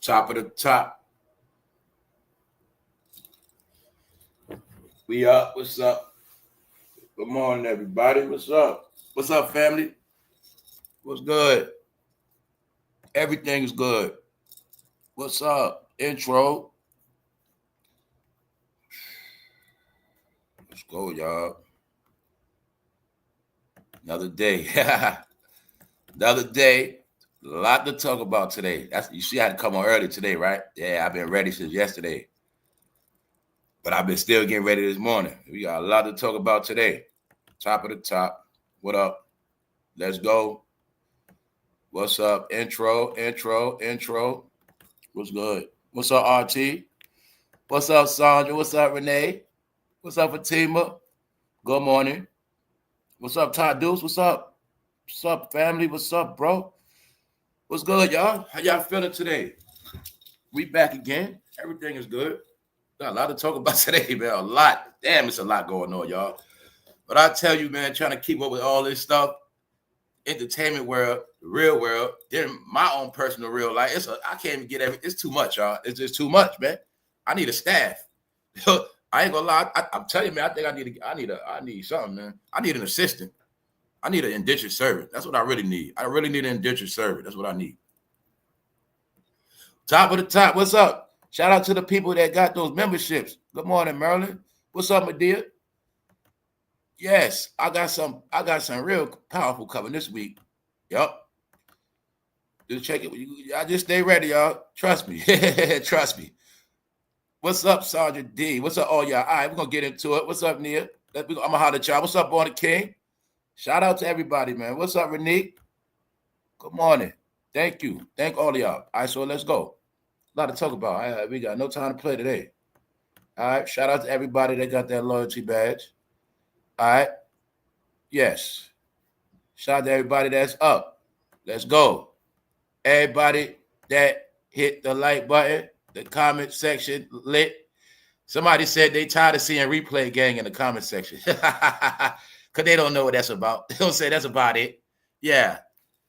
Top of the top. We up. What's up? Good morning, everybody. What's up? What's up, family? What's good? Everything is good. What's up? Intro. Let's go, y'all. Another day. Another day. A lot to talk about today. You see, I had to come on early today, right? Yeah, I've been ready since yesterday. But I've been still getting ready this morning. We got a lot to talk about today. Top of the top. What up? Let's go. What's up? Intro. What's good? What's up, RT? What's up, Sandra? What's up, Renee? What's up, Fatima? Good morning. What's up, Todd Deuce? What's up? What's up, family? What's up, bro? What's good, y'all? How y'all feeling today? We back again. Everything is good. Got a lot to talk about today, man. A lot. Damn, it's a lot going on, y'all. But I tell you, man, trying to keep up with all this stuff, entertainment world, the real world, then my own personal real life. I can't even get everything. It's too much, y'all. It's just too much, man. I need a staff. I ain't gonna lie. I'm telling you, man. I think I need something, man. I need an assistant. I need an indentured servant. That's what I really need. I really need an indentured servant. That's what I need. Top of the top. What's up? Shout out to the people that got those memberships. Good morning, Marilyn. What's up, my dear? Yes, I got some real powerful coming this week. Yup. Just check it. I just stay ready, y'all. Trust me. Trust me. What's up, Sergeant D? What's up, all y'all? All right, we're going to get into it. What's up, Nia? I'm going to holler at y'all. What's up, Born the King? Shout out to everybody, man. What's up, Renique? Good morning. Thank you. Thank all of y'all. All right, so let's go. A lot to talk about. We got no time to play today. All right, shout out to everybody that got that loyalty badge. All right. Yes. Shout out to everybody that's up. Let's go. Everybody that hit the like button, the comment section lit. Somebody said they tired of seeing replay gang in the comment section. Because they don't know what that's about. They don't say that's about it. Yeah.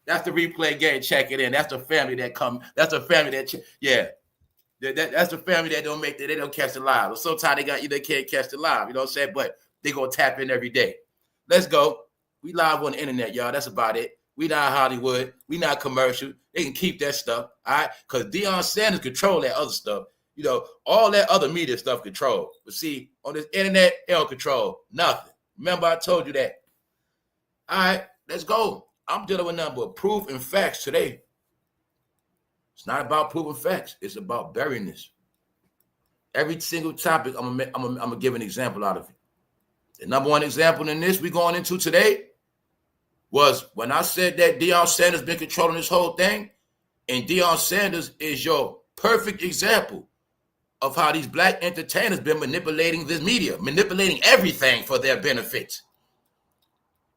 That's the replay gang. Check it in. That's the family that come. That's the family that, yeah. That's the family that don't make that. They don't catch the live. Sometimes they can't catch the live. You know what I'm saying? But they gonna tap in every day. Let's go. We live on the internet, y'all. That's about it. We not Hollywood. We not commercial. They can keep that stuff, all right? Because DeionSanders control that other stuff. You know, all that other media stuff control. But see, on this internet, they don't control nothing. Remember, I told you that. All right, let's go. I'm dealing with nothing but proof and facts today. It's not about proving facts. It's about burying this. Every single topic, I'm gonna give an example out of it. The number one example in this we're going into today was when I said that DeionSanders been controlling this whole thing, and DeionSanders is your perfect example of how these black entertainers been manipulating this media, manipulating everything for their benefits.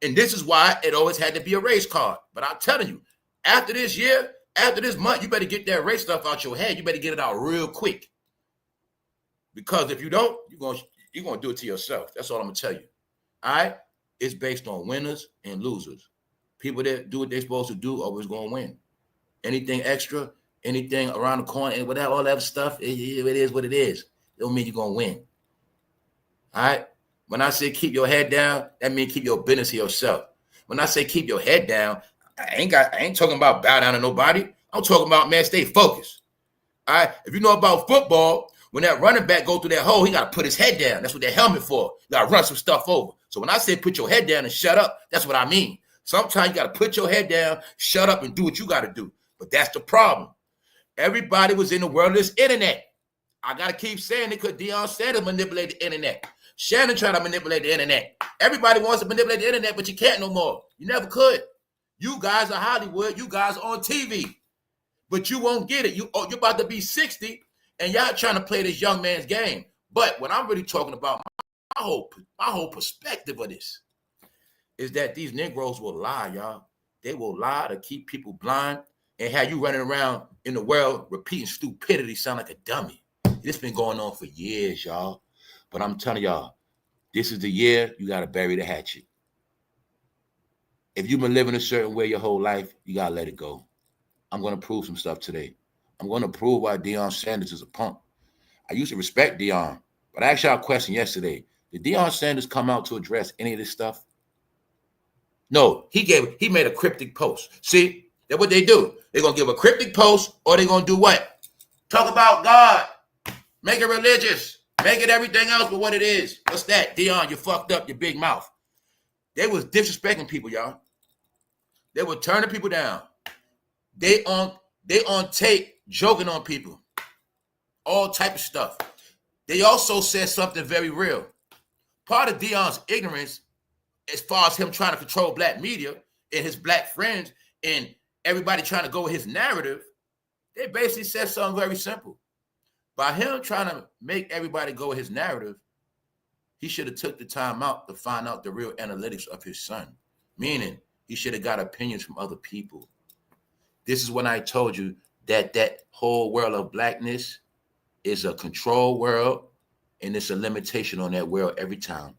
And this is why it always had to be a race card. But I'm telling you, after this year, after this month, you better get that race stuff out your head. You better get it out real quick. Because if you don't, you're gonna do it to yourself. That's all I'm gonna tell you. All right? It's based on winners and losers. People that do what they're supposed to do always gonna win. Anything extra, anything around the corner, and whatever, all that stuff, it is what it is. It don't mean you're gonna win. All right? When I say keep your head down, that means keep your business to yourself. When I say keep your head down, I ain't talking about bow down to nobody. I'm talking about, man, stay focused. All right? If you know about football, when that running back go through that hole, he got to put his head down. That's what that helmet for. You got to run some stuff over. So when I say put your head down and shut up, that's what I mean. Sometimes you got to put your head down, shut up, and do what you got to do. But that's the problem. Everybody was in the world of this internet. I got to keep saying it because DeionSanders manipulated the internet. Shannon tried to manipulate the internet. Everybody wants to manipulate the internet, but you can't no more. You never could. You guys are Hollywood. You guys are on TV. But you won't get it. You're about to be 60, and y'all trying to play this young man's game. But what I'm really talking about, my whole perspective of this is that these Negroes will lie, y'all. They will lie to keep people blind and have you running around in the world repeating stupidity, sound like a dummy. This been going on for years, y'all. But I'm telling y'all, this is the year you got to bury the hatchet. If you've been living a certain way your whole life, you got to let it go. I'm going to prove some stuff today. I'm going to prove why Deion Sanders is a punk. I used to respect Deion, but I asked y'all a question yesterday. Did Deion Sanders come out to address any of this stuff? No, he made a cryptic post. See, that's what they do. They're going to give a cryptic post, or they're going to do what? Talk about God. Make it religious. Make it everything else but what it is. What's that? Deion, you fucked up your big mouth. They was disrespecting people, y'all. They were turning people down. They on tape joking on people. All type of stuff. They also said something very real. Part of Deion's ignorance, as far as him trying to control black media and his black friends and everybody trying to go with his narrative, they basically said something very simple. By him trying to make everybody go with his narrative, he should have took the time out to find out the real analytics of his son. Meaning, he should have got opinions from other people. This is when I told you that that whole world of blackness is a control world, and it's a limitation on that world every time.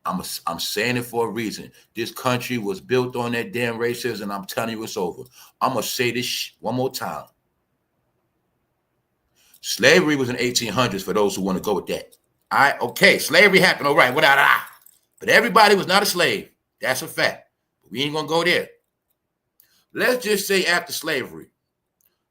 I'm saying it for a reason. This country was built on that damn racism, and I'm telling you it's over. I'm going to say this one more time. Slavery was in 1800s for those who want to go with that. All right, okay, slavery happened, all right, without eye. But everybody was not a slave. That's a fact. But we ain't going to go there. Let's just say after slavery,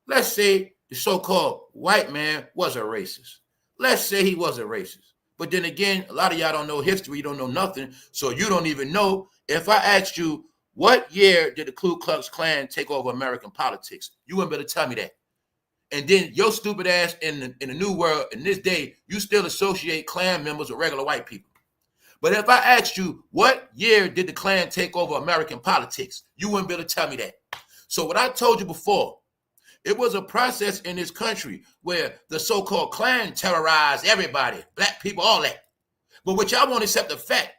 let's say the so-called white man was a racist. Let's say he was a racist. But then again, a lot of y'all don't know history. You don't know nothing. So you don't even know. If I asked you, what year did the Ku Klux Klan take over American politics? You wouldn't be able to tell me that. And then your stupid ass in the new world, in this day, you still associate Klan members with regular white people. But if I asked you, what year did the Klan take over American politics? You wouldn't be able to tell me that. So what I told you before, it was a process in this country where the so-called Klan terrorized everybody, black people, all that. But what y'all won't accept the fact,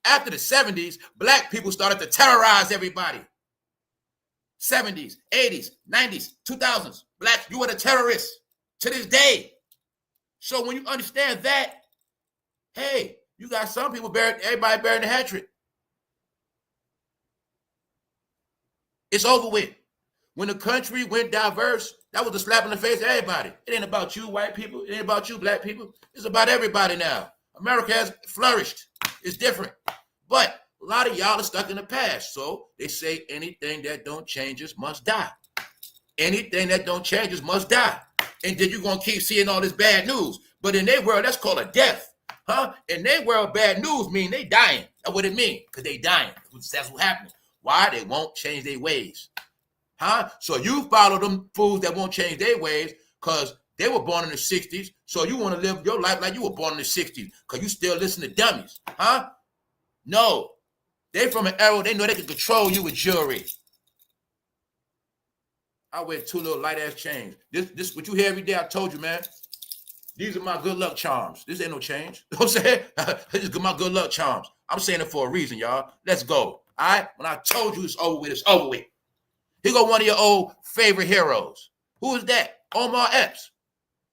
after the 70s, black people started to terrorize everybody. 70s, 80s, 90s, 2000s, black, you were the terrorists to this day. So when you understand that, hey, you got some people everybody bearing the hatred. It's over with. When the country went diverse, that was a slap in the face to everybody. It ain't about you, white people. It ain't about you, black people. It's about everybody now. America has flourished. It's different. But a lot of y'all are stuck in the past. So they say anything that don't change us must die. Anything that don't change us must die. And then you're going to keep seeing all this bad news. But in their world, that's called a death. Huh? In their world, bad news mean they dying. That's what it means. Because they dying. That's what's happening. Why? They won't change their ways. Huh? So you follow them fools that won't change their ways because they were born in the 60s. So you want to live your life like you were born in the 60s because you still listen to dummies. Huh? No. They from an era, they know they can control you with jewelry. I wear 2 little light-ass chains. This what you hear every day, I told you, man. These are my good luck charms. This ain't no change. You know what I'm saying? This is my good luck charms. I'm saying it for a reason, y'all. Let's go. All right? When I told you it's over with, it's over with. Here go one of your old favorite heroes. Who is that? Omar Epps.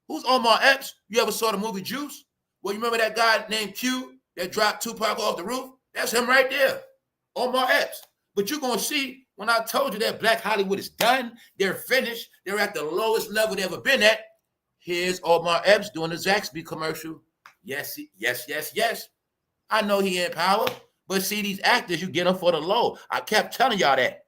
Who's Omar Epps? You ever saw the movie Juice? Well, you remember that guy named Q that dropped Tupac off the roof? That's him right there. Omar Epps. But you're going to see, when I told you that Black Hollywood is done, they're finished, they're at the lowest level they've ever been at, here's Omar Epps doing the Zaxby commercial. Yes, yes, yes, yes. I know he in power, but see, these actors, you get them for the low. I kept telling y'all that.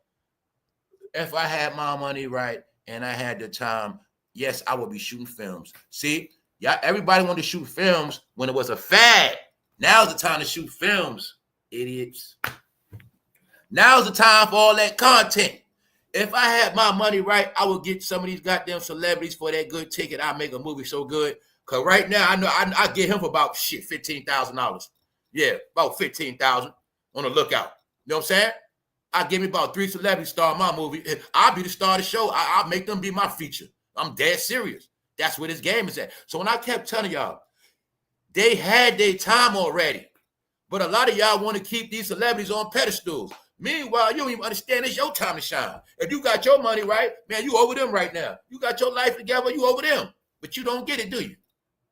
If I had my money right and I had the time, yes, I would be shooting films. See, y'all, everybody wanted to shoot films when it was a fad. Now's the time to shoot films, idiots. Now's the time for all that content. If I had my money right, I would get some of these goddamn celebrities for that good ticket. I'll make a movie so good. Because right now, I know I get him for about, $15,000. Yeah, about $15,000 on the lookout. You know what I'm saying? I give me about 3 celebrities star in my movie. I'll be the star of the show. I'll make them be my feature. I'm dead serious. That's where this game is at. So when I kept telling y'all, they had their time already. But a lot of y'all want to keep these celebrities on pedestals. Meanwhile, you don't even understand it's your time to shine. If you got your money right, man, you over them right now. You got your life together, you over them. But you don't get it, do you?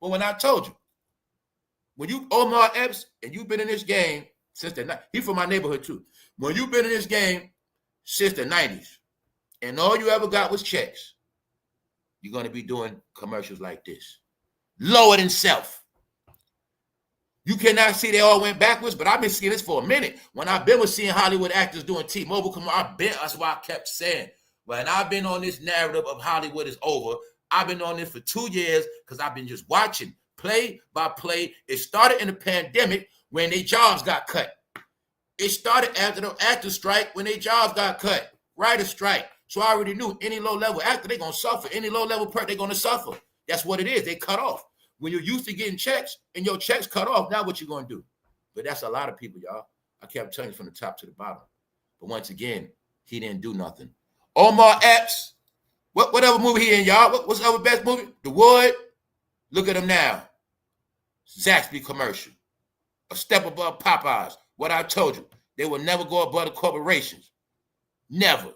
But when I told you, when you Omar Epps, and you've been in this game since the 90s, he from my neighborhood too. When you've been in this game since the 90s, and all you ever got was checks, you're going to be doing commercials like this. Lower than self. You cannot see they all went backwards, but I've been seeing this for a minute. When I've been seeing Hollywood actors doing T-Mobile commercials, that's why I kept saying, when I've been on this narrative of Hollywood is over, I've been on this for 2 years because I've been just watching play by play. It started in the pandemic when their jobs got cut. It started after the actor strike when their jobs got cut. Writer strike. So I already knew any low-level actor, they're going to suffer. Any low-level person, they're going to suffer. That's what it is. They cut off. When you're used to getting checks and your checks cut off, now what you going to do? But that's a lot of people, y'all. I kept telling you from the top to the bottom. But once again, he didn't do nothing. Omar Epps, whatever movie he in, y'all. What's the other best movie? The Wood. Look at him now. Zaxby commercial. A step above Popeyes. What I told you, they will never go above the corporations. Never.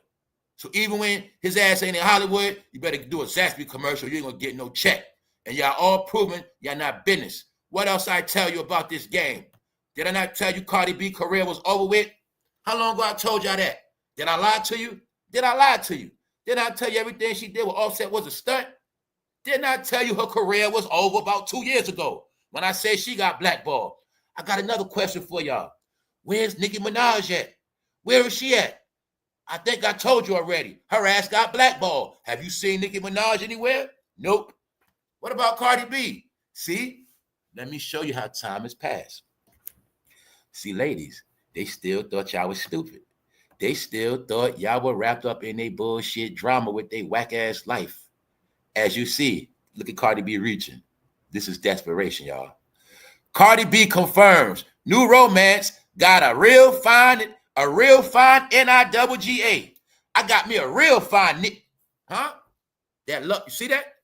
So even when his ass ain't in Hollywood, you better do a Zaxby commercial. You ain't going to get no check. And y'all all proving y'all not business. What else I tell you about this game? Did I not tell you Cardi B career was over with? How long ago I told y'all that? Did I lie to you? Did I lie to you? Did I tell you everything she did with Offset was a stunt? Didn't I tell you her career was over about 2 years ago when I said she got blackballed? I got another question for y'all. Where's Nicki Minaj at? Where is she at? I think I told you already. Her ass got blackballed. Have you seen Nicki Minaj anywhere? Nope. What about Cardi B? See? Let me show you how time has passed. See, ladies, they still thought y'all was stupid. They still thought y'all were wrapped up in their bullshit drama with their whack-ass life. As you see, look at Cardi B reaching. This is desperation, y'all. Cardi B confirms new romance got a real fine NIWGA. I got me a real fine Nick. Huh? That look, you see that?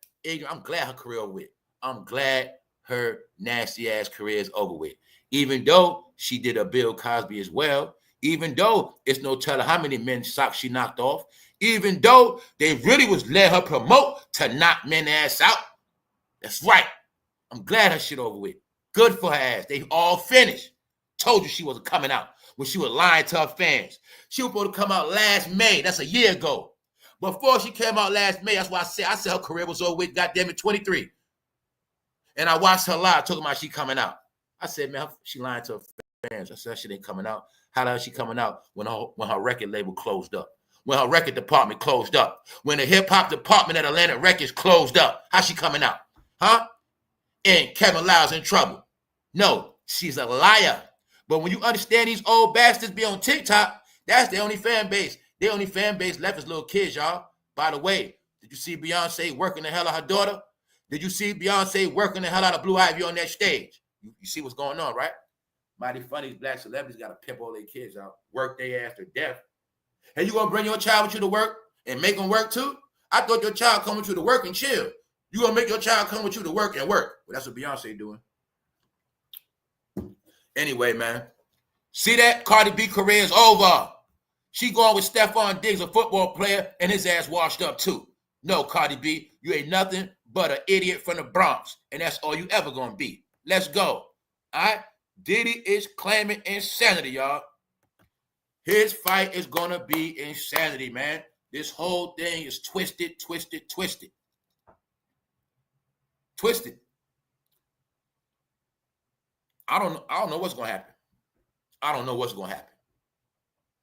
I'm glad her career over with. I'm glad her nasty ass career is over with. Even though she did a Bill Cosby as well, even though it's no telling how many men's socks she knocked off, even though they really was letting her promote to knock men ass out. That's right. I'm glad her shit over with. Good for her ass. They all finished. Told you she wasn't coming out when she was lying to her fans. She was supposed to come out last May. That's a year ago. Before she came out last May, that's why I said her career was over with, goddamn it, 23. And I watched her lie, talking about she coming out. I said, man, she lying to her fans. I said, she ain't coming out. How the hell is she coming out when her record label closed up? When her record department closed up? When the hip-hop department at Atlantic Records closed up? How's she coming out? Huh? And Kevin Lyle's in trouble. No, she's a liar. But when you understand these old bastards be on TikTok, that's their only fan base. Their only fan base left is little kids, y'all. By the way, did you see Beyonce working the hell out of her daughter? Did you see Beyonce working the hell out of Blue Ivy on that stage? You see what's going on, right? Mighty funny, these black celebrities got to pimp all their kids out, work their ass to death. And you gonna bring your child with you to work and make them work too? I thought your child come with you to work and chill. You gonna make your child come with you to work and work. Well, that's what Beyonce doing. Anyway, man. See that? Cardi B career is over. She going with Stephon Diggs, a football player, and his ass washed up too. No, Cardi B, you ain't nothing but an idiot from the Bronx, and that's all you ever gonna be. Let's go. All right? Diddy is claiming insanity, y'all. His fight is gonna be insanity, man. This whole thing is twisted. I don't know what's gonna happen. I don't know what's gonna happen.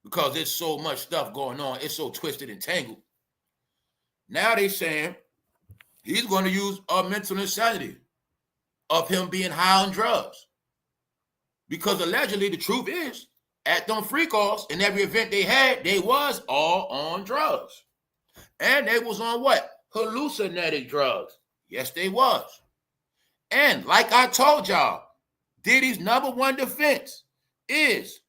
Because there's so much stuff going on. It's so twisted and tangled. Now they saying he's going to use a mental insanity of him being high on drugs. Because allegedly the truth is, at them freak-offs in every event they had, they was all on drugs. And they was on what? Hallucinating drugs. Yes, they was. And like I told y'all, Diddy's #1 defense is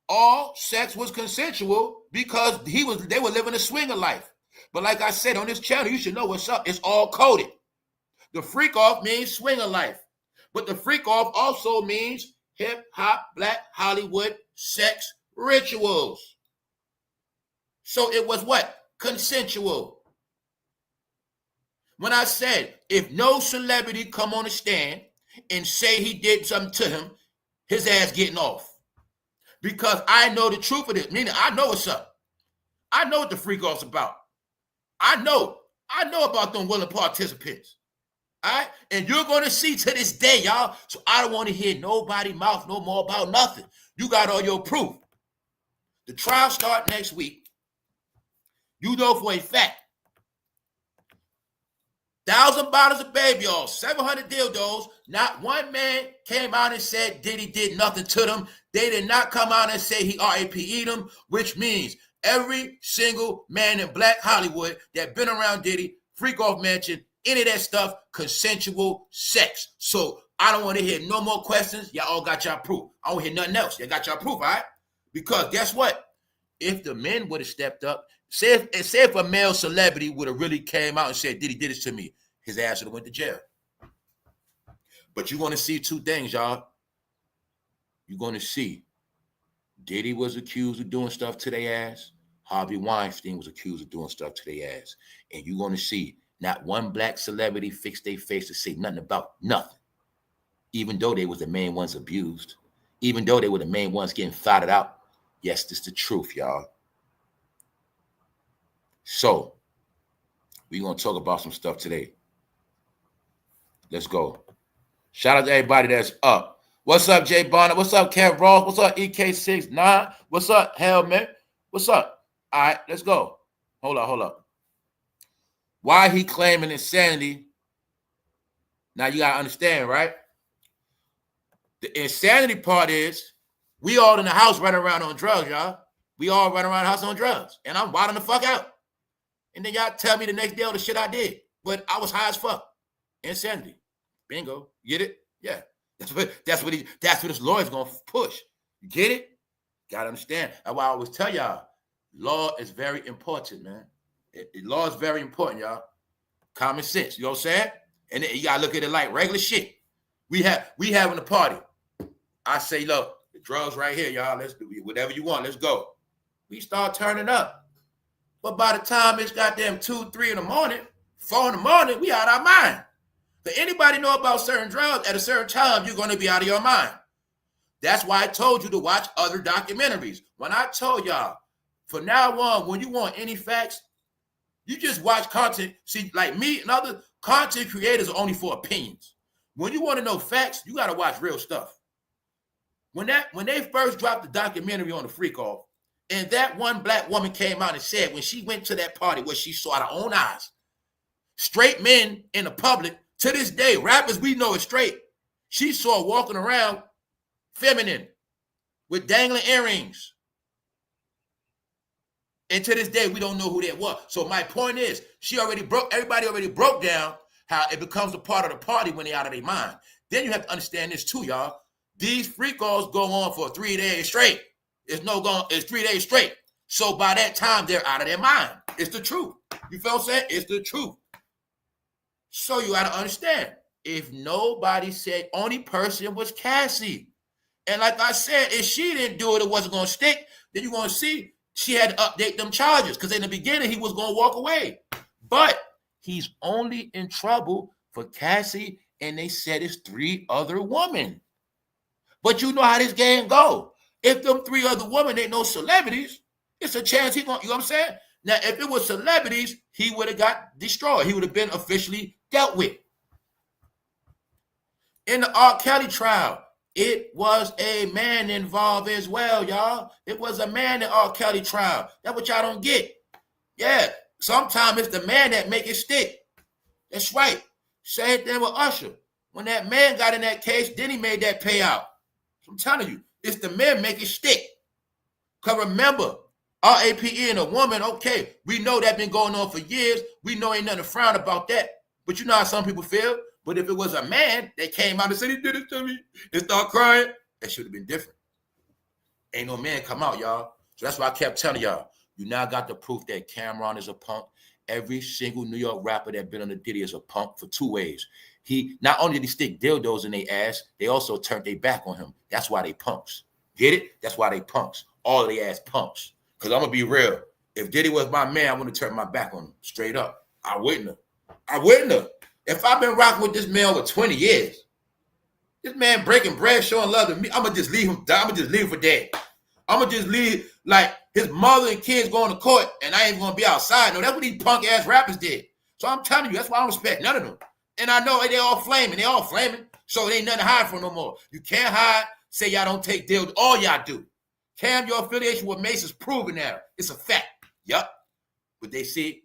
all sex was consensual because they were living a swinger life. But like I said on this channel, you should know what's up. It's all coded. The freak off means swinger life. But the freak off also means hip hop, black Hollywood sex rituals. So it was what? Consensual. When I said, if no celebrity come on the stand and say he did something to him, his ass getting off. Because I know the truth of this, meaning I know what's up. I know what the freak off's about. I know I know about them willing participants. All right? And you're going to see to this day, y'all. So I don't want to hear nobody mouth no more about nothing. You got all your proof. The trial start next week. You know for a fact. 1,000 bottles of baby oil, 700 dildos. Not one man came out and said Diddy did nothing to them. They did not come out and say he RAPE'd them, which means every single man in Black Hollywood that been around Diddy, freak off mansion, any of that stuff, consensual sex. So I don't want to hear no more questions. Y'all all got y'all proof. I don't hear nothing else. Y'all got y'all proof, all right? Because guess what? If the men would have stepped up, say if a male celebrity would have really came out and said, Diddy did this to me, his ass would have went to jail. But you're going to see two things, y'all. You're going to see Diddy was accused of doing stuff to their ass. Harvey Weinstein was accused of doing stuff to their ass. And you're going to see not one black celebrity fix their face to say nothing about nothing. Even though they was the main ones abused. Even though they were the main ones getting fought out. Yes, this is the truth, y'all. So, we're going to talk about some stuff today. Let's go. Shout out to everybody that's up. What's up, Jay Bonner? What's up, Kev Ross? What's up, EK69? What's up, Helmet? What's up? All right, let's go. Hold up. Why he claiming insanity? Now, you got to understand, right? The insanity part is we all in the house running around on drugs, y'all. We all running around the house on drugs. And I'm wilding the fuck out. And then y'all tell me the next day all the shit I did. But I was high as fuck. Insanity. Bingo. Get it? Yeah. That's what this lawyer's gonna push. You get it? Gotta understand. That's why I always tell y'all, law is very important, man. Law is very important, y'all. Common sense. You know what I'm saying? And then you gotta look at it like regular shit. We having a party. I say, look, the drugs right here, y'all. Let's do whatever you want. Let's go. We start turning up. But by the time it's goddamn 2, 3 in the morning, 4 in the morning, we out our mind. But anybody know about certain drugs, at a certain time, you're going to be out of your mind. That's why I told you to watch other documentaries. When I told y'all, from now on, when you want any facts, you just watch content. See, like me and other content creators are only for opinions. When you want to know facts, you got to watch real stuff. When they first dropped the documentary on the Freak Off, and that one black woman came out and said when she went to that party where she saw her own eyes, straight men in the public, to this day, rappers we know is straight, she saw walking around feminine with dangling earrings. And to this day, we don't know who that was. So my point is, everybody already broke down how it becomes a part of the party when they're out of their mind. Then you have to understand this too, y'all. These freak offs go on for 3 days straight. It's 3 days straight. So by that time, they're out of their mind. It's the truth. You feel what I'm saying? It's the truth. So you got to understand, if nobody said, only person was Cassie. And like I said, if she didn't do it, it wasn't going to stick. Then you're going to see she had to update them charges because in the beginning, he was going to walk away. But he's only in trouble for Cassie, and they said it's 3 other women. But you know how this game go. If them 3 other women ain't no celebrities, it's a chance he going, you know what I'm saying? Now, if it was celebrities, he would have got destroyed. He would have been officially dealt with. In the R. Kelly trial, it was a man involved as well, y'all. It was a man in R. Kelly trial. That's what y'all don't get. Yeah, sometimes it's the man that make it stick. That's right. Same thing with Usher. When that man got in that case, then he made that payout. I'm telling you, it's the men make it stick. Because remember, RAPE and a woman, okay, we know that been going on for years. We know ain't nothing to frown about that. But you know how some people feel? But if it was a man that came out and said he did it to me and start crying, that should have been different. Ain't no man come out, y'all. So that's why I kept telling y'all, you now got the proof that Cameron is a punk. Every single New York rapper that been on the Diddy is a punk for 2 ways. He not only did he stick dildos in their ass, they also turned their back on him. That's why they punks. Get it? That's why they punks. All of their ass punks. Because I'm going to be real. If Diddy was my man, I wouldn't have turned my back on him. Straight up. I wouldn't have. If I've been rocking with this man over 20 years, this man breaking bread, showing love to me, I'm going to just leave him die. I'm going to just leave him for dead. I'm going to just leave, like, his mother and kids going to court, and I ain't going to be outside. No, that's what these punk-ass rappers did. So I'm telling you, that's why I don't respect none of them. And I know they all flaming. So it ain't nothing to hide from no more. You can't hide, say y'all don't take deals. All y'all do. Cam, your affiliation with Mace is proven now. It's a fact. Yup. But they see,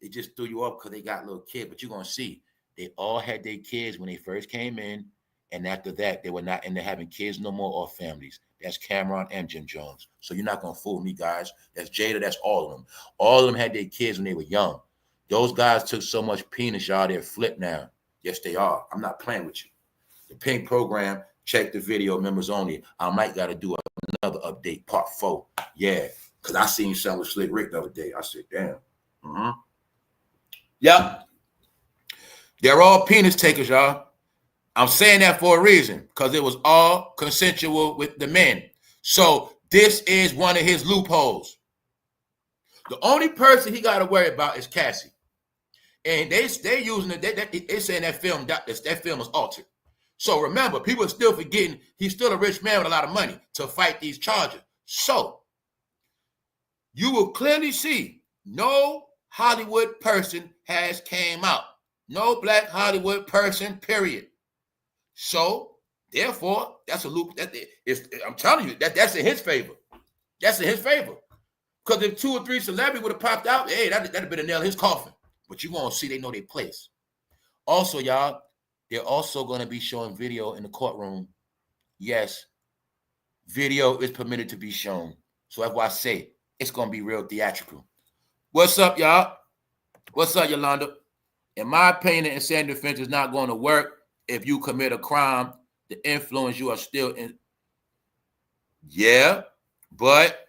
they just threw you up because they got little kids. But you're going to see, they all had their kids when they first came in. And after that, they were not into having kids no more or families. That's Cameron and Jim Jones. So you're not going to fool me, guys. That's Jada. That's all of them. All of them had their kids when they were young. Those guys took so much penis, y'all, they're flipped now. Yes, they are. I'm not playing with you. The Pink program, check the video, members only. I might got to do another update, part 4. Yeah, because I seen something with Slick Rick the other day. I said, damn. Yep. They're all penis takers, y'all. I'm saying that for a reason, because it was all consensual with the men. So this is one of his loopholes. The only person he got to worry about is Cassie. And they using it, they saying that film is altered. So remember, people are still forgetting he's still a rich man with a lot of money to fight these charges. So you will clearly see no Hollywood person has came out. No black Hollywood person, period. So therefore, that's a loop. I'm telling you, that's in his favor. That's in his favor. Because if 2 or 3 celebrities would have popped out, hey, that'd have been a nail in his coffin. But you won't see they know their place. Also, y'all, they're also going to be showing video in the courtroom. Yes, video is permitted to be shown. So that's why I say it's going to be real theatrical. What's up, y'all? What's up, Yolanda? In my opinion, insanity defense is not going to work if you commit a crime. The influence you are still in. Yeah, but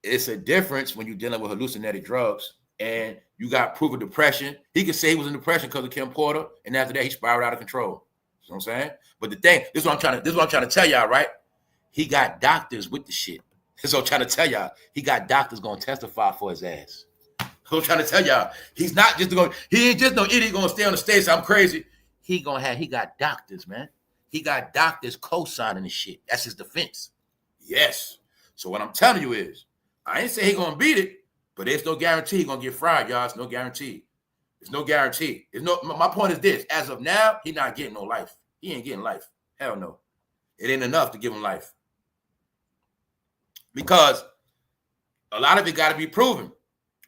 it's a difference when you're dealing with hallucinatory drugs and you got proof of depression. He could say he was in depression because of Kim Porter, and after that, he spiraled out of control. You know what I'm saying? But the thing, this is what I'm trying to tell y'all, right? He got doctors with the shit. This is what I'm trying to tell y'all. He got doctors going to testify for his ass. I'm trying to tell y'all. He's not just going, he ain't just no idiot going to stay on the stage. I'm crazy. He got doctors, man. He got doctors co-signing the shit. That's his defense. Yes. So what I'm telling you is, I ain't say he gonna beat it, but there's no guarantee he gonna get fried, y'all. It's no guarantee. There's no guarantee. My point is this: as of now, he not getting no life. He ain't getting life. Hell no. It ain't enough to give him life. Because a lot of it got to be proven.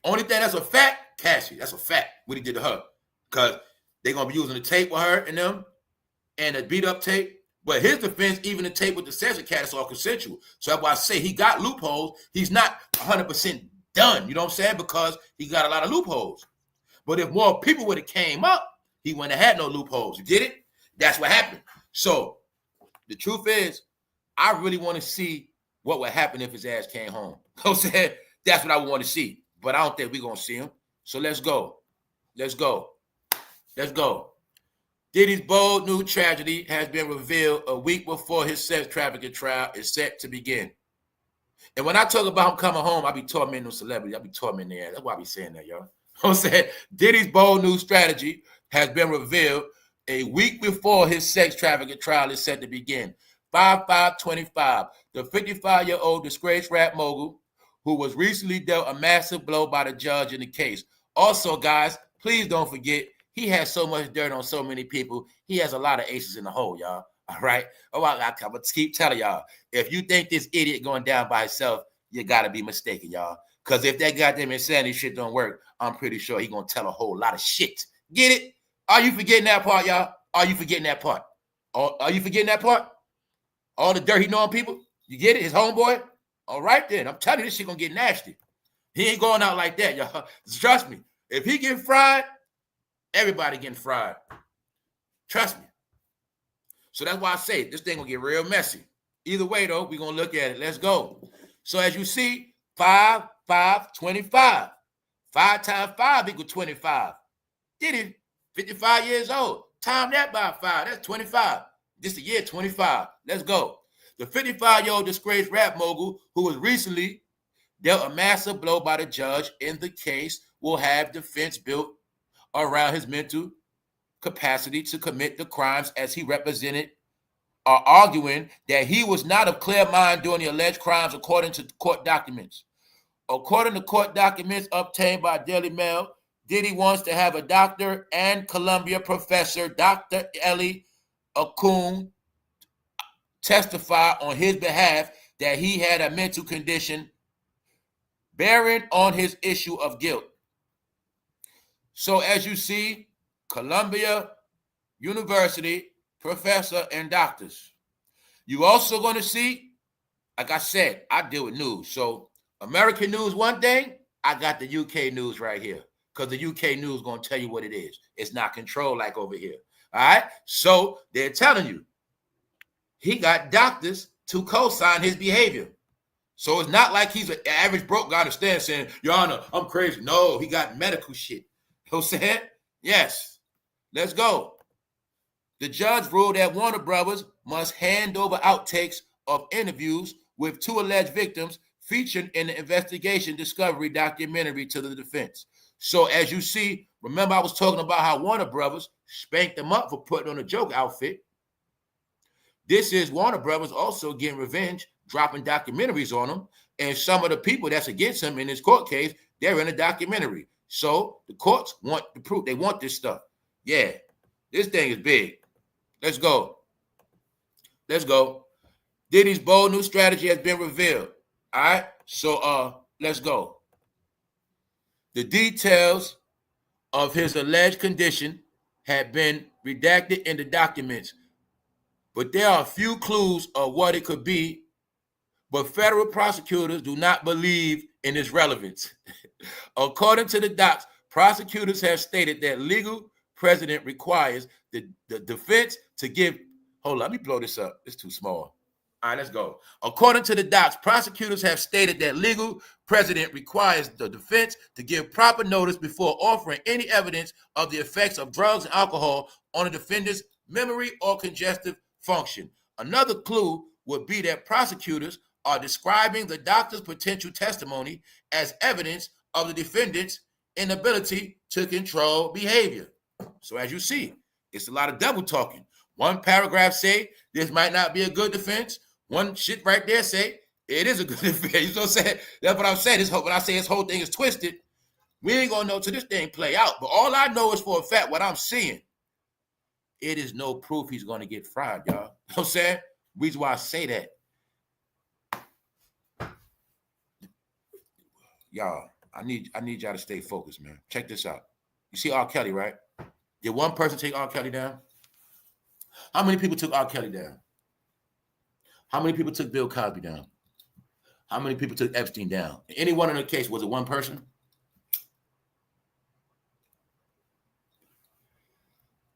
Only thing that's a fact, Cassie. That's a fact. What he did to her, because they're gonna be using the tape with her and them, and the beat up tape. But his defense, even the tape with the censored cat, is all consensual. So that's why I say he got loopholes. He's not 100% done. You know what I'm saying? Because he got a lot of loopholes. But if more people would have came up, he wouldn't have had no loopholes. You get it? That's what happened. So the truth is, I really want to see what would happen if his ass came home. You know what I'm saying? That's what I want to see. But I don't think we're going to see him. So let's go. Let's go. Let's go. Diddy's bold new tragedy has been revealed a week before his sex trafficking trial is set to begin. And when I talk about him coming home, I be tormenting them celebrities. I be tormenting their ass. That's why I be saying that, y'all. You know what I'm saying? Diddy's bold new strategy has been revealed a week before his sex trafficking trial is set to begin. 5/5/25, the 55-year-old disgraced rap mogul who was recently dealt a massive blow by the judge in the case. Also, guys, please don't forget, he has so much dirt on so many people. He has a lot of aces in the hole, y'all. All right? Oh, I'm going to keep telling y'all. If you think this idiot going down by himself, you got to be mistaken, y'all. Because if that goddamn insanity shit don't work, I'm pretty sure he going to tell a whole lot of shit. Get it? Are you forgetting that part, y'all? Are you forgetting that part? Are you forgetting that part? All the dirt he know on people? You get it? His homeboy? All right, then. I'm telling you, this shit going to get nasty. He ain't going out like that, y'all. Trust me. If he get fried, everybody getting fried. Trust me. So that's why I say this thing gonna get real messy. Either way, though, we're gonna look at it. Let's go. So as you see, 5/5/25. 5 times 5 equals 25. Diddy, 55 years old. Time that by 5. That's 25. This the year 25. Let's go. The 55-year-old disgraced rap mogul who was recently dealt a massive blow by the judge in the case will have defense built around his mental capacity to commit the crimes, as he represented are arguing that he was not of clear mind during the alleged crimes according to court documents. According to court documents obtained by Daily Mail, Diddy wants to have a doctor and Columbia professor, Dr. Ellie Akun, testify on his behalf that he had a mental condition bearing on his issue of guilt. So as you see, Columbia University professor and doctors. You also going to see, like I said, I deal with news. So American news one thing, I got the UK news right here, because the UK news going to tell you what it is. It's not controlled like over here. All right? So they're telling you he got doctors to co-sign his behavior. So it's not like he's an average broke guy to stand saying, Your Honor, I'm crazy. No, he got medical shit. You know what I'm saying? Yes. Let's go. The judge ruled that Warner Brothers must hand over outtakes of interviews with 2 alleged victims featured in the investigation discovery documentary to the defense. So as you see, remember I was talking about how Warner Brothers spanked them up for putting on a joke outfit. This is Warner Brothers also getting revenge, dropping documentaries on them. And some of the people that's against him in this court case, they're in a documentary. So the courts want the proof. They want this stuff. Yeah, this thing is big. Let's go. Let's go. Diddy's bold new strategy has been revealed. All right, so let's go. The details of his alleged condition had been redacted in the documents, but there are a few clues of what it could be, but federal prosecutors do not believe in its relevance. According to the docs, prosecutors have stated that legal precedent requires the defense to give, hold on, let me blow this up. It's too small. All right, let's go. According to the docs, prosecutors have stated that legal precedent requires the defense to give proper notice before offering any evidence of the effects of drugs and alcohol on a defendant's memory or congestive function. Another clue would be that prosecutors are describing the doctor's potential testimony as evidence of the defendant's inability to control behavior. So as you see, it's a lot of double talking. One paragraph say this might not be a good defense. One shit right there say it is a good defense. You know what I'm saying? That's what I'm saying. When I say this whole thing is twisted, we ain't gonna know till this thing play out. But all I know is for a fact what I'm seeing. It is no proof he's gonna get fried, y'all. You know what I'm saying? Reason why I say that. Y'all, I need y'all to stay focused, man. Check this out. You see R. Kelly, right? Did one person take R. Kelly down? How many people took R. Kelly down? How many people took Bill Cosby down? How many people took Epstein down? Any one in the case, was it one person?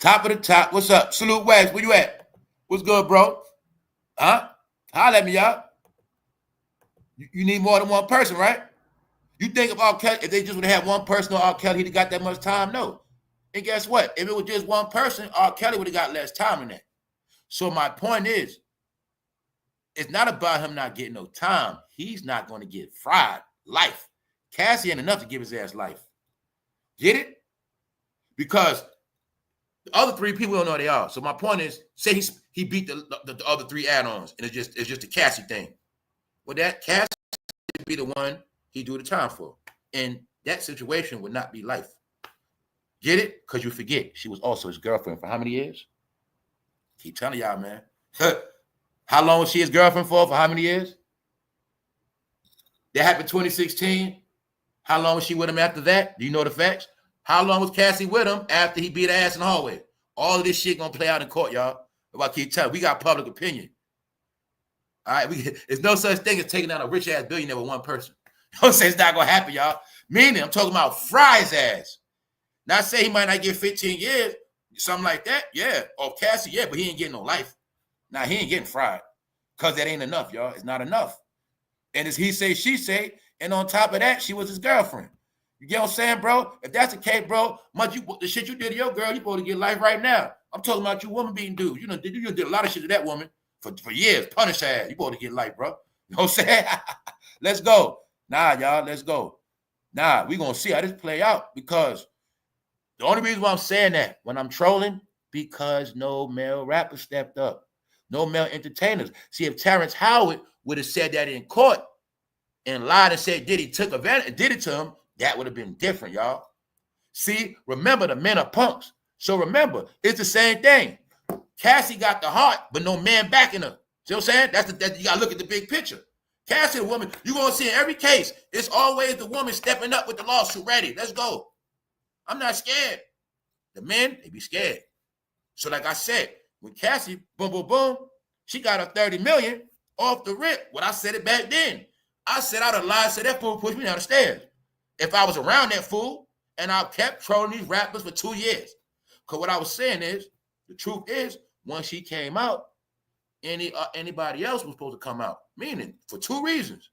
Top of the top. What's up? Salute Wags. Where you at? What's good, bro? Huh? Holla at me, y'all. You need more than one person, right? You think of R. Kelly, if they just would have had one person on R. Kelly, he'd have got that much time? No. And guess what? If it was just one person, R. Kelly would have got less time than that. So my point is, it's not about him not getting no time. He's not going to get fried. Life. Cassie ain't enough to give his ass life. Get it? Because the other 3 people don't know who they are. So my point is, say he beat the other 3 add-ons, and it's just a Cassie thing. Well, that Cassie would be the one he do the time for. And that situation would not be life. Get it? Because you forget, she was also his girlfriend for how many years? Keep telling y'all, man. How long was she his girlfriend for how many years? That happened 2016. How long was she with him after that? Do you know the facts? How long was Cassie with him after he beat her ass in the hallway? All of this shit gonna play out in court, y'all. If I keep telling, we got public opinion. All right, there's no such thing as taking out a rich ass billionaire with one person. Don't say it's not gonna happen, y'all. Meaning, I'm talking about fry his ass. Not say he might not get 15 years, something like that. Yeah, or Cassie, yeah, but he ain't getting no life. Now he ain't getting fried because that ain't enough, y'all. It's not enough. And it's he say, she say, and on top of that, she was his girlfriend. You get what I'm saying, bro? If that's the case, bro, the shit you did to your girl, you supposed to get life right now. I'm talking about you woman being dude. You did a lot of shit to that woman for years. Punish her ass. You supposed to get life, bro. You know what I'm saying? Let's go. Nah, y'all, let's go. Nah, we gonna see how this play out, because the only reason why I'm saying that when I'm trolling, because no male rapper stepped up. No male entertainers. See, if Terrence Howard would have said that in court and lied and said Diddy took advantage, did it to him, that would have been different, y'all. See, remember, the men are punks. So remember, it's the same thing. Cassie got the heart, but no man backing her. See what I'm saying? You got to look at the big picture. Cassie, the woman, you're going to see in every case, it's always the woman stepping up with the lawsuit ready. Let's go. I'm not scared. The men, they be scared. So like I said, when Cassie, boom, boom, boom, she got her 30 million off the rip. When I said it back then, I said I'd have lied, said that fool pushed me down the stairs. If I was around that fool and I kept trolling these rappers for 2 years. Because what I was saying is, the truth is, once she came out, anybody else was supposed to come out. Meaning, for 2 reasons.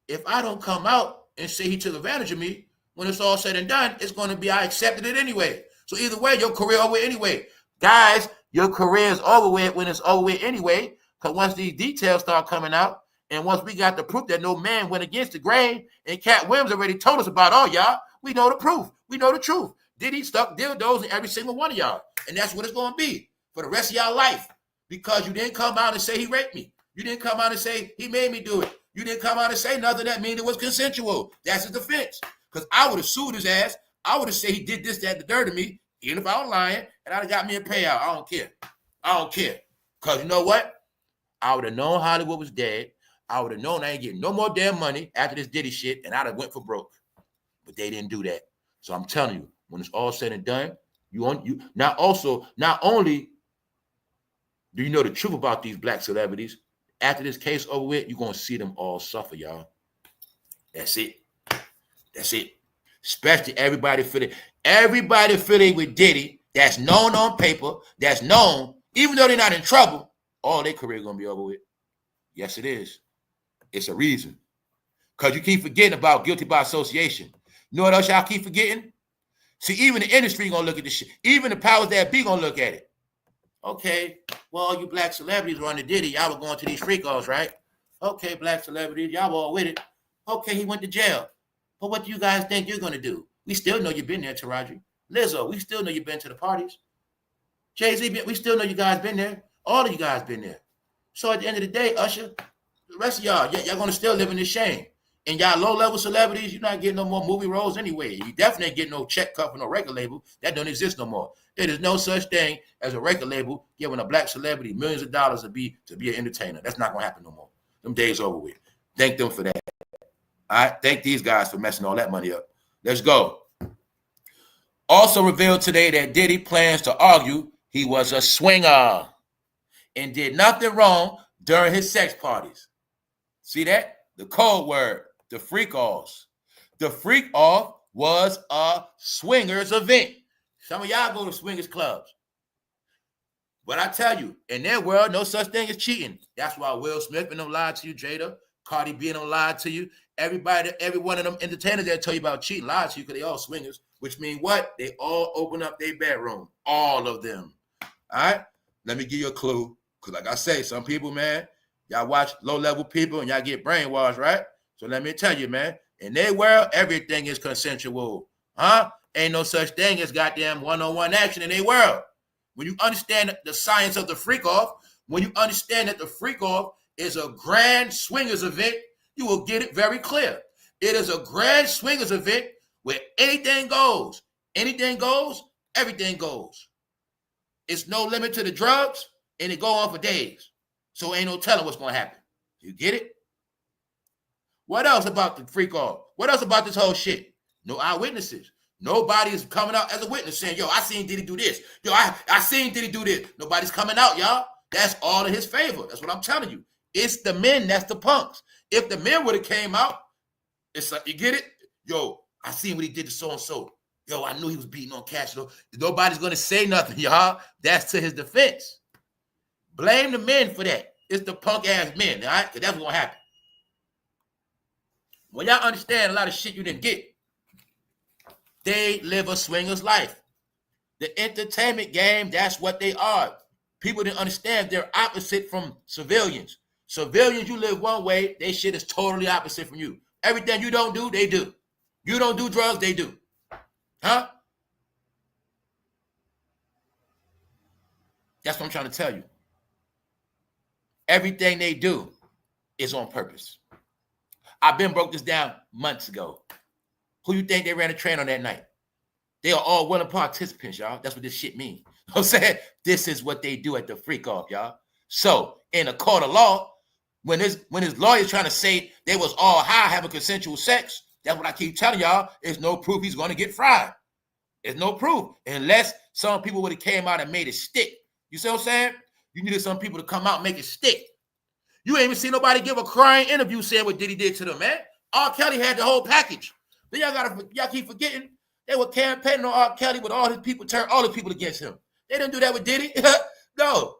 If I don't come out and say he took advantage of me, when it's all said and done, it's going to be I accepted it anyway. So either way, your career over anyway. Guys, your career is over with when it's over with anyway, because once these details start coming out, and once we got the proof that no man went against the grain, and Cat Williams already told us about all y'all, we know the proof. We know the truth. Diddy stuck dildos in every single one of y'all. And that's what it's going to be for the rest of y'all life. Because you didn't come out and say he raped me. You didn't come out and say he made me do it. You didn't come out and say nothing that means it was consensual. That's his defense. Because I would have sued his ass. I would have said he did this, that, and the dirt to me, even if I was lying, and I'd have got me a payout. I don't care. I don't care. Because you know what? I would have known Hollywood was dead. I would have known I ain't getting no more damn money after this Diddy shit, and I'd have went for broke. But they didn't do that. So I'm telling you, when it's all said and done, not only do you know the truth about these black celebrities, after this case over with, you're going to see them all suffer, y'all. That's it. That's it. Especially everybody affiliated with Diddy, that's known on paper, that's known, even though they're not in trouble, all their career going to be over with. Yes, it is. It's a reason. Because you keep forgetting about guilty by association. You know what else y'all keep forgetting? See, even the industry going to look at this shit. Even the powers that be going to look at it. Okay, well, all you black celebrities running Diddy, y'all were going to these freak offs, right? Okay, black celebrities, y'all were all with it. Okay, he went to jail. But what do you guys think you're going to do? We still know you've been there, Taraji. Lizzo, we still know you've been to the parties. Jay-Z, we still know you guys been there. All of you guys been there. So at the end of the day, Usher, the rest of y'all going to still live in this shame. And y'all low-level celebrities, you're not getting no more movie roles anyway. You definitely ain't getting no check cut for no record label. That don't exist no more. There is no such thing as a record label giving a black celebrity millions of dollars to be an entertainer. That's not going to happen no more. Them days over with. Thank them for that. All right? Thank these guys for messing all that money up. Let's go. Also revealed today that Diddy plans to argue he was a swinger and did nothing wrong during his sex parties. See that? The code word, the freak offs. The freak off was a swingers event. Some of y'all go to swingers clubs. But I tell you, in their world, no such thing as cheating. That's why Will Smith and them lied to you, Jada. Cardi B and them lied to you. Everybody, every one of them entertainers that tell you about cheating lied to you because they all swingers, which means what? They all open up their bedroom. All of them. All right? Let me give you a clue. Because like I say, some people, man, y'all watch low-level people and y'all get brainwashed, right? So let me tell you, man, in their world, everything is consensual. Huh? Ain't no such thing as goddamn one-on-one action in their world. When you understand the science of the freak-off, when you understand that the freak-off is a grand swingers event, you will get it very clear. It is a grand swingers event where anything goes. Anything goes, everything goes. It's no limit to the drugs, and it go on for days. So ain't no telling what's going to happen. You get it? What else about the freak-off? What else about this whole shit? No eyewitnesses. Nobody is coming out as a witness saying, yo, I seen Diddy do this. Yo, I seen Diddy do this. Nobody's coming out, y'all. That's all in his favor. That's what I'm telling you. It's the men that's the punks. If the men would have came out, it's like, you get it? Yo, I seen what he did to so-and-so. Yo, I knew he was beating on Cash. Nobody's going to say nothing, y'all. That's to his defense. Blame the men for that. It's the punk-ass men, all right? Because that's what's going to happen. When y'all understand a lot of shit you didn't get, they live a swinger's life. The entertainment game, that's what they are. People didn't understand they're opposite from civilians. Civilians, you live one way, they shit is totally opposite from you. Everything you don't do, they do. You don't do drugs, they do. Huh? That's what I'm trying to tell you. Everything they do is on purpose. I've been broke this down months ago. Who you think they ran a train on that night? They are all willing participants, y'all. That's what this shit means. You know what I'm saying? This is what they do at the freak off, y'all. So in a court of law, when his lawyer's trying to say they was all high having consensual sex, that's what I keep telling y'all. There's no proof he's going to get fried. There's no proof. Unless some people would have came out and made it stick. You see what I'm saying? You needed some people to come out and make it stick. You ain't even see nobody give a crying interview saying what Diddy did to them, man. R. Kelly had the whole package. Then y'all keep forgetting they were campaigning on R. Kelly with all his people, turn all the people against him. They didn't do that with Diddy. No,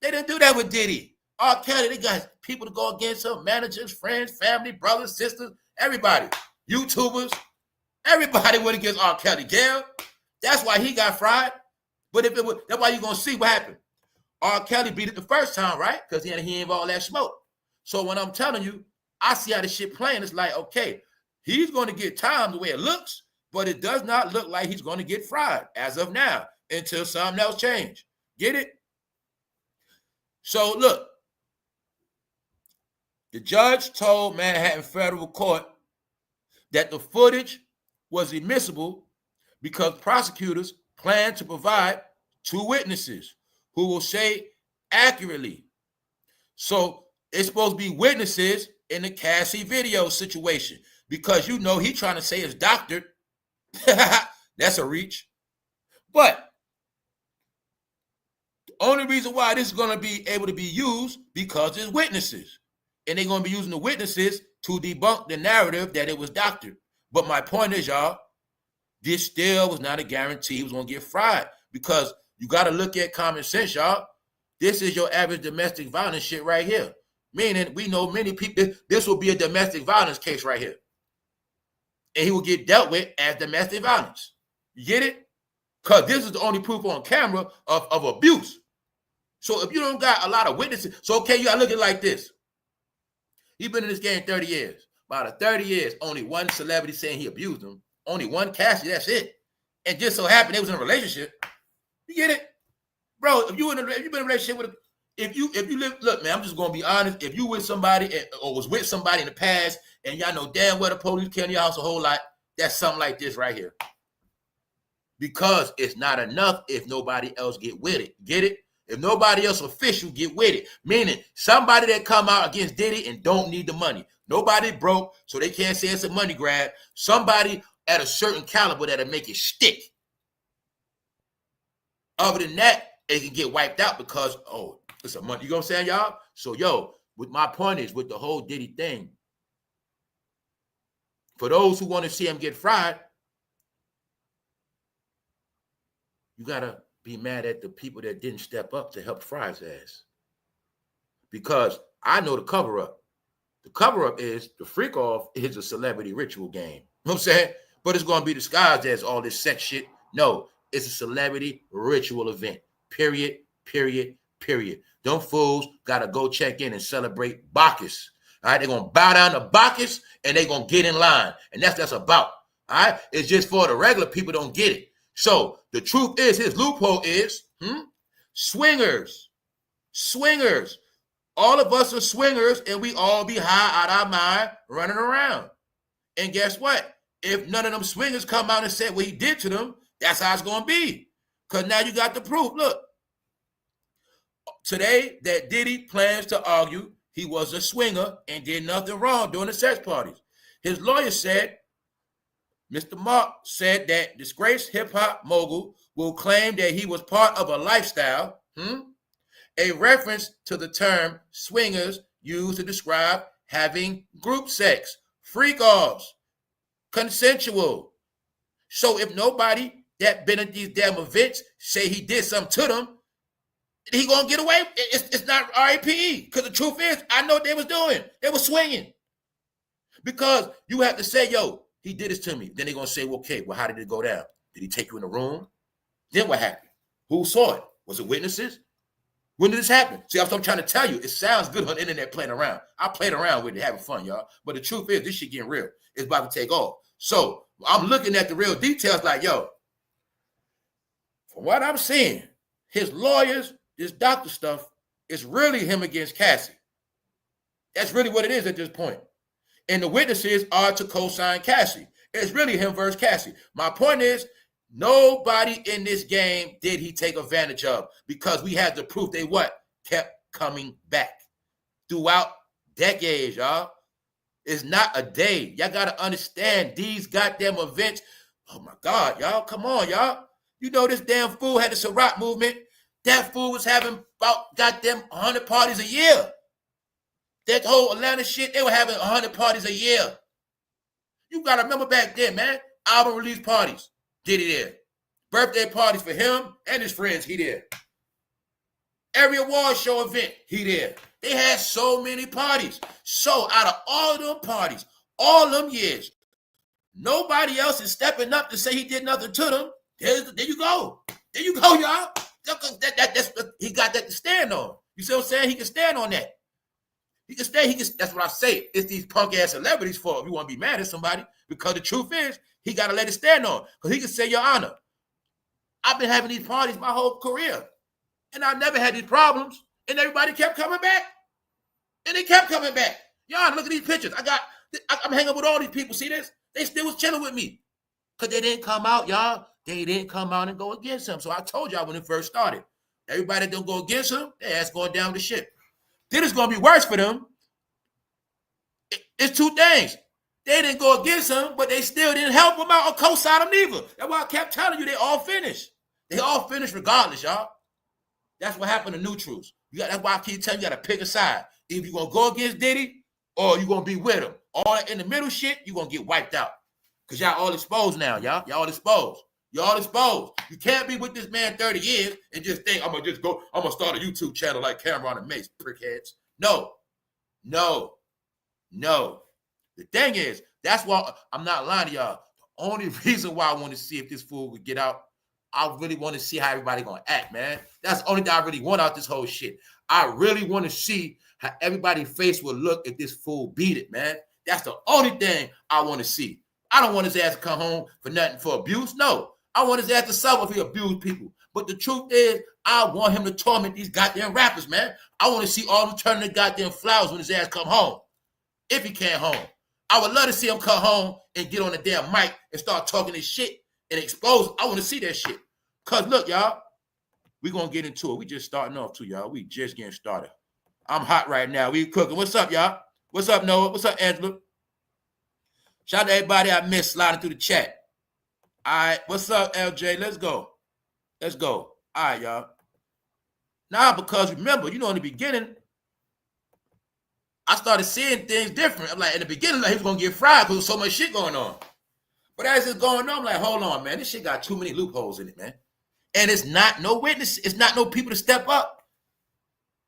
they didn't do that with Diddy. R. Kelly, they got people to go against him, managers, friends, family, brothers, sisters, everybody, YouTubers, everybody went against R. Kelly. Gail, that's why he got fried. But if it was, that's why you're gonna see what happened. R. Kelly beat it the first time, right? Because he ain't all that smoke. So when I'm telling you, I see how this shit playing. It's like, okay, he's going to get time the way it looks, but it does not look like he's going to get fried as of now until something else change. Get it? So look, the judge told Manhattan Federal Court that the footage was admissible because prosecutors plan to provide 2 witnesses who will say accurately. So it's supposed to be witnesses in the Cassie video situation because you know he trying to say it's doctored. That's a reach. But the only reason why this is going to be able to be used because it's witnesses. And they're going to be using the witnesses to debunk the narrative that it was doctored. But my point is, y'all, this still was not a guarantee he was going to get fried because you got to look at common sense, y'all. This is your average domestic violence shit right here. Meaning we know many people, this will be a domestic violence case right here. And he will get dealt with as domestic violence. You get it? Because this is the only proof on camera of abuse. So if you don't got a lot of witnesses, so okay, you got to look at it like this. He's been in this game 30 years. About a 30 years, only one celebrity saying he abused him. Only one Cassie, that's it. And just so happened they was in a relationship. You get it? Bro, if you've been in a relationship with if you live, look, man, I'm just gonna be honest. If you with somebody or was with somebody in the past and y'all know damn well the police came to your house a whole lot, that's something like this right here. Because it's not enough if nobody else get with it. Get it? If nobody else official get with it. Meaning somebody that come out against Diddy and don't need the money. Nobody broke, so they can't say it's a money grab. Somebody at a certain caliber that'll make it stick. Other than that, it can get wiped out because, oh, it's a money. You know what I'm saying, y'all? So, yo, with my point is with the whole Diddy thing, for those who want to see him get fried, you got to be mad at the people that didn't step up to help fry his ass. Because I know the cover-up. The cover-up is, the freak-off is a celebrity ritual game. You know what I'm saying? But it's going to be disguised as all this sex shit. No, it's a celebrity ritual event. Period, period, period. Them fools got to go check in and celebrate Bacchus. All right, they're going to bow down to Bacchus and they're going to get in line. And that's about. All right, it's just for the regular people don't get it. So the truth is, his loophole is swingers. Swingers. All of us are swingers and we all be high out our mind running around. And guess what? If none of them swingers come out and say what he did to them, that's how it's going to be. Because now you got the proof. Look, today that Diddy plans to argue he was a swinger and did nothing wrong during the sex parties. His lawyer said, Mr. Mark said that disgraced hip-hop mogul will claim that he was part of a lifestyle, a reference to the term swingers used to describe having group sex, freak-offs, consensual. So if nobody that been at these damn events say he did something to them, he gonna get away. It's not RAPE. Because the truth is, I know what they was doing. They were swinging. Because you have to say, yo, he did this to me. Then they're gonna say, well, okay, well, how did it go down? Did he take you in the room? Then what happened? Who saw it? Was it witnesses? When did this happen? See, I'm trying to tell you, it sounds good on the internet playing around. I played around with it, having fun, y'all. But the truth is, this shit getting real. It's about to take off. So I'm looking at the real details like, yo, from what I'm seeing, his lawyers, this doctor stuff, is really him against Cassie. That's really what it is at this point. And the witnesses are to co-sign Cassie. It's really him versus Cassie. My point is, nobody in this game did he take advantage of, because we had the proof they kept coming back throughout decades, y'all. It's not a day. Y'all got to understand these goddamn events. Oh my God, y'all, come on, y'all. You know this damn fool had the Ciroc movement. That fool was having about goddamn 100 parties a year. That whole Atlanta shit, they were having 100 parties a year. You got to remember back then, man. Album release parties, Diddy there. Birthday parties for him and his friends, he there. Every award show event, he there. They had so many parties. So out of all of them parties, all them years, nobody else is stepping up to say he did nothing to them. There you go. There you go, y'all. He got that to stand on. You see what I'm saying? He can stand on that. He can stay. That's what I say. It's these punk ass celebrities' fault if you want to be mad at somebody. Because the truth is, he got to let it stand on. Because he can say, Your Honor, I've been having these parties my whole career. And I never had these problems. And everybody kept coming back. And they kept coming back. Your Honor, look at these pictures. I'm hanging with all these people. See this? They still was chilling with me. Because they didn't come out, y'all. They didn't come out and go against him. So I told y'all when it first started. Everybody that don't go against him, their ass going down the ship. Then it's going to be worse for them. It's two things. They didn't go against him, but they still didn't help him out or co-sign him neither. That's why I kept telling you they all finished. They all finished regardless, y'all. That's what happened to neutrals. That's why I keep telling you, you got to pick a side. If you're going to go against Diddy or you're going to be with him. All in the middle shit, you're going to get wiped out. Because y'all all exposed now, y'all. Y'all exposed. Y'all exposed. You can't be with this man 30 years and just think, I'm going to start a YouTube channel like Cameron and Mace, prickheads. No. The thing is, that's why I'm not lying to y'all. The only reason why I want to see if this fool would get out, I really want to see how everybody going to act, man. That's the only thing I really want out this whole shit. I really want to see how everybody's face will look if this fool beat it, man. That's the only thing I want to see. I don't want his ass to come home for nothing for abuse. No. I want his ass to suffer if he abused people. But the truth is, I want him to torment these goddamn rappers, man. I want to see all them turning the goddamn flowers when his ass come home. If he can't home. I would love to see him come home and get on the damn mic and start talking this shit and expose. I want to see that shit. Because look, y'all, we're going to get into it. We just starting off too, y'all. We just getting started. I'm hot right now. We cooking. What's up, y'all? What's up, Noah? What's up, Angela? Shout out to everybody I missed sliding through the chat. All right. What's up, LJ? Let's go. Let's go. All right, y'all. Now, because remember, in the beginning, I started seeing things different. I'm like, in the beginning, like he was going to get fried because there was so much shit going on. But as it's going on, I'm like, hold on, man. This shit got too many loopholes in it, man. And it's not no witness. It's not no people to step up.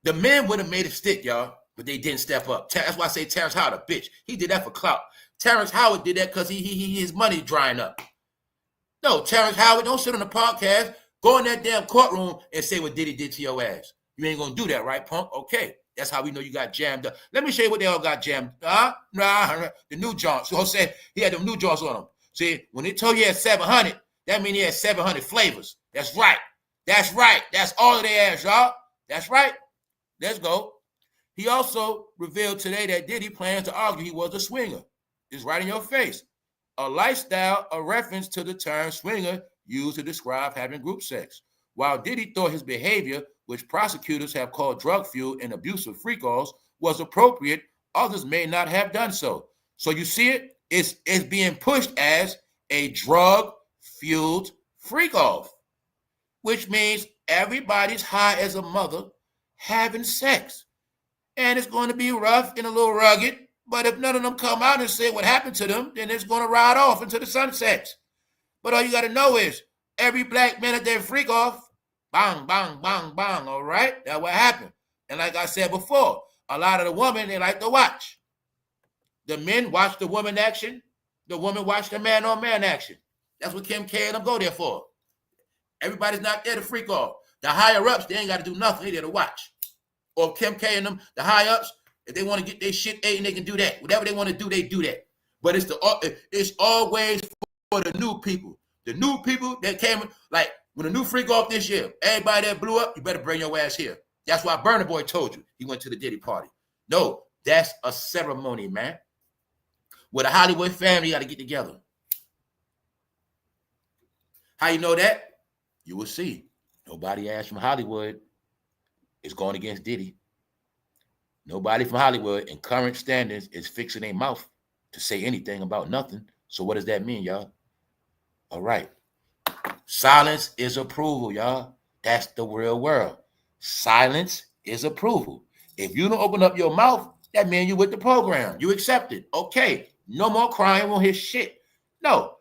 The men would have made it stick, y'all, but they didn't step up. That's why I say Terrence Howard a bitch. He did that for clout. Terrence Howard did that because his money drying up. No, Terrence Howard, don't sit on the podcast. Go in that damn courtroom and say what Diddy did to your ass. You ain't going to do that, right, punk? Okay. That's how we know you got jammed up. Let me show you what they all got jammed. The new joints. So say he had them new joints on them. See, when they told you he had 700, that means he had 700 flavors. That's right. That's right. That's all of their ass, y'all. That's right. Let's go. He also revealed today that Diddy plans to argue he was a swinger. It's right in your face. A lifestyle, a reference to the term swinger used to describe having group sex. While Diddy thought his behavior, which prosecutors have called drug-fueled and abusive freak-offs, was appropriate, others may not have done so. So you see it? It's being pushed as a drug-fueled freak-off, which means everybody's high as a mother having sex. And it's going to be rough and a little rugged, but if none of them come out and say what happened to them, then it's going to ride off into the sunset. But all you got to know is every black man at their freak-off, bang, bang, bang, bang, all right? That's what happened. And like I said before, a lot of the women, they like to watch. The men watch the woman action. The woman watch the man-on-man action. That's what Kim K and them go there for. Everybody's not there to freak off. The higher-ups, they ain't got to do nothing. They there to watch. Or Kim K and them, the high-ups, if they want to get their shit ate, they can do that. Whatever they want to do, they do that. But it's always for the new people. The new people that came, like, when a new freak off this year, everybody that blew up, you better bring your ass here. That's why Burna Boy told you he went to the Diddy party. No, that's a ceremony, man. With a Hollywood family, you got to get together. How you know that? You will see. Nobody ass from Hollywood is going against Diddy. Nobody from Hollywood in current standards is fixing their mouth to say anything about nothing. So what does that mean, y'all? All right. Silence is approval, y'all. That's the real world. Silence is approval. If you don't open up your mouth, that means you with the program. You accept it. Okay. No more crying on his shit. No.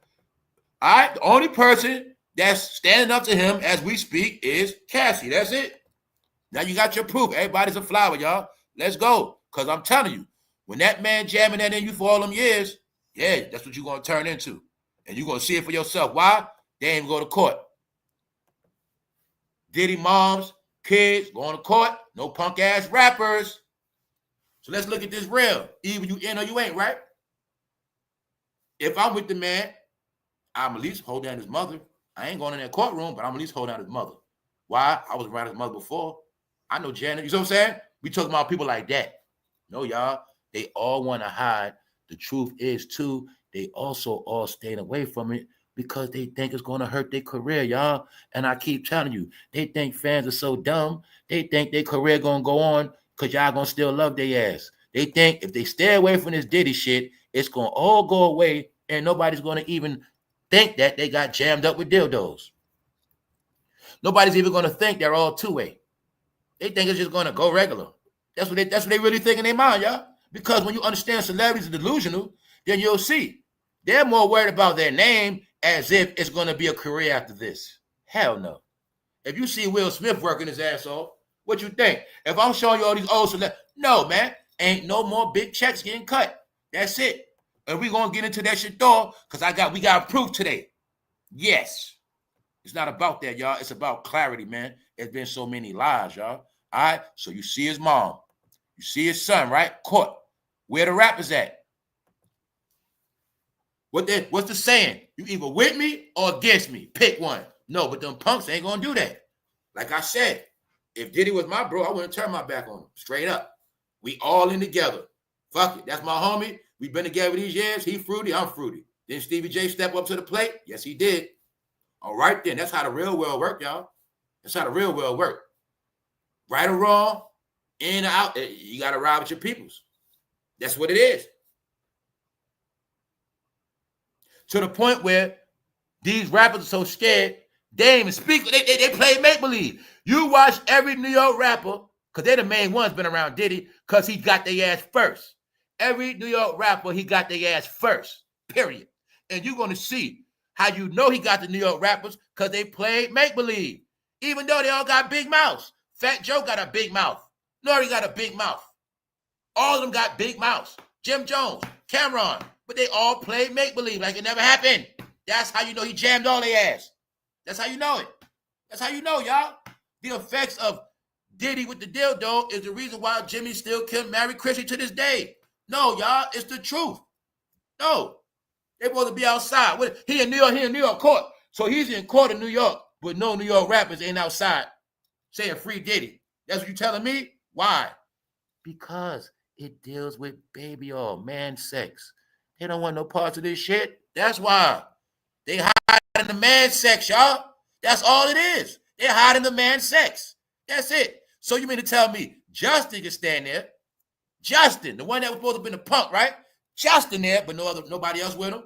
All right. The only person that's standing up to him as we speak is Cassie. That's it. Now you got your proof. Everybody's a flower, y'all. Let's go. Because I'm telling you, when that man jamming that in you for all them years, yeah, that's what you're going to turn into. And you're going to see it for yourself. Why? They ain't go to court. Diddy moms, kids going to court. No punk ass rappers. So let's look at this real. Either you in or you ain't, right? If I'm with the man, I'm at least hold down his mother. I ain't going in that courtroom, but I'm at least hold down his mother. Why? I was around his mother before. I know Janet. You know what I'm saying? We talking about people like that. No, y'all. They all want to hide. The truth is, too, they also all staying away from it because they think it's going to hurt their career, y'all. And I keep telling you, they think fans are so dumb. They think their career going to go on because y'all going to still love their ass. They think if they stay away from this Diddy shit, it's going to all go away and nobody's going to even think that they got jammed up with dildos. Nobody's even going to think they're all two-way. They think it's just going to go regular. That's what they really think in their mind, y'all. Because when you understand celebrities are delusional, then you'll see. They're more worried about their name as if it's going to be a career after this. Hell no. If you see Will Smith working his ass off, what you think? If I'm showing you all these old celebrities, no, man. Ain't no more big checks getting cut. That's it. And we're going to get into that shit though, because we got proof today. Yes. It's not about that, y'all. It's about clarity, man. There's been so many lies, y'all. All right? So you see his mom. You see his son, right? Caught. Where the rappers at? What's the saying? You either with me or against me. Pick one. No, but them punks ain't going to do that. Like I said, if Diddy was my bro, I wouldn't turn my back on him. Straight up. We all in together. Fuck it. That's my homie. We've been together these years. He fruity, I'm fruity. Then Stevie J step up to the plate? Yes, he did. All right, then. That's how the real world work, y'all. That's how the real world work. Right or wrong, in or out, you got to ride with your peoples. That's what it is. To the point where these rappers are so scared, they ain't even speak. They play make-believe. You watch every New York rapper, because they're the main ones been around Diddy, because he got their ass first. Every New York rapper, he got their ass first, period. And you're going to see how you know he got the New York rappers, because they played make-believe. Even though they all got big mouths. Fat Joe got a big mouth. Nori got a big mouth. All of them got big mouths. Jim Jones, Cameron, but they all played make-believe like it never happened. That's how you know he jammed all their ass. That's how you know it. That's how you know, y'all. The effects of Diddy with the dildo is the reason why Jimmy still can't marry Chrissy to this day. No, y'all, it's the truth. No. They're supposed to be outside. He in New York court. So he's in court in New York, but no New York rappers ain't outside saying free Diddy. That's what you telling me? Why? Because it deals with baby oil, man sex. They don't want no parts of this shit. That's why. They hide in the man sex, y'all. That's all it is. They hide in the man sex. That's it. So you mean to tell me Justin can stand there? Justin, the one that was supposed to be the punk, right? Justin there, but nobody else with him.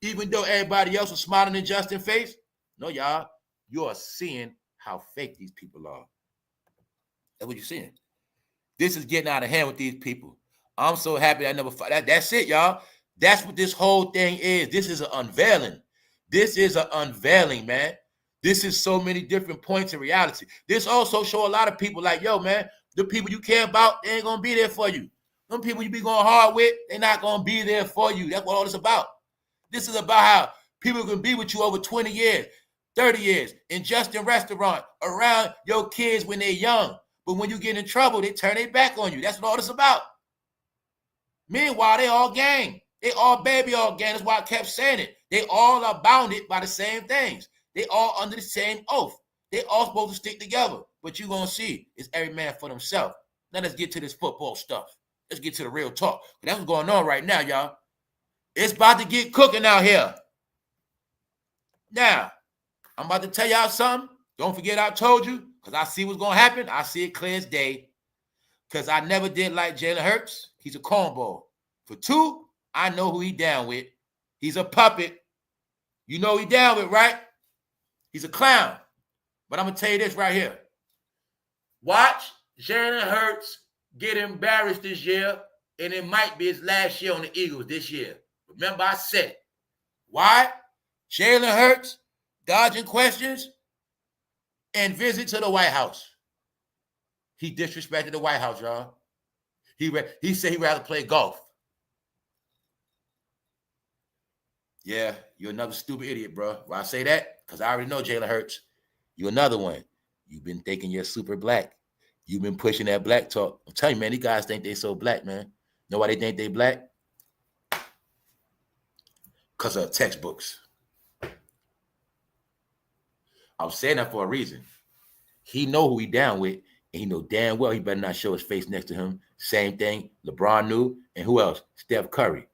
Even though everybody else was smiling in Justin's face. No, y'all. You are seeing how fake these people are. That's what you're seeing. This is getting out of hand with these people. I'm so happy I never fought. That's it, y'all. That's what this whole thing is. This is an unveiling. This is an unveiling, man. This is so many different points of reality. This also show a lot of people like, yo, man, the people you care about, they ain't going to be there for you. Them people you be going hard with, they're not going to be there for you. That's what all this is about. This is about how people can be with you over 20 years, 30 years, in just a restaurant, around your kids when they're young. But when you get in trouble, they turn their back on you. That's what all this is about. Meanwhile, they all gang. They all baby all gang. That's why I kept saying it. They all are bounded by the same things. They all under the same oath. They all supposed to stick together. But you're going to see, it's every man for themselves. Now let's get to this football stuff. Let's get to the real talk. That's what's going on right now, y'all. It's about to get cooking out here. Now, I'm about to tell y'all something. Don't forget I told you, because I see what's going to happen. I see it clear as day, because I never did like Jalen Hurts. He's a cornball. For two, I know who he down with. He's a puppet. You know who he down with, right? He's a clown. But I'm going to tell you this right here. Watch Jalen Hurts get embarrassed this year, and it might be his last year on the Eagles this year. Remember, I said it. Why? Jalen Hurts dodging questions and visit to the White House. He disrespected the White House, y'all. He said he'd rather play golf. Yeah, you're another stupid idiot, bro. Why I say that? Because I already know Jalen Hurts. You're another one. You've been thinking you're super black. You've been pushing that black talk. I'm telling you, man, these guys think they so black, man. Know why they think they black? Because of textbooks. I'm saying that for a reason. He know who he down with, and he know damn well he better not show his face next to him. Same thing LeBron knew, and who else? Steph Curry.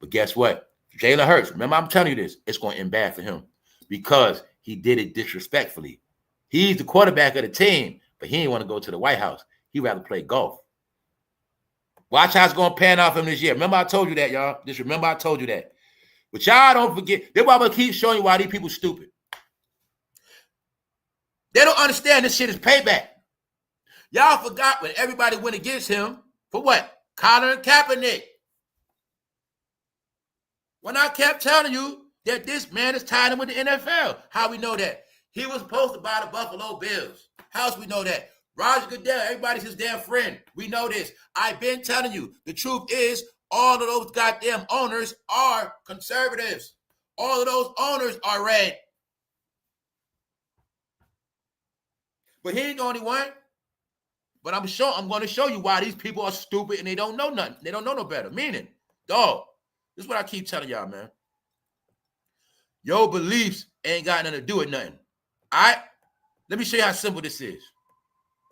But guess what? Jalen Hurts, remember I'm telling you this, it's going to end bad for him because he did it disrespectfully. He's the quarterback of the team, but he didn't want to go to the White House. He'd rather play golf. Watch how it's going to pan off him this year. Remember I told you that, y'all. Just remember I told you that. But y'all don't forget. That's why I'm going to keep showing you why these people stupid. They don't understand this shit is payback. Y'all forgot when everybody went against him for what? Colin Kaepernick. When I kept telling you that this man is tied in with the NFL. How we know that? He was supposed to buy the Buffalo Bills. How else we know that? Roger Goodell, everybody's his damn friend. We know this. I've been telling you. The truth is, all of those goddamn owners are conservatives. All of those owners are red. But he ain't the only one. But I'm going to show you why these people are stupid and they don't know nothing. They don't know no better. Meaning, dog, this is what I keep telling y'all, man. Your beliefs ain't got nothing to do with nothing. All right? Let me show you how simple this is.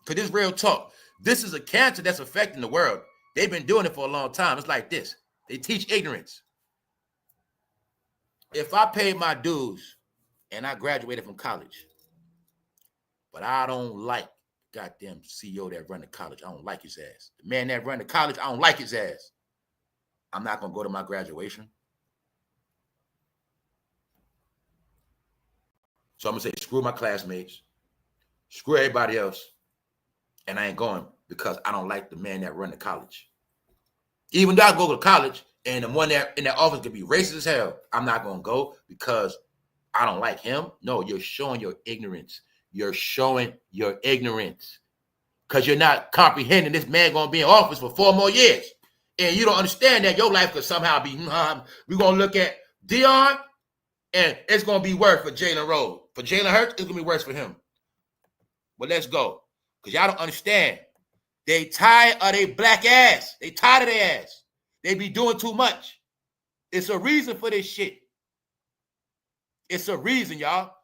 Because this is real talk. This is a cancer that's affecting the world. They've been doing it for a long time. It's like this. They teach ignorance. If I paid my dues and I graduated from college, but I don't like goddamn CEO that run the college. I don't like his ass. The man that run the college, I don't like his ass. I'm not going to go to my graduation. So I'm going to say, screw my classmates. Screw everybody else. And I ain't going because I don't like the man that run the college. Even though I go to college and the one that in that office could be racist as hell, I'm not going to go because I don't like him. No, you're showing your ignorance. You're showing your ignorance because you're not comprehending this man going to be in office for 4 more years. And you don't understand that your life could somehow be, we're going to look at DEION and it's going to be worse for Jalen Rose. For Jalen Hurts, it's going to be worse for him. But let's go. Because y'all don't understand. They tired of their black ass. They tired of their ass. They be doing too much. It's a reason for this shit. It's a reason, y'all.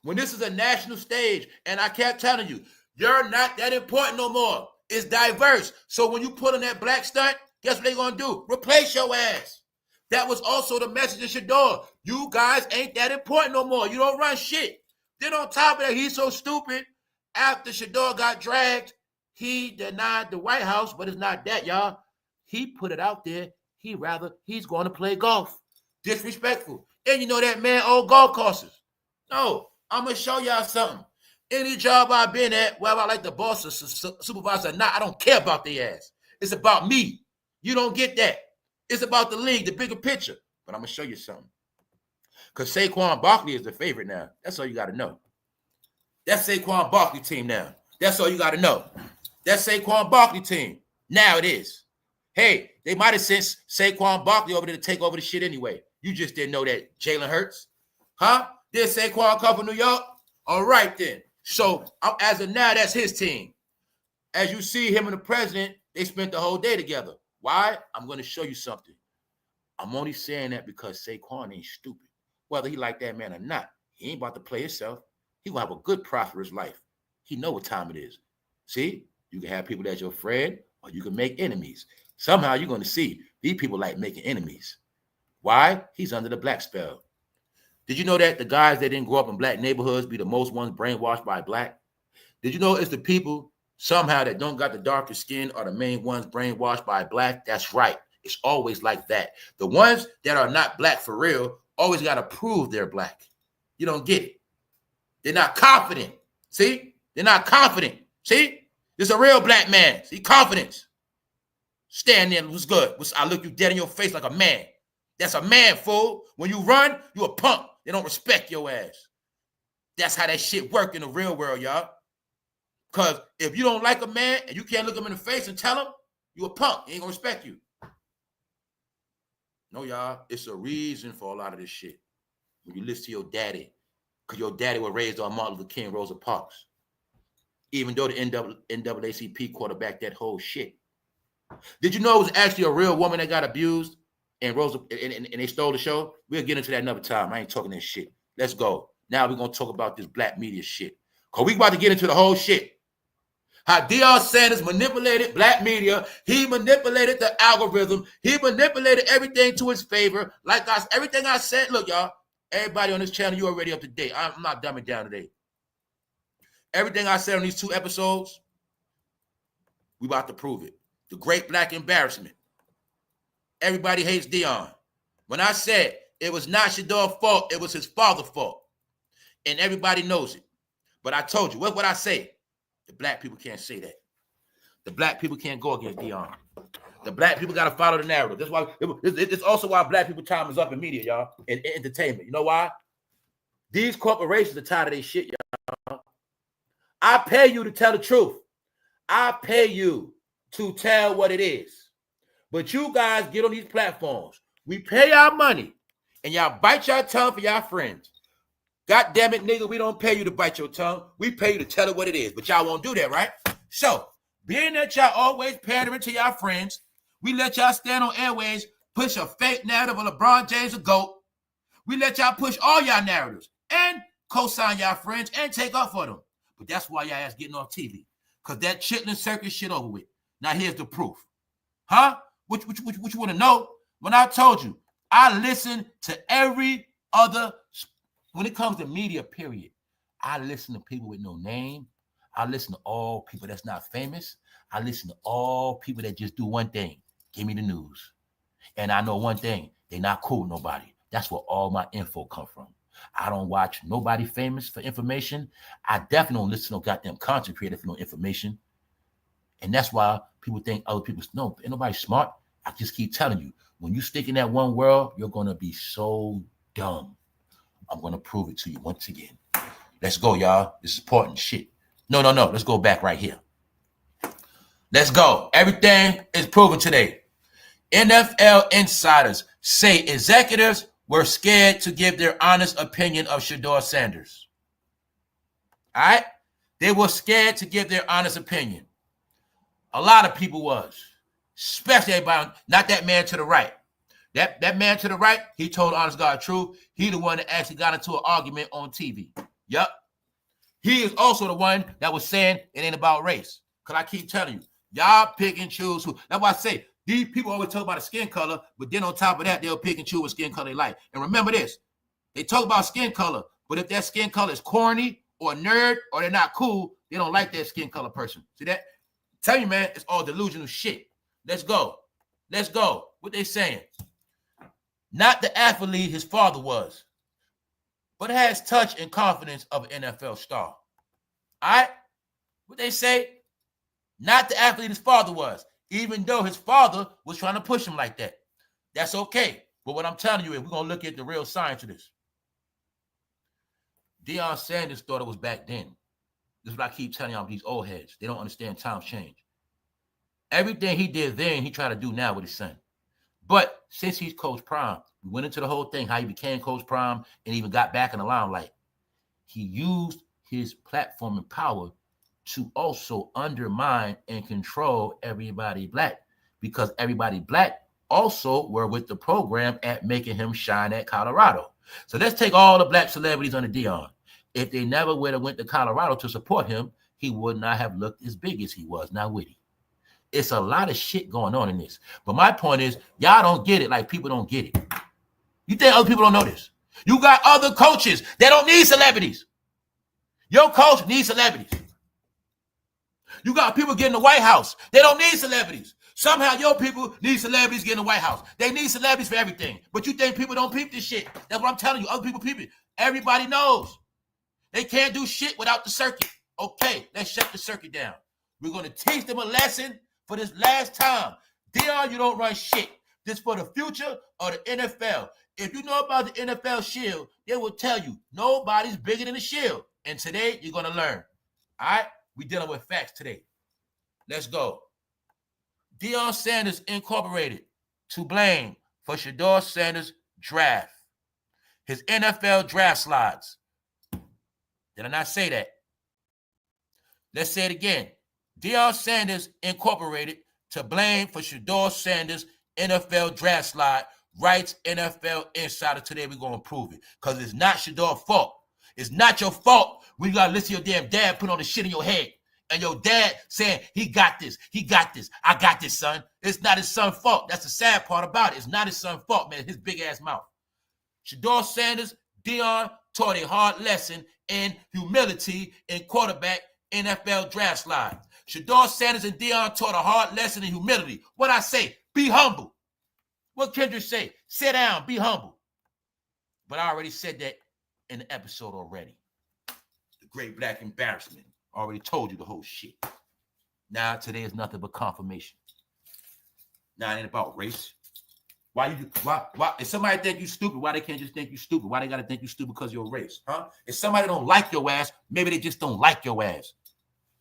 When this is a national stage, and I kept telling you, you're not that important no more. It's diverse. So when you put on that black stunt, guess what they're going to do? Replace your ass. That was also the message of SHEDEUR. You guys ain't that important no more. You don't run shit. Then on top of that, he's so stupid. After SHEDEUR got dragged, he denied the White House, but it's not that, y'all. He put it out there. He's going to play golf. Disrespectful. And you know that man owned golf courses. No, I'm going to show y'all something. Any job I've been at, whether I like the boss or supervisor or not, I don't care about their ass. It's about me. You don't get that. It's about the league, the bigger picture. But I'm going to show you something. Because Saquon Barkley is the favorite now. That's all you got to know. That's Saquon Barkley team now. That's all you got to know. That's Saquon Barkley team. Now it is. Hey, they might have sent Saquon Barkley over there to take over the shit anyway. You just didn't know that Jalen Hurts. Huh? Did Saquon come from New York? All right then. So as of now, that's his team. As you see him and the president, they spent the whole day together. Why? I'm going to show you something. I'm only saying that because Saquon ain't stupid. Whether he like that man or not, he ain't about to play himself. He will have a good, prosperous life. He know what time it is. See, you can have people that's your friend or you can make enemies. Somehow you're going to see these people like making enemies. Why? He's under the black spell. Did you know that the guys that didn't grow up in black neighborhoods be the most ones brainwashed by black? Did you know it's the people somehow that don't got the darker skin are the main ones brainwashed by black? That's right. It's always like that. The ones that are not black for real always got to prove they're black. You don't get it. They're not confident. See? They're not confident. See? This is a real black man. See? Confidence. Stand there. What's good? I look you dead in your face like a man. That's a man, fool. When you run, you a punk. They don't respect your ass. That's how that shit work in the real world, y'all. Because if you don't like a man and you can't look him in the face and tell him, you a punk. He ain't gonna respect you. No, y'all. It's a reason for a lot of this shit. When you listen to your daddy, because your daddy was raised on Martin Luther King, Rosa Parks. Even though the NAACP quarterbacked that whole shit. Did you know it was actually a real woman that got abused and they stole the show? We'll get into that another time. I ain't talking that shit. Let's go. Now we're going to talk about this black media shit. Because we about to get into the whole shit. How Deion Sanders manipulated black media. He manipulated the algorithm. He manipulated everything to his favor. Like everything I said, look, y'all, everybody on this channel, you already up to date. I'm not dumbing down today. Everything I said on these 2 episodes, we about to prove it. The great black embarrassment. Everybody hates Deion. When I said it was not SHEDEUR's fault, it was his father's fault. And everybody knows it. But I told you, what I say? The black people can't say that. The black people can't go against Deion. The black people got to follow the narrative. That's why it's also why black people time is up in media, y'all, and entertainment. You know why? These corporations are tired of their shit, y'all. I pay you to tell the truth. I pay you to tell what it is. But you guys get on these platforms. We pay our money, and y'all bite your tongue for y'all friends. God damn it, nigga, we don't pay you to bite your tongue. We pay you to tell it what it is. But y'all won't do that, right? So, being that y'all always pandering to y'all friends, we let y'all stand on airways, push a fake narrative of LeBron James a GOAT. We let y'all push all y'all narratives and co-sign y'all friends and take up for them. But that's why y'all ass getting off TV. Because that chitlin circus shit over with. Now here's the proof. Huh? What you want to know? When I told you, I listen to every other, when it comes to media, period, I listen to people with no name. I listen to all people that's not famous. I listen to all people that just do one thing. Give me the news. And I know one thing. They're not cool with nobody. That's where all my info come from. I don't watch nobody famous for information. I definitely don't listen to no goddamn content creator for no information. And that's why people think other people, no, ain't nobody smart. I just keep telling you, when you stick in that one world, you're going to be so dumb. I'm going to prove it to you once again. Let's go, y'all. This is important shit. No. Let's go back right here. Let's go. Everything is proven today. NFL insiders say executives were scared to give their honest opinion of SHEDEUR Sanders. All right? They were scared to give their honest opinion. A lot of people was, especially everybody, not that man to the right. That man to the right, he told honest God truth. He the one that actually got into an argument on TV. Yup. He is also the one that was saying it ain't about race. Because I keep telling you, y'all pick and choose who. That's why I say, these people always talk about the skin color, but then on top of that, they'll pick and choose what skin color they like. And remember this, they talk about skin color, but if that skin color is corny or a nerd or they're not cool, they don't like that skin color person. See that? Tell you, man, it's all delusional shit. Let's go. Let's go. What they saying? Not the athlete his father was, but has touch and confidence of an NFL star. All right? What they say? Not the athlete his father was, even though his father was trying to push him like that. That's okay. But what I'm telling you is we're going to look at the real science of this. Deion Sanders thought it was back then. This is what I keep telling y'all, these old heads. They don't understand times change. Everything he did then, he trying to do now with his son. But since he's Coach Prime, we went into the whole thing, how he became Coach Prime and even got back in the limelight. He used his platform and power to also undermine and control everybody black, because everybody black also were with the program at making him shine at Colorado. So let's take all the black celebrities under Deion. If they never would have went to Colorado to support him, he would not have looked as big as he was now, would he? It's a lot of shit going on in this. But my point is, y'all don't get it like people don't get it. You think other people don't know this? You got other coaches that don't need celebrities. Your coach needs celebrities. You got people getting the White House. They don't need celebrities. Somehow your people need celebrities getting the White House. They need celebrities for everything. But you think people don't peep this shit. That's what I'm telling you. Other people peep it. Everybody knows. They can't do shit without the circuit. Okay, let's shut the circuit down. We're going to teach them a lesson for this last time. Deion, you don't run shit. This for the future of the NFL. If you know about the NFL Shield, they will tell you nobody's bigger than the Shield. And today, you're going to learn. All right? We're dealing with facts today. Let's go. Deion Sanders Incorporated to blame for SHEDEUR Sanders' draft. His NFL draft slides. Did I not say that? Let's say it again. Deion Sanders Incorporated to blame for SHEDEUR Sanders' NFL draft slide, writes NFL Insider. Today we're going to prove it because it's not SHEDEUR's fault. It's not your fault when you got to listen to your damn dad put on the shit in your head and your dad saying, he got this, I got this, son. It's not his son's fault. That's the sad part about it. It's not his son's fault, man. His big ass mouth. SHEDEUR Sanders, Deion taught a hard lesson in humility in quarterback NFL draft slide. SHEDEUR Sanders and Deion taught a hard lesson in humility. What I say? Be humble. What Kendrick say? Sit down, be humble. But I already said that in the episode already. The Great Black Embarrassment. I already told you the whole shit. Now today is nothing but confirmation. Now it ain't about race. Why if somebody think you stupid, why they can't just think you stupid? Why they gotta think you stupid because you're race? Huh? If somebody don't like your ass, maybe they just don't like your ass.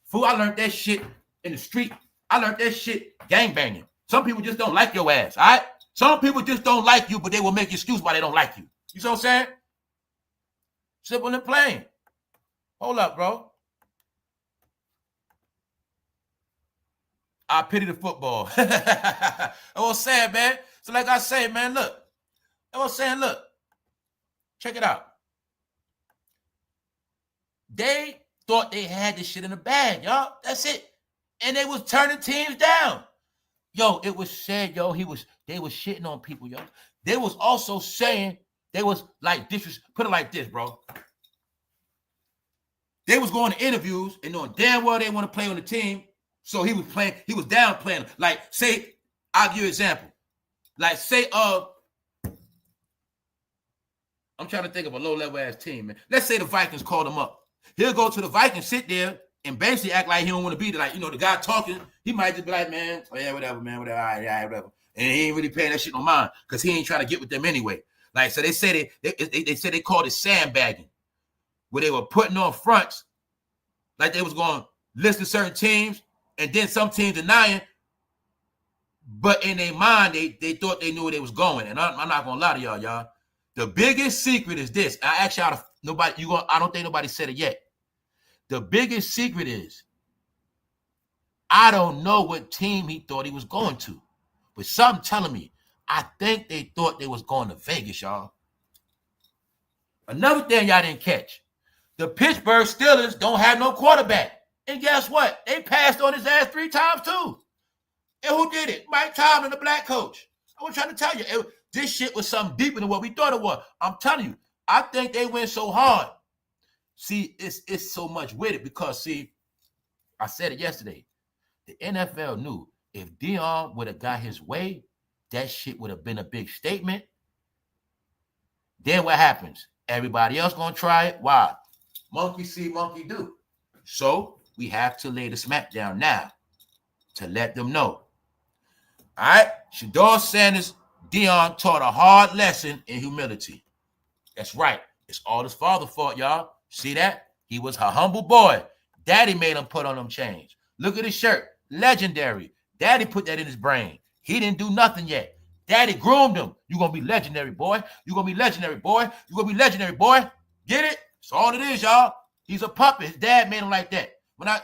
Fool, I learned that shit in the street. I learned that shit gangbanging. Some people just don't like your ass, all right? Some people just don't like you, but they will make excuse why they don't like you. You see what I'm saying? Simple and plain. Hold up, bro. I pity the football. I was saying, man. So like I say, man, look. I was saying, look. Check it out. They thought they had this shit in the bag, y'all. That's it. And they was turning teams down. Yo, it was said, yo, they was shitting on people, yo. They was also saying, they was like, put it like this, bro. They was going to interviews and knowing damn well they want to play on the team. So he was downplaying. Like, say, I'll give you an example. Like, say, I'm trying to think of a low-level ass team, man. Let's say the Vikings called him up. He'll go to the Vikings, sit there, and basically act like he don't want to be there. Like, you know, the guy talking, he might just be like, man, oh, yeah, whatever, man, whatever, all right, yeah, whatever. And he ain't really paying that shit no mind because he ain't trying to get with them anyway. Like, so they say they said they called it sandbagging, where they were putting on fronts, like they was going to list to certain teams, and then some teams denying, but in their mind, they thought they knew where they was going. And I'm not going to lie to y'all. The biggest secret is this. I asked y'all, I don't think nobody said it yet. The biggest secret is, I don't know what team he thought he was going to, but something telling me, I think they thought they was going to Vegas, y'all. Another thing y'all didn't catch, the Pittsburgh Steelers don't have no quarterback. And guess what? They passed on his ass 3 times too. And who did it? Mike Tomlin, the black coach. I was trying to tell you, this shit was something deeper than what we thought it was. I'm telling you, I think they went so hard. See, it's so much with it because, see, I said it yesterday. The NFL knew if Deion would have got his way, that shit would have been a big statement. Then what happens? Everybody else gonna try it. Why? Monkey see, monkey do. So we have to lay the smack down now to let them know. All right? SHEDEUR Sanders, Deion taught a hard lesson in humility. That's right. It's all his father's fault, y'all. See that? He was a humble boy. Daddy made him put on them chains. Look at his shirt. Legendary. Daddy put that in his brain. He didn't do nothing yet. Daddy groomed him. You're going to be legendary, boy. You're going to be legendary, boy. You're going to be legendary, boy. Get it? That's all it is, y'all. He's a puppet. His dad made him like that.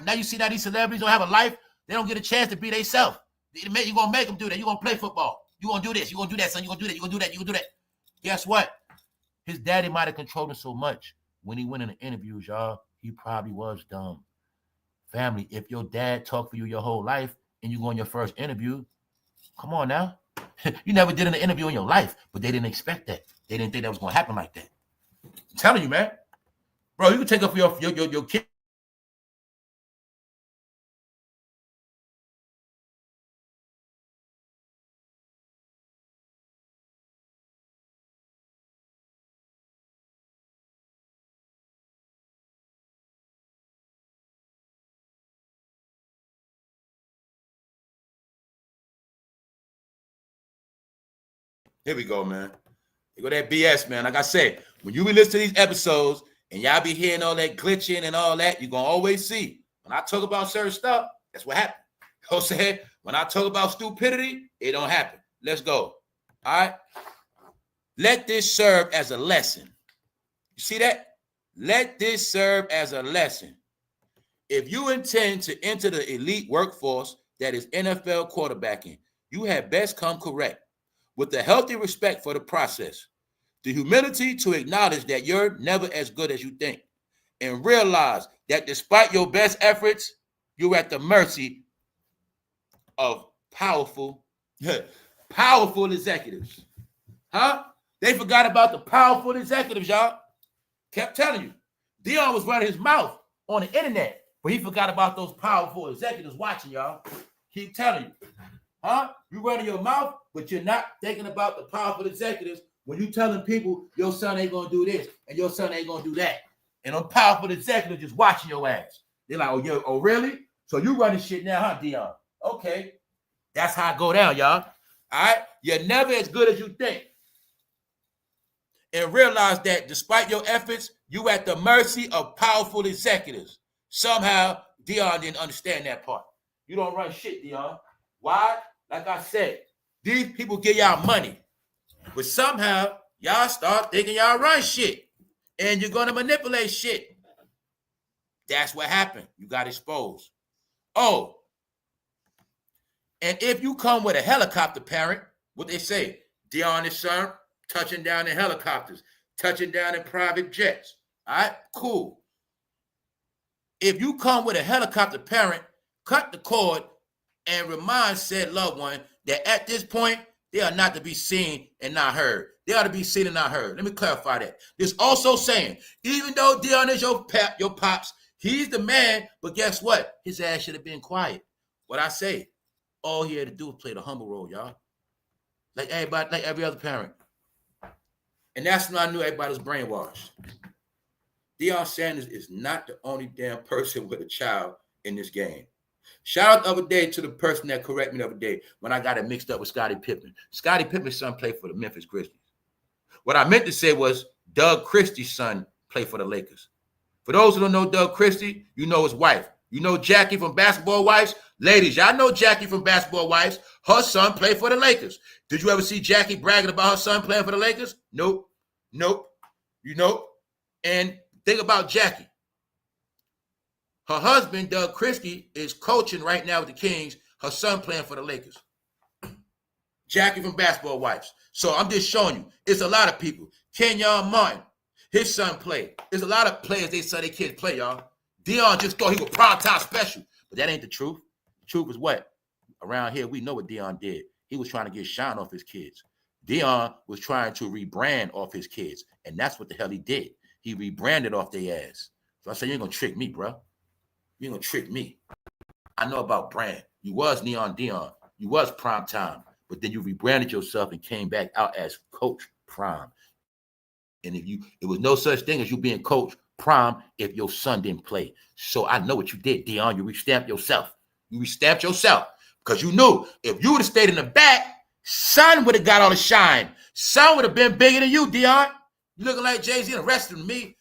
Now you see that these celebrities don't have a life. They don't get a chance to be themselves. You're going to make them do that. You're going to play football. You're going to do this. You're going to do that, son. You're going to do that. You're going to do that. You're going to do that. Guess what? His daddy might have controlled him so much. When he went in the interviews, y'all, he probably was dumb. Family, if your dad talked for you your whole life and you go on your first interview, come on now. You never did an interview in your life, but they didn't expect that. They didn't think that was going to happen like that. I'm telling you, man. Bro, you can take up for your kid. Here we go, man. Here go that BS, man. Like I said, when you be listening to these episodes and y'all be hearing all that glitching and all that, you're going to always see. When I talk about certain stuff, that's what happened. You know what I'm saying? When I talk about stupidity, it don't happen. Let's go. All right? Let this serve as a lesson. You see that? Let this serve as a lesson. If you intend to enter the elite workforce that is NFL quarterbacking, you had best come correct with a healthy respect for the process, the humility to acknowledge that you're never as good as you think, and realize that despite your best efforts, you're at the mercy of powerful executives. Huh? They forgot about the powerful executives, y'all. Kept telling you. Deion was running his mouth on the internet, but he forgot about those powerful executives watching, y'all. Keep telling you. Huh? You running your mouth, but you're not thinking about the powerful executives when you telling people your son ain't going to do this and your son ain't going to do that. And them powerful executives just watching your ass. They're like, oh, really? So you running shit now, huh, Deion? Okay. That's how it go down, y'all. All right? You're never as good as you think. And realize that despite your efforts, you at the mercy of powerful executives. Somehow, Deion didn't understand that part. You don't run shit, Deion. Why? Like I said, these people give y'all money. But somehow, y'all start thinking y'all run shit. And you're going to manipulate shit. That's what happened. You got exposed. Oh. And if you come with a helicopter parent, what they say, Deion is son, touching down in helicopters, touching down in private jets. All right, cool. If you come with a helicopter parent, cut the cord and remind said loved one that at this point, they are not to be seen and not heard. They are to be seen and not heard. Let me clarify that. This also saying, even though Deion is your pops, he's the man, but guess what? His ass should have been quiet. What I say, all he had to do was play the humble role, y'all. Like everybody, like every other parent. And that's when I knew everybody was brainwashed. Deion Sanders is not the only damn person with a child in this game. Shout out the other day to the person that corrected me the other day when I got it mixed up with Scottie Pippen. Scottie Pippen's son played for the Memphis Grizzlies. What I meant to say was Doug Christie's son played for the Lakers. For those who don't know Doug Christie, you know his wife. You know Jackie from Basketball Wives? Ladies, y'all know Jackie from Basketball Wives. Her son played for the Lakers. Did you ever see Jackie bragging about her son playing for the Lakers? Nope. You know? And think about Jackie. Her husband, Doug Christie, is coaching right now with the Kings. Her son playing for the Lakers. Jackie from Basketball Wives. So I'm just showing you. It's a lot of people. Kenyon Martin, his son played. There's a lot of players they saw their kids play, y'all. Deion just thought he was primetime special. But that ain't the truth. The truth is what? Around here, we know what Deion did. He was trying to get shine off his kids. Deion was trying to rebrand off his kids. And that's what the hell he did. He rebranded off their ass. So I said, you ain't going to trick me, bro. You ain't going to trick me. I know about brand. You was Neon Deion. You was primetime. But then you rebranded yourself and came back out as Coach Prime. And it was no such thing as you being Coach Prime if your son didn't play. So I know what you did, Deion. You restamped yourself. Because you knew if you would have stayed in the back, son would have got all the shine. Son would have been bigger than you, Deion. You looking like Jay-Z and the rest of me.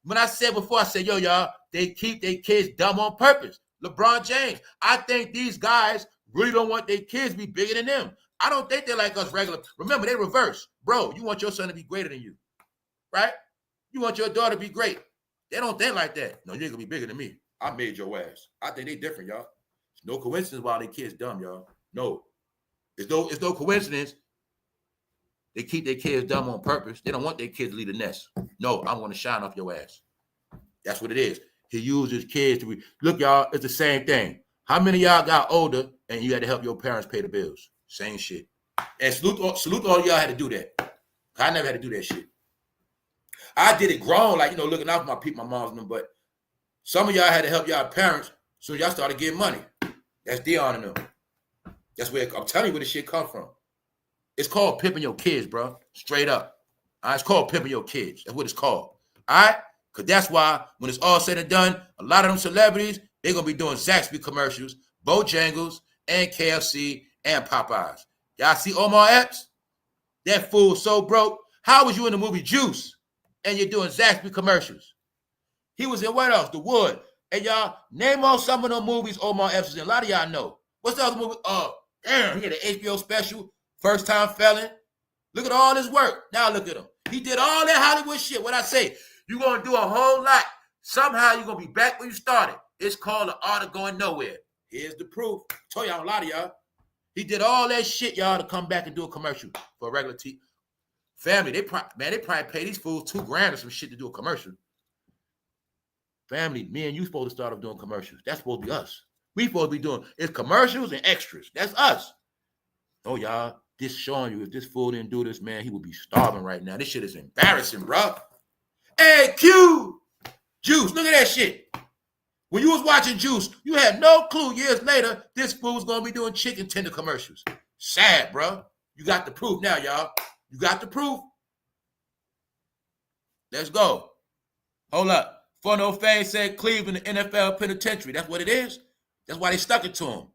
When I said before, I said, yo, y'all, they keep their kids dumb on purpose. LeBron James, I think these guys really don't want their kids to be bigger than them. I don't think they're like us regular. Remember, they reverse. Bro, you want your son to be greater than you, right? You want your daughter to be great. They don't think like that. No, you ain't going to be bigger than me. I made your ass. I think they different, y'all. It's no coincidence why their kids dumb, y'all. No. It's no coincidence. They keep their kids dumb on purpose. They don't want their kids to leave the nest. No, I'm going to shine off your ass. That's what it is. He uses kids to look, y'all, it's the same thing. How many of y'all got older and you had to help your parents pay the bills? Same shit. And salute all y'all had to do that. I never had to do that shit. I did it grown, like, looking out for my people, my moms and them, but some of y'all had to help y'all parents, so y'all started getting money. That's DEION and them. That's where, I'm telling you where this shit come from. It's called pimping your kids, bro. Straight up. All right, it's called pimping your kids. That's what it's called. All right? Because that's why, when it's all said and done, a lot of them celebrities, they're going to be doing Zaxby commercials, Bojangles, and KFC, and Popeyes. Y'all see Omar Epps? That fool so broke. How was you in the movie Juice, and you're doing Zaxby commercials? He was in what else? The Wood. And y'all, name off some of them movies Omar Epps was in. A lot of y'all know. What's the other movie? Damn, he had an HBO special, First Time Felon. Look at all his work. Now look at him. He did all that Hollywood shit. What I say, you're going to do a whole lot. Somehow you're going to be back where you started. It's called the art of going nowhere. Here's the proof. I told y'all a lot of y'all. He did all that shit, y'all, to come back and do a commercial for a regular TV. Family, they probably pay these fools $2,000 or some shit to do a commercial. Family, me and you supposed to start off doing commercials. That's supposed to be us. We supposed to be doing it's commercials and extras. That's us. Oh, y'all, this showing you if this fool didn't do this, man, he would be starving right now. This shit is embarrassing, bro. Hey, Q, Juice, look at that shit. When you was watching Juice, you had no clue years later this fool was going to be doing chicken tender commercials. Sad, bro. You got the proof now, y'all. You got the proof. Let's go. Hold up. For no fame said Cleveland, the NFL penitentiary. That's what it is. That's why they stuck it to him.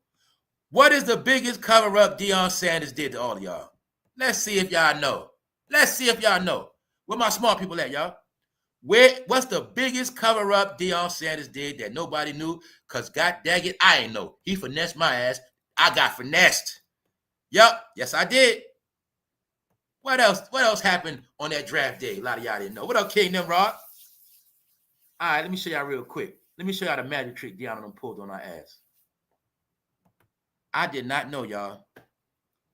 What is the biggest cover-up Deion Sanders did to all of y'all? Let's see if y'all know. Let's see if y'all know. Where my smart people at, y'all? What's the biggest cover-up Deion Sanders did that nobody knew? Because god dang it, I ain't know. He finessed my ass. I got finessed. Yup. Yes, I did. What else? What else happened on that draft day? A lot of y'all didn't know. What up, King Nimrod? All right, let me show y'all real quick. Let me show y'all the magic trick Deion and them pulled on our ass. I did not know, y'all.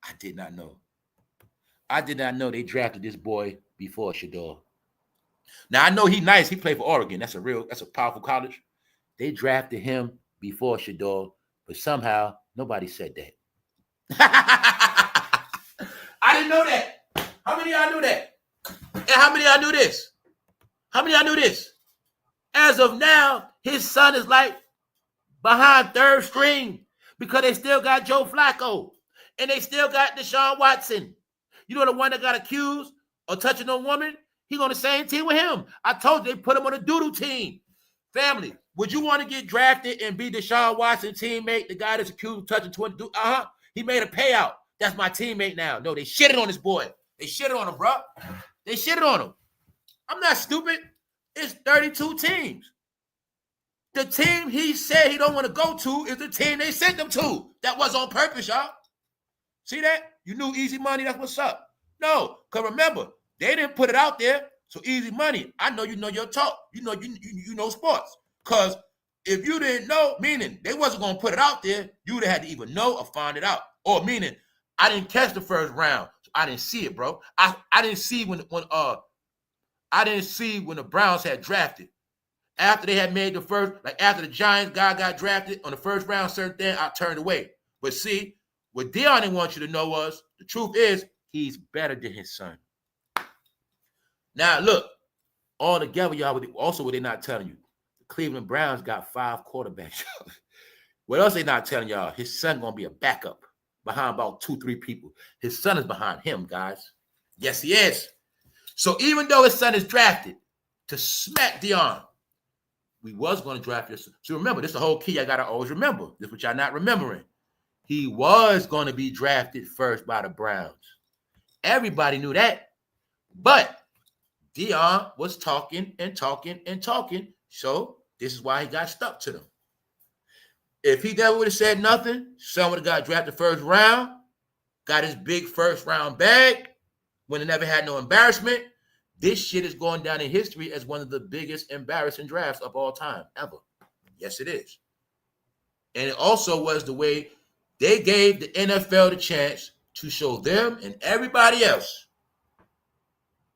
I did not know. I did not know they drafted this boy before SHEDEUR. Now, I know he nice. He played for Oregon. That's a powerful college. They drafted him before SHEDEUR, but somehow nobody said that. I didn't know that. How many of y'all knew that? And how many of y'all knew this? How many of y'all knew this? As of now, his son is like behind third string because they still got Joe Flacco and they still got Deshaun Watson. You know the one that got accused of touching a woman? He on the same team with him. I told you they put him on a doodle team. Family, would you want to get drafted and be Deshaun Watson's teammate, the guy that's accused of touching 22? He made a payout. That's my teammate now. No, they shitted on this boy. They shitted on him, bro. They shitted on him. I'm not stupid. It's 32 teams. The team he said he don't want to go to is the team they sent him to. That was on purpose, y'all. See that? You knew easy money, that's what's up. No, because remember, they didn't put it out there, so easy money. I know you know your talk. You know sports. Because if you didn't know, meaning they wasn't going to put it out there, you would have had to either know or find it out. Or meaning, I didn't catch the first round, so I didn't see it, bro. I didn't see when the Browns had drafted. After they had made the first, like after the Giants guy got drafted on the first round, certain thing, I turned away. But see, what Deion didn't want you to know was, the truth is, he's better than his son. Now, look, all together, y'all, also what they're not telling you, the Cleveland Browns got 5 quarterbacks. What else they not telling y'all? His son going to be a backup behind about 2-3 people. His son is behind him, guys. Yes, he is. So even though his son is drafted to smack Deion, we was going to draft your son. So remember, this is the whole key I got to always remember. This is what y'all not remembering. He was going to be drafted first by the Browns. Everybody knew that. But Deion was talking and talking and talking. So this is why he got stuck to them. If he never would have said nothing, son would have got drafted first round, got his big first round bag, when it never had no embarrassment. This shit is going down in history as one of the biggest embarrassing drafts of all time, ever. Yes, it is. And it also was the way they gave the NFL the chance to show them and everybody else,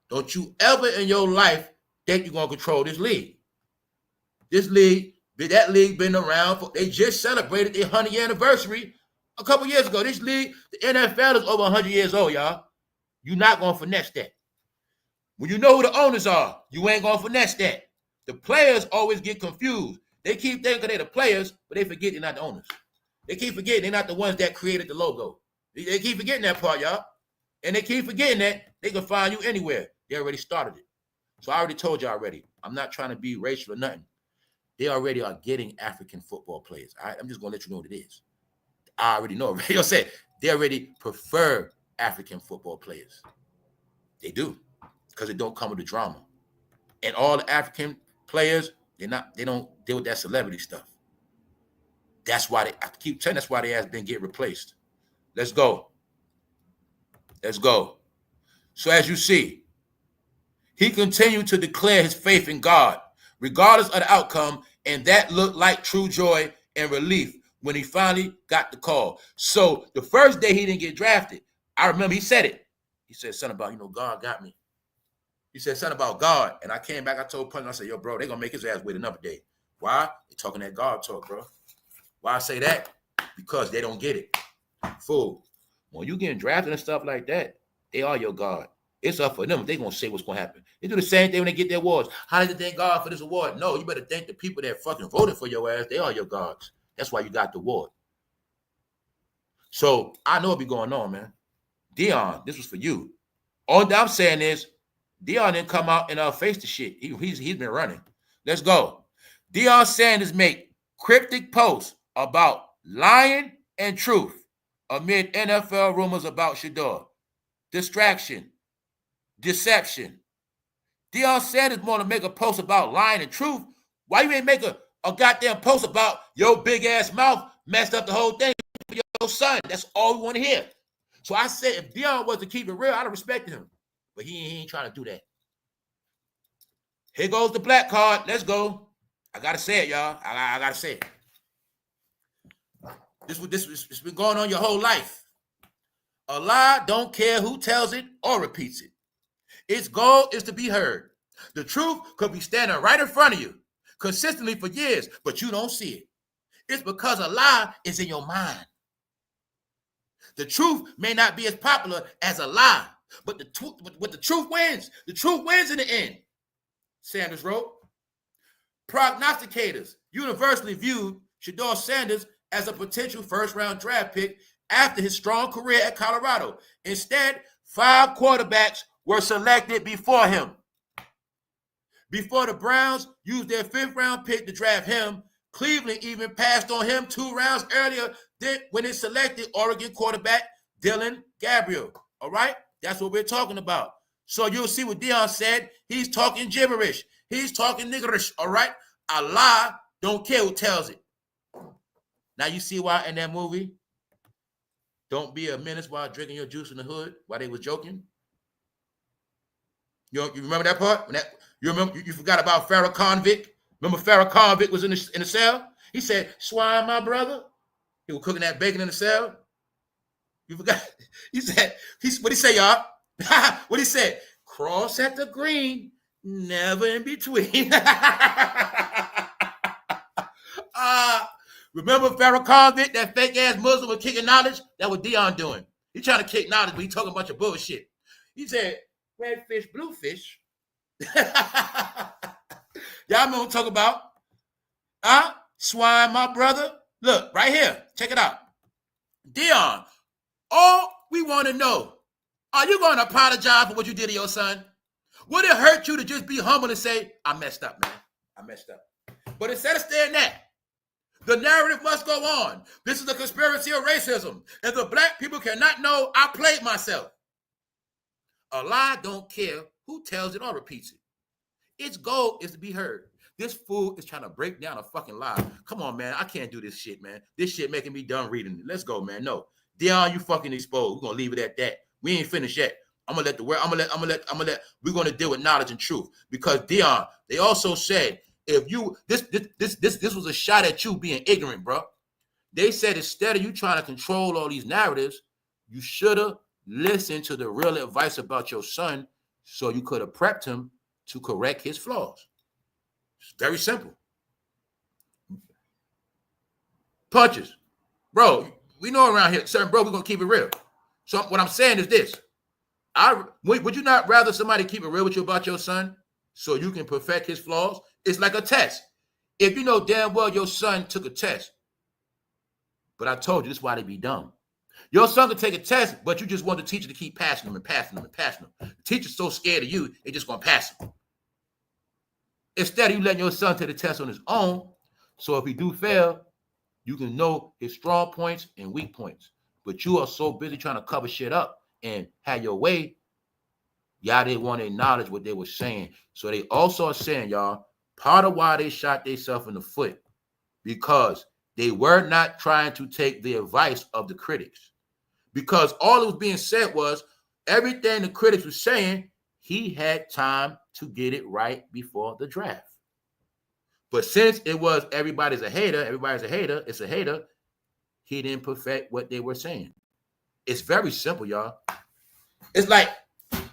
don't you ever in your life think you're going to control this league. This league, that league been around for, they just celebrated their 100th anniversary a couple years ago. This league, the NFL is over 100 years old, y'all. You're not going to finesse that. When you know who the owners are, you ain't gonna finesse that. The players always get confused. They keep thinking they're the players, but they forget they're not the owners. They keep forgetting they're not the ones that created the logo. They keep forgetting that part, y'all. And they keep forgetting that they can find you anywhere. They already started it. So I already told you already. I'm not trying to be racial or nothing. They already are getting African football players. All right? I'm just going to let you know what it is. I already know. You said they already prefer African football players. They do, because it don't come with the drama. And all the African players, they don't deal with that celebrity stuff. That's why I keep telling that's why they has been getting replaced. Let's go. Let's go. So as you see, he continued to declare his faith in God, regardless of the outcome, and that looked like true joy and relief when he finally got the call. So the first day he didn't get drafted, I remember he said it. He said something about, God got me. He said something about God. And I came back, I told Punch, I said, yo, bro, they're going to make his ass wait another day. Why? They're talking that God talk, bro. Why I say that? Because they don't get it. Fool. When you getting drafted and stuff like that, they are your God. It's up for them. They're going to say what's going to happen. They do the same thing when they get their awards. How did they thank God for this award? No, you better thank the people that fucking voted for your ass. They are your gods. That's why you got the award. So I know what be going on, man. Deion, this was for you. All that I'm saying is, Deion didn't come out and face the shit. He's been running. Let's go. Deion Sanders make cryptic posts about lying and truth amid NFL rumors about SHEDEUR. Distraction. Deception. Deion Sanders want to make a post about lying and truth. Why you ain't make a goddamn post about your big ass mouth messed up the whole thing for your son? That's all we want to hear. So I said, if Deion was to keep it real, I'd have respected him. But he ain't trying to do that. Here goes the black card. Let's go. I got to say it, y'all. I got to say it. This been going on your whole life. A lie don't care who tells it or repeats it. Its goal is to be heard. The truth could be standing right in front of you consistently for years, but you don't see it. It's because a lie is in your mind. The truth may not be as popular as a lie, but the truth wins. The truth wins in the end. Sanders wrote, prognosticators universally viewed SHEDEUR Sanders as a potential first-round draft pick after his strong career at Colorado. Instead, 5 quarterbacks were selected before him. Before the Browns used their 5th-round pick to draft him, Cleveland even passed on him 2 rounds earlier when it selected Oregon quarterback Dillon Gabriel. All right? That's what we're talking about. So you'll see what Deion said. He's talking gibberish. He's talking niggerish. All right? A lie, don't care who tells it. Now you see why in that movie, don't be a menace while drinking your juice in the hood, while they was joking? You remember that part? You forgot about Farrah Convict? Remember Farrah Convict was in the cell? He said, swine, my brother. He was cooking that bacon in the cell. You forgot? He said, what'd he say, y'all? What'd he say? Cross at the green, never in between. Remember Farrah Convict, that fake ass Muslim was kicking knowledge? That was Deion doing. He trying to kick knowledge, but he talking a bunch of bullshit. He said, red fish, blue fish. Y'all know what I'm talking about? Swine, my brother. Look, right here. Check it out. Deion, all we want to know, are you going to apologize for what you did to your son? Would it hurt you to just be humble and say, I messed up, man. I messed up. But instead of saying that, the narrative must go on. This is a conspiracy of racism, and the black people cannot know I played myself. A lie don't care who tells it or repeats it. Its goal is to be heard. This fool is trying to break down a fucking lie. Come on, man. I can't do this shit, man. This shit making me done reading it. Let's go, man. No. Deion, you fucking exposed. We're gonna leave it at that. We ain't finished yet. We're gonna deal with knowledge and truth. Because Deion, they also said, if you this was a shot at you being ignorant, bro. They said instead of you trying to control all these narratives, you should have listened to the real advice about your son so you could have prepped him to correct his flaws. It's very simple. Punches. Bro, we know around here, certain bro, we're going to keep it real. So what I'm saying is this. Would you not rather somebody keep it real with you about your son so you can perfect his flaws? It's like a test. If you know damn well your son took a test, but I told you this is why they be dumb. Your son could take a test, but you just want the teacher to keep passing them and passing them and passing them. The teacher's so scared of you, they just gonna pass him. Instead of you letting your son take the test on his own, so if he do fail, you can know his strong points and weak points. But you are so busy trying to cover shit up and have your way, y'all didn't want to acknowledge what they were saying. So they also are saying, y'all, part of why they shot themselves in the foot, because they were not trying to take the advice of the critics. Because all that was being said was everything the critics were saying, he had time to get it right before the draft. But since it was everybody's a hater, it's a hater, he didn't perfect what they were saying. It's very simple, y'all. It's like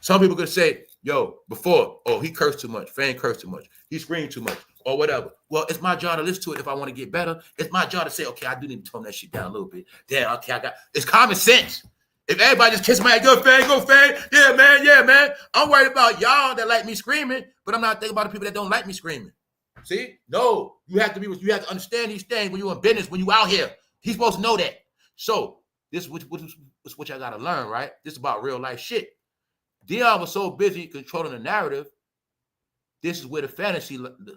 some people could say, yo, before, oh, he cursed too much, fan cursed too much, he screamed too much, or whatever. Well, it's my job to listen to it if I want to get better. It's my job to say, okay, I do need to tone that shit down a little bit. Damn, okay, it's common sense. If everybody just kiss my head, go fan, yeah, man. I'm worried about y'all that like me screaming, but I'm not thinking about the people that don't like me screaming. See? No, you have to understand these things when you're in business, when you out here. He's supposed to know that. So this is what y'all gotta learn, right? This is about real life shit. Deion was so busy controlling the narrative. This is where the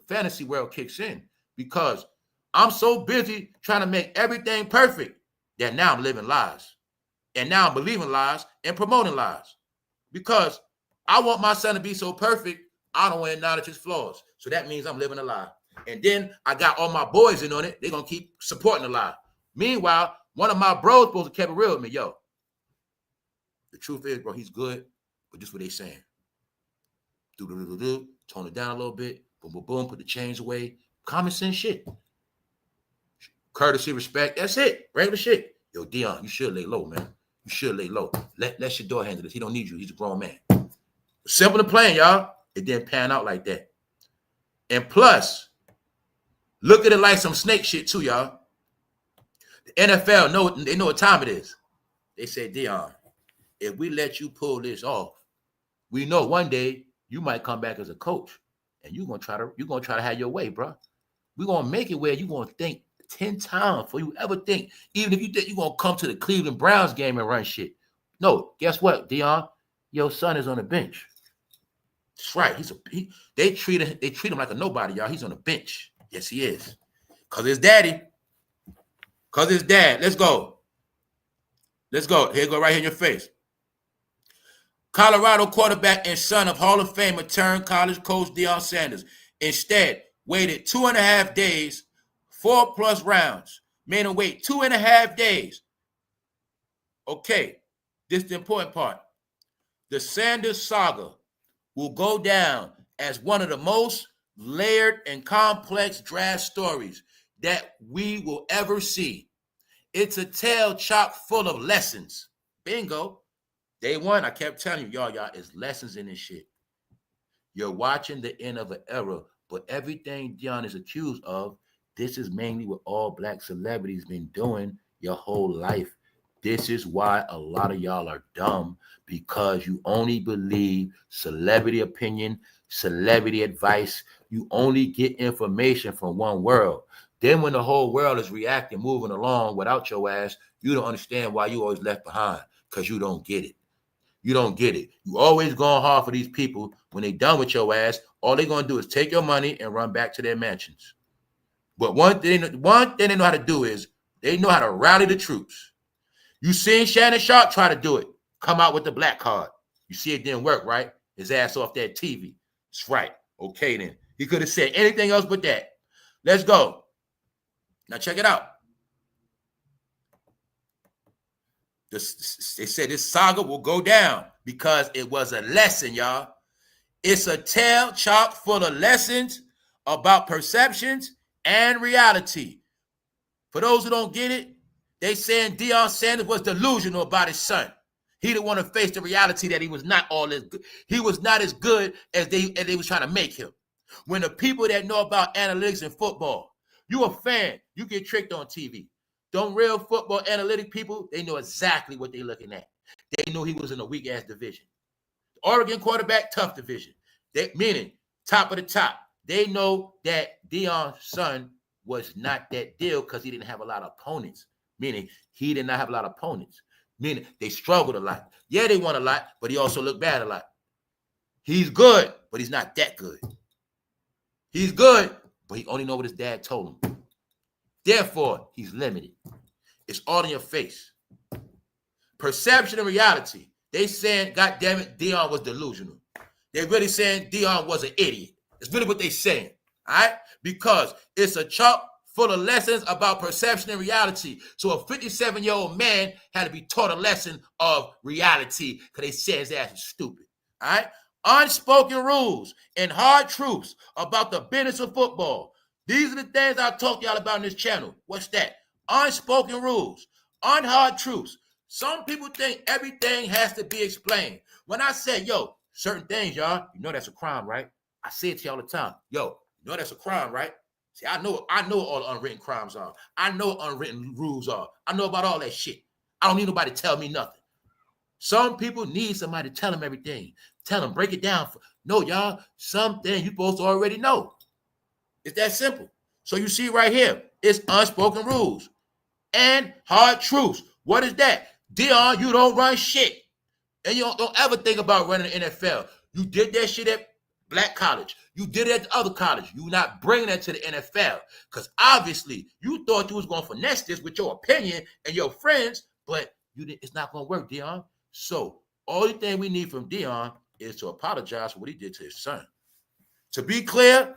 fantasy world kicks in, because I'm so busy trying to make everything perfect that now I'm living lies. And now I'm believing lies and promoting lies, because I want my son to be so perfect, I don't want to acknowledge his flaws. So that means I'm living a lie. And then I got all my boys in on it. They're going to keep supporting the lie. Meanwhile, one of my bros supposed to keep it real with me. Yo, the truth is, bro, he's good, but this is what they saying. Do, tone it down a little bit. Boom, boom, boom, put the chains away. Common sense shit. Courtesy, respect, that's it. Regular shit. Yo, Deion, you should lay low, man. You should lay low. Let SHEDEUR handle this. He don't need you. He's a grown man. Simple and plain, y'all. It didn't pan out like that. And plus, look at it like some snake shit too, y'all. The NFL, they know what time it is. They say, Deion, if we let you pull this off, we know one day you might come back as a coach, and you're gonna try to have your way, bro. We're gonna make it where you're gonna think 10 times before you ever think, even if you think you're gonna come to the Cleveland Browns game and run shit. No, guess what, Deion? Your son is on the bench. That's right. They treat him like a nobody, y'all. He's on the bench. Yes, he is. Cause his daddy. Cause his dad. Let's go. Here go right here in your face. Colorado quarterback and son of Hall of Famer turned college coach Deion Sanders instead waited 2.5 days, 4+ rounds. Made him wait 2.5 days. Okay, this is the important part. The Sanders saga will go down as one of the most layered and complex draft stories that we will ever see. It's a tale chock full of lessons. Bingo. Day one, I kept telling you, y'all, it's lessons in this shit. You're watching the end of an era, but everything Deion is accused of, this is mainly what all black celebrities been doing your whole life. This is why a lot of y'all are dumb, because you only believe celebrity opinion, celebrity advice. You only get information from one world. Then when the whole world is reacting, moving along without your ass, you don't understand why you always left behind, because you don't get it. You don't get it. You always going hard for these people. When they done with your ass, all they're going to do is take your money and run back to their mansions. But one thing they know how to do is they know how to rally the troops. You seen Shannonsharpe try to do it. Come out with the black card. You see it didn't work, right? His ass off that TV. That's right. Okay, then. He could have said anything else but that. Let's go. Now check it out. They said this saga will go down because it was a lesson, y'all. It's a tale chock full of lessons about perceptions and reality. For those who don't get it, they saying Deion Sanders was delusional about his son. He didn't want to face the reality that he was not all as good. He was not as good as they was trying to make him. When the people that know about analytics and football, you a fan, you get tricked on TV. Them real football analytic people, they know exactly what they're looking at. They know he was in a weak-ass division. Oregon quarterback, tough division. Meaning top of the top. They know that Deion's son was not that deal because he didn't have a lot of opponents. Meaning he did not have a lot of opponents. Meaning they struggled a lot. Yeah, they won a lot, but he also looked bad a lot. He's good, but he's not that good. He's good, but he only knows what his dad told him. Therefore, he's limited. It's all in your face. Perception and reality. They saying, God damn it, Deion was delusional. They're really saying Deion was an idiot. It's really what they're saying, all right? Because it's a chock full of lessons about perception and reality. So a 57-year-old man had to be taught a lesson of reality because they said his ass is stupid, all right? Unspoken rules and hard truths about the business of football. These are the things I talk to y'all about in this channel. What's that? Unspoken rules, unhard truths. Some people think everything has to be explained. When I say, yo, certain things, y'all, you know that's a crime, right? I say it to y'all all the time. Yo, you know that's a crime, right? See, I know all the unwritten crimes are. I know what unwritten rules are. I know about all that shit. I don't need nobody to tell me nothing. Some people need somebody to tell them everything. Tell them, break it down. No, y'all, something you supposed to already know. It's that simple. So you see right here, it's unspoken rules and hard truths. What is that? Deion, you don't run shit. And you don't ever think about running the NFL. You did that shit at black college. You did it at the other college. You're not bringing that to the NFL. Because obviously, you thought you was going to finesse this with your opinion and your friends, but it's not going to work, Deion. So, only thing we need from Deion is to apologize for what he did to his son. To be clear,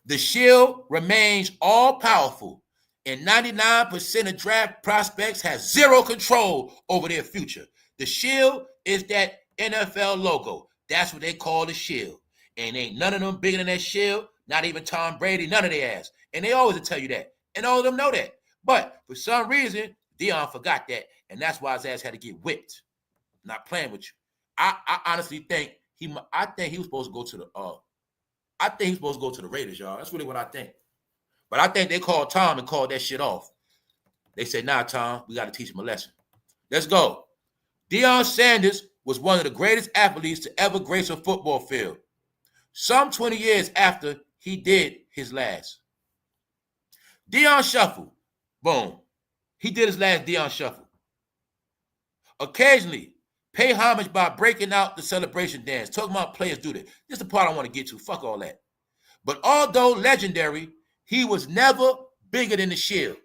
the Shield remains all-powerful, and 99% of draft prospects have zero control over their future. The Shield is that NFL logo. That's what they call the Shield. And ain't none of them bigger than that Shield, not even Tom Brady, none of their ass. And they always tell you that. And all of them know that. But for some reason, Deion forgot that. And that's why his ass had to get whipped. Not playing with you. I honestly think he was supposed to go to the Raiders, y'all. That's really what I think. But I think they called Tom and called that shit off. They said, nah, Tom, we got to teach him a lesson. Let's go. Deion Sanders was one of the greatest athletes to ever grace a football field. Some 20 years after he did his last. Deion Shuffle. Boom. He did his last Deion Shuffle. Occasionally, pay homage by breaking out the celebration dance. Talking about players do that. This is the part I want to get to. Fuck all that. But although legendary, he was never bigger than the Shield.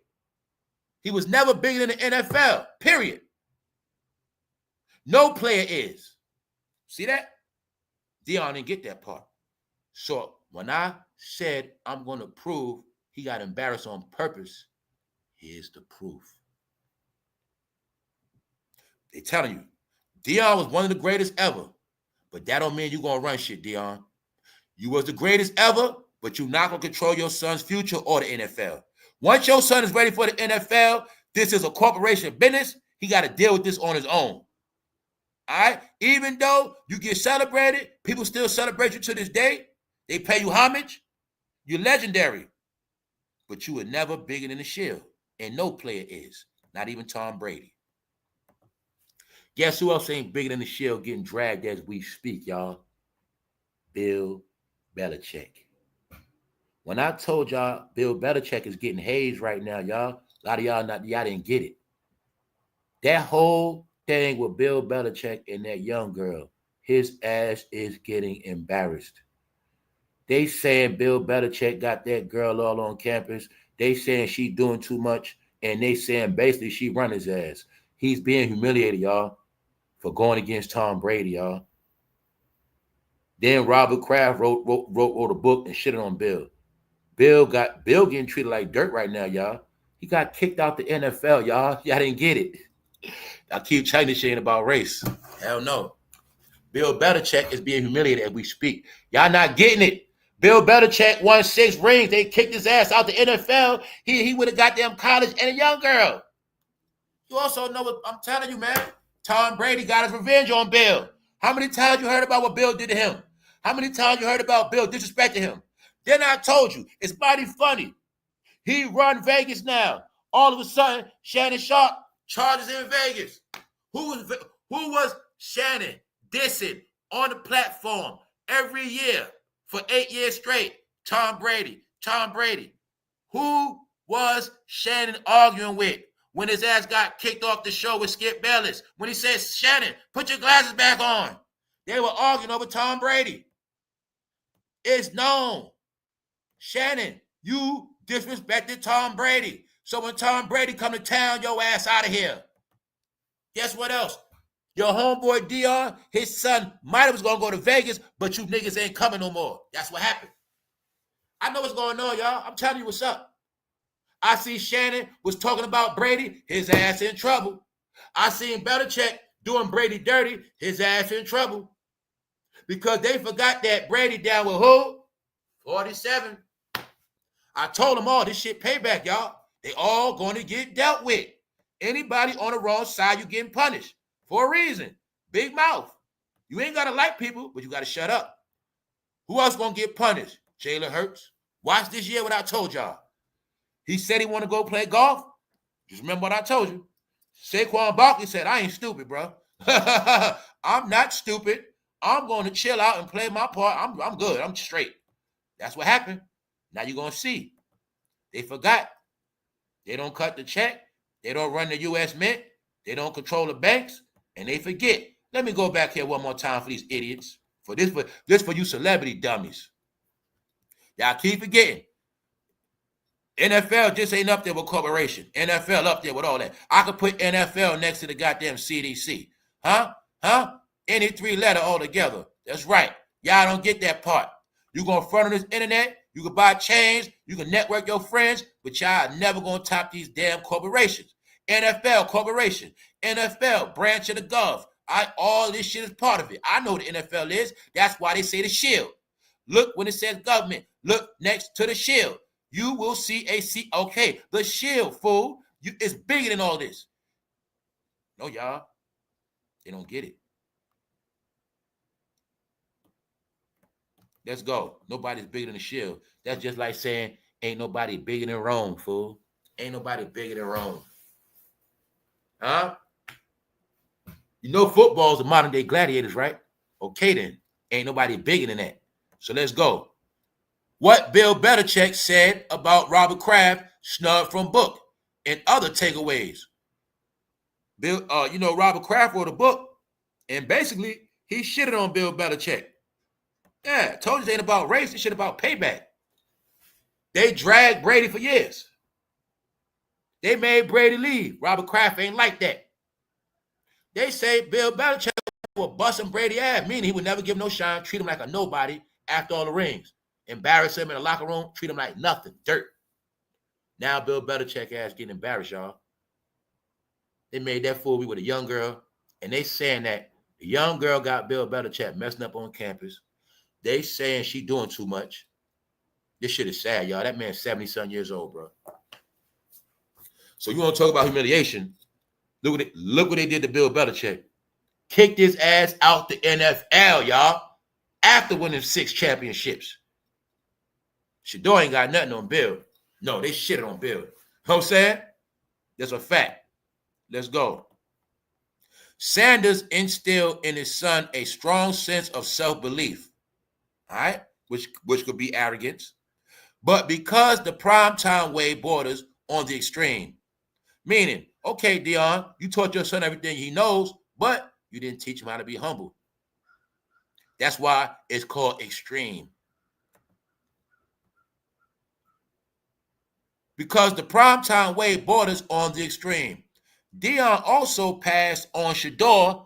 He was never bigger than the NFL, period. No player is. See that? Deion didn't get that part. So when I said I'm going to prove he got embarrassed on purpose, here's the proof. They telling you, Deion was one of the greatest ever, but that don't mean you're going to run shit, Deion. You was the greatest ever, but you're not going to control your son's future or the NFL. Once your son is ready for the NFL, this is a corporation business. He got to deal with this on his own. All right? Even though you get celebrated, people still celebrate you to this day. They pay you homage. You're legendary. But you were never bigger than the Shield. And no player is. Not even Tom Brady. Guess who else ain't bigger than the Shield getting dragged as we speak, y'all? Bill Belichick. When I told y'all Bill Belichick is getting hazed right now, y'all, a lot of y'all didn't get it. That whole thing with Bill Belichick and that young girl, his ass is getting embarrassed. They saying Bill Belichick got that girl all on campus. They saying she doing too much, and they saying basically she run his ass. He's being humiliated, y'all, for going against Tom Brady, y'all. Then Robert Kraft wrote a book and shitted on Bill. Bill getting treated like dirt right now, y'all. He got kicked out the NFL, y'all. Y'all didn't get it. I keep telling this shit about race. Hell no. Bill Belichick is being humiliated as we speak. Y'all not getting it. Bill Belichick won 6 rings. They kicked his ass out the NFL. He would have got them college and a young girl. You also know what I'm telling you, man. Tom Brady got his revenge on Bill. How many times you heard about what Bill did to him? How many times you heard about Bill disrespecting him? Then I told you, it's mighty funny. He run Vegas now. All of a sudden, Shannon Sharpe charges in Vegas. Who was Shannon? dissing on the platform every year for 8 years straight. Tom Brady. Who was Shannon arguing with when his ass got kicked off the show with Skip Bayless? When he said, Shannon, put your glasses back on. They were arguing over Tom Brady. It's known. Shannon, you disrespected Tom Brady. So when Tom Brady come to town, your ass out of here. Guess what else? Your homeboy Deion, his son might have was going to go to Vegas, but you niggas ain't coming no more. That's what happened. I know what's going on, y'all. I'm telling you what's up. I see Shannon was talking about Brady, his ass in trouble. I seen Belichick doing Brady dirty, his ass in trouble. Because they forgot that Brady down with who? 47. I told them all this shit payback, y'all. They all going to get dealt with. Anybody on the wrong side, you getting punished for a reason. Big mouth. You ain't got to like people, but you got to shut up. Who else going to get punished? Jalen Hurts. Watch this year what I told y'all. He said he want to go play golf. Just remember what I told you. Saquon Barkley said, I ain't stupid, bro. I'm not stupid. I'm going to chill out and play my part. I'm good. I'm straight. That's what happened. Now you're going to see. They forgot. They don't cut the check. They don't run the U.S. Mint. They don't control the banks. And they forget. Let me go back here one more time for these idiots. For you celebrity dummies. Y'all keep forgetting. NFL just ain't up there with corporation. NFL up there with all that. I could put NFL next to the goddamn CDC. Huh? Any 3-letter altogether. That's right. Y'all don't get that part. You going to front on this internet. You can buy chains. You can network your friends. But y'all never going to top these damn corporations. NFL corporation. NFL branch of the gov. All this shit is part of it. I know what the NFL is. That's why they say the shield. Look when it says government. Look next to the shield. You will see okay, the shield, fool. It's bigger than all this. No, y'all. They don't get it. Let's go. Nobody's bigger than the shield. That's just like saying, ain't nobody bigger than Rome, fool. Ain't nobody bigger than Rome. Huh? You know football's the modern day gladiators, right? Okay, then. Ain't nobody bigger than that. So let's go. What Bill Belichick said about Robert Kraft snubbed from book and other takeaways. Robert Kraft wrote a book, and basically he shitted on Bill Belichick. Yeah, told you it ain't about race, this shit about payback. They dragged Brady for years. They made Brady leave. Robert Kraft ain't like that. They say Bill Belichick was busting Brady ass, meaning he would never give no shine, treat him like a nobody after all the rings. Embarrass him in the locker room, treat him like nothing, dirt. Now Bill Belichick ass getting embarrassed, y'all. They made that fool with a young girl, and they saying that the young girl got Bill Belichick messing up on campus. They saying she doing too much. This shit is sad, y'all. That man's 70-something years old, bro. So you want to talk about humiliation? Look what they did to Bill Belichick. Kicked his ass out the NFL, y'all, after winning 6 championships. SHEDEUR ain't got nothing on Bill. No, they shitted on Bill. You know what I'm saying? That's a fact. Let's go. Sanders instilled in his son a strong sense of self-belief, all right, which could be arrogance, but because the primetime way borders on the extreme, meaning, okay, Deion, you taught your son everything he knows, but you didn't teach him how to be humble. That's why it's called extreme. Because the primetime way borders on the extreme. Deion also passed on SHEDEUR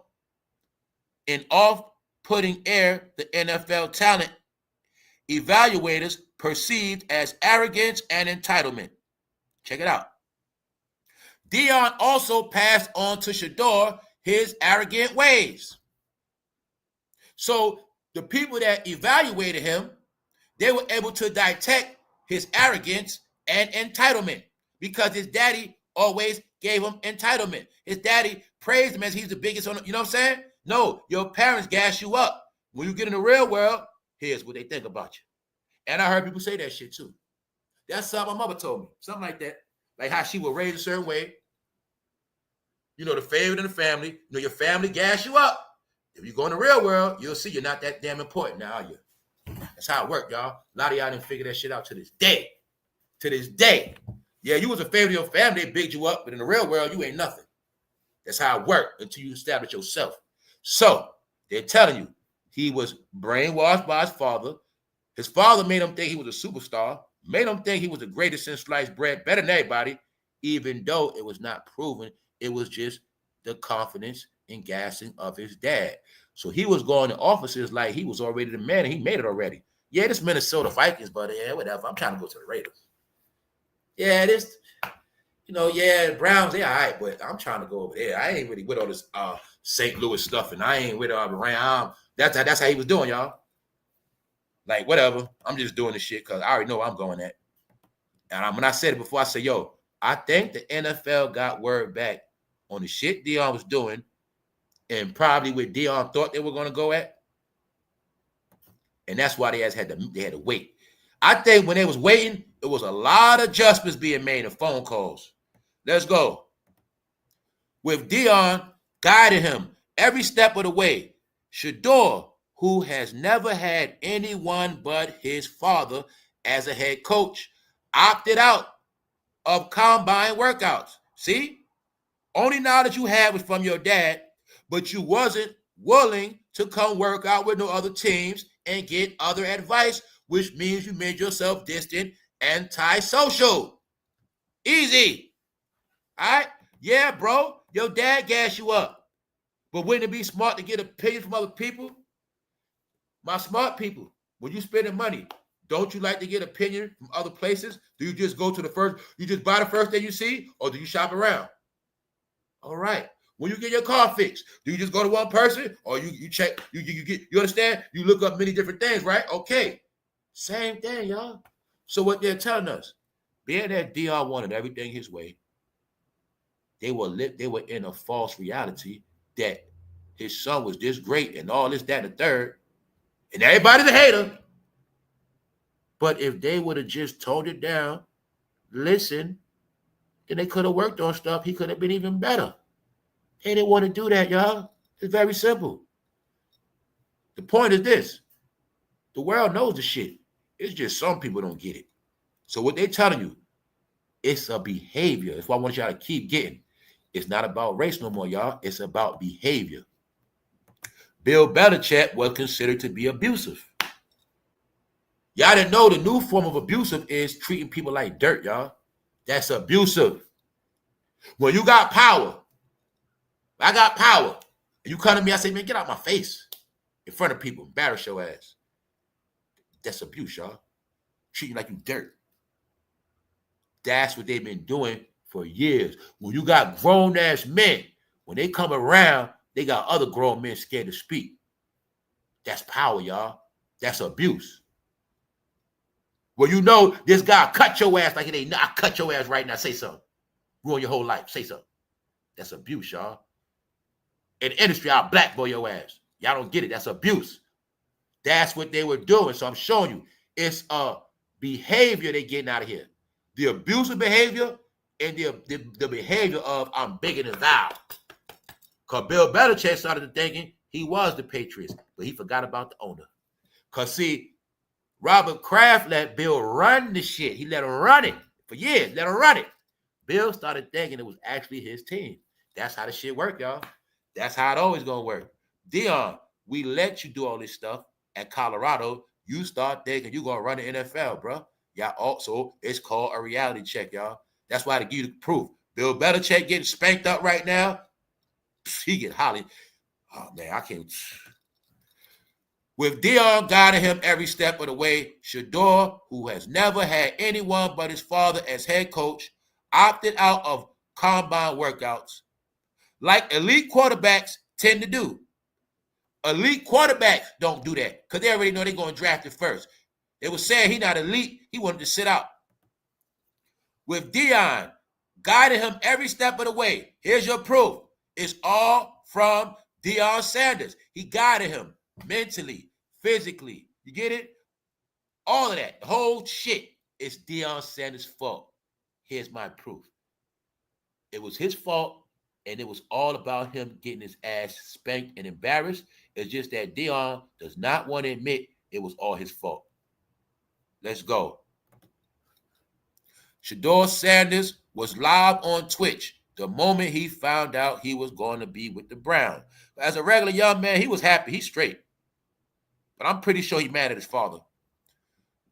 in off-putting air the NFL talent evaluators perceived as arrogance and entitlement. Check it out. Deion also passed on to SHEDEUR his arrogant ways. So the people that evaluated him, they were able to detect his arrogance and entitlement because his daddy always gave him entitlement. His daddy praised him as he's the biggest on, you know what I'm saying? No, your parents gas you up. When you get in the real world, here's what they think about you. And I heard people say that shit too. That's something my mother told me. Something like that. Like how she was raised a certain way. You know, the favorite in the family. You know, your family gas you up. If you go in the real world, you'll see you're not that damn important now, are you? That's how it worked, y'all. A lot of y'all didn't figure that shit out to this day. To this day. Yeah, you was a favorite of your family, they bigged you up, but in the real world, you ain't nothing. That's how it worked until you establish yourself. So, they're telling you, he was brainwashed by his father. His father made him think he was a superstar, made him think he was the greatest since sliced bread, better than everybody, even though it was not proven. It was just the confidence and gassing of his dad. So he was going to offices like he was already the man, and he made it already. Yeah, this Minnesota Vikings, but yeah, whatever. I'm trying to go to the Raiders. Yeah, this, yeah, Browns, they all right, but I'm trying to go over there. I ain't really with all this St. Louis stuff, and I ain't with all around. That's how he was doing, y'all. Like, whatever. I'm just doing this shit because I already know where I'm going at. And when I said it before, I said, yo, I think the NFL got word back on the shit Deion was doing and probably what Deion thought they were going to go at. And that's why they had to wait. I think when they was waiting, it was a lot of adjustments being made in phone calls. Let's go. With Deion guiding him every step of the way, SHEDEUR, who has never had anyone but his father as a head coach, opted out of combine workouts. See? Only knowledge you had was from your dad, but you wasn't willing to come work out with no other teams and get other advice, which means you made yourself distant, antisocial. Easy. All right? Yeah, bro, your dad gassed you up. But wouldn't it be smart to get opinions from other people? My smart people, when you spending money, don't you like to get opinion from other places? Do you just go to you just buy the first thing you see, or do you shop around? All right. When you get your car fixed, do you just go to one person, or you check, you understand? You look up many different things, right? Okay. Same thing, y'all. So what they're telling us, being that Deion wanted everything his way, they were in a false reality that his son was this great and all this, that, and the third, and everybody's a hater. But if they would have just toned it down, listen, then they could have worked on stuff. He could have been even better. They didn't want to do that, y'all. It's very simple. The point is this. The world knows the shit. It's just some people don't get it. So what they're telling you, it's a behavior. That's why I want y'all to keep getting. It's not about race no more, y'all. It's about behavior. Bill Belichick was considered to be abusive. Y'all didn't know the new form of abusive is treating people like dirt, y'all. That's abusive. When you got power, I got power, and you come to me, I say, man, get out my face in front of people, embarrass your ass. That's abuse, y'all. Treat you like you dirt. That's what they've been doing for years. When you got grown-ass men, when they come around, they got other grown men scared to speak. That's power, y'all. That's abuse. Well, you know this guy cut your ass like it ain't. I cut your ass right now. Say something. Ruin your whole life. Say something. That's abuse, y'all. In the industry, I'll blackball your ass. Y'all don't get it. That's abuse. That's what they were doing. So I'm showing you. It's a behavior they're getting out of here. The abusive behavior and the behavior of I'm bigger than thou. Because Bill Belichick started thinking he was the Patriots, but he forgot about the owner. Because, see, Robert Kraft let Bill run the shit. He let him run it for years. Let him run it. Bill started thinking it was actually his team. That's how the shit worked, y'all. That's how it always going to work. Deion, we let you do all this stuff at Colorado. You start thinking you're going to run the NFL, bro. Y'all also, it's called a reality check, y'all. That's why to give you the proof. Bill Belichick getting spanked up right now. He get holly. Oh, man, I can't. With Deion guiding him every step of the way, SHEDEUR, who has never had anyone but his father as head coach, opted out of combine workouts like elite quarterbacks tend to do. Elite quarterbacks don't do that because they already know they're going to draft it first. They were saying he's not elite. He wanted to sit out. With Deion guiding him every step of the way, here's your proof. It's all from Deion Sanders. He guided him mentally, physically. You get it? All of that. The whole shit is Deion Sanders' fault. Here's my proof. It was his fault, and it was all about him getting his ass spanked and embarrassed. It's just that Deion does not want to admit it was all his fault. Let's go. SHEDEUR Sanders was live on Twitch the moment he found out he was going to be with the Browns. As a regular young man, he was happy. He's straight. But I'm pretty sure he's mad at his father.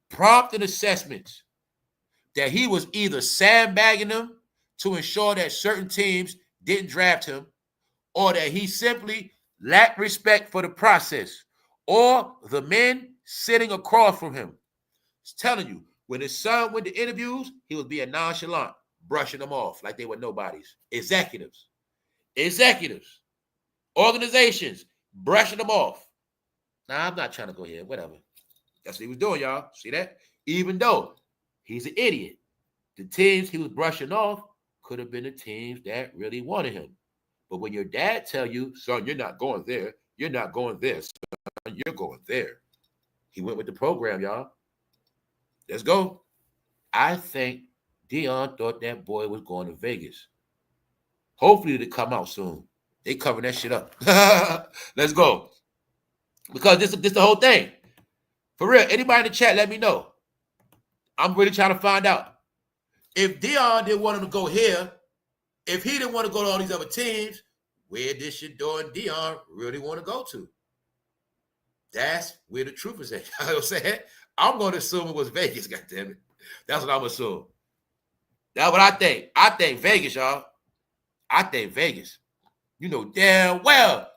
Prompted assessments that he was either sandbagging them to ensure that certain teams didn't draft him, or that he simply lacked respect for the process, or the men sitting across from him. It's telling you, when his son went to interviews, he was being nonchalant, brushing them off like they were nobodies. Executives, organizations, brushing them off. Now, I'm not trying to go here, whatever. That's what he was doing, y'all. See that? Even though he's an idiot, the teams he was brushing off could have been the teams that really wanted him. But when your dad tell you, son, you're not going there, you're not going there, son, you're going there. He went with the program, y'all. Let's go. I think Deion thought that boy was going to Vegas. Hopefully it'll come out soon. They covering that shit up. Let's go. Because this the whole thing. For real, anybody in the chat, let me know. I'm really trying to find out. If Deion didn't want him to go here, if he didn't want to go to all these other teams, where did SHEDEUR and Deion really want to go to? That's where the truth is at. You know what I'm saying? I'm going to assume it was Vegas, goddammit. That's what I'm assuming. That's what I think. I think Vegas, y'all. I think Vegas. You know damn well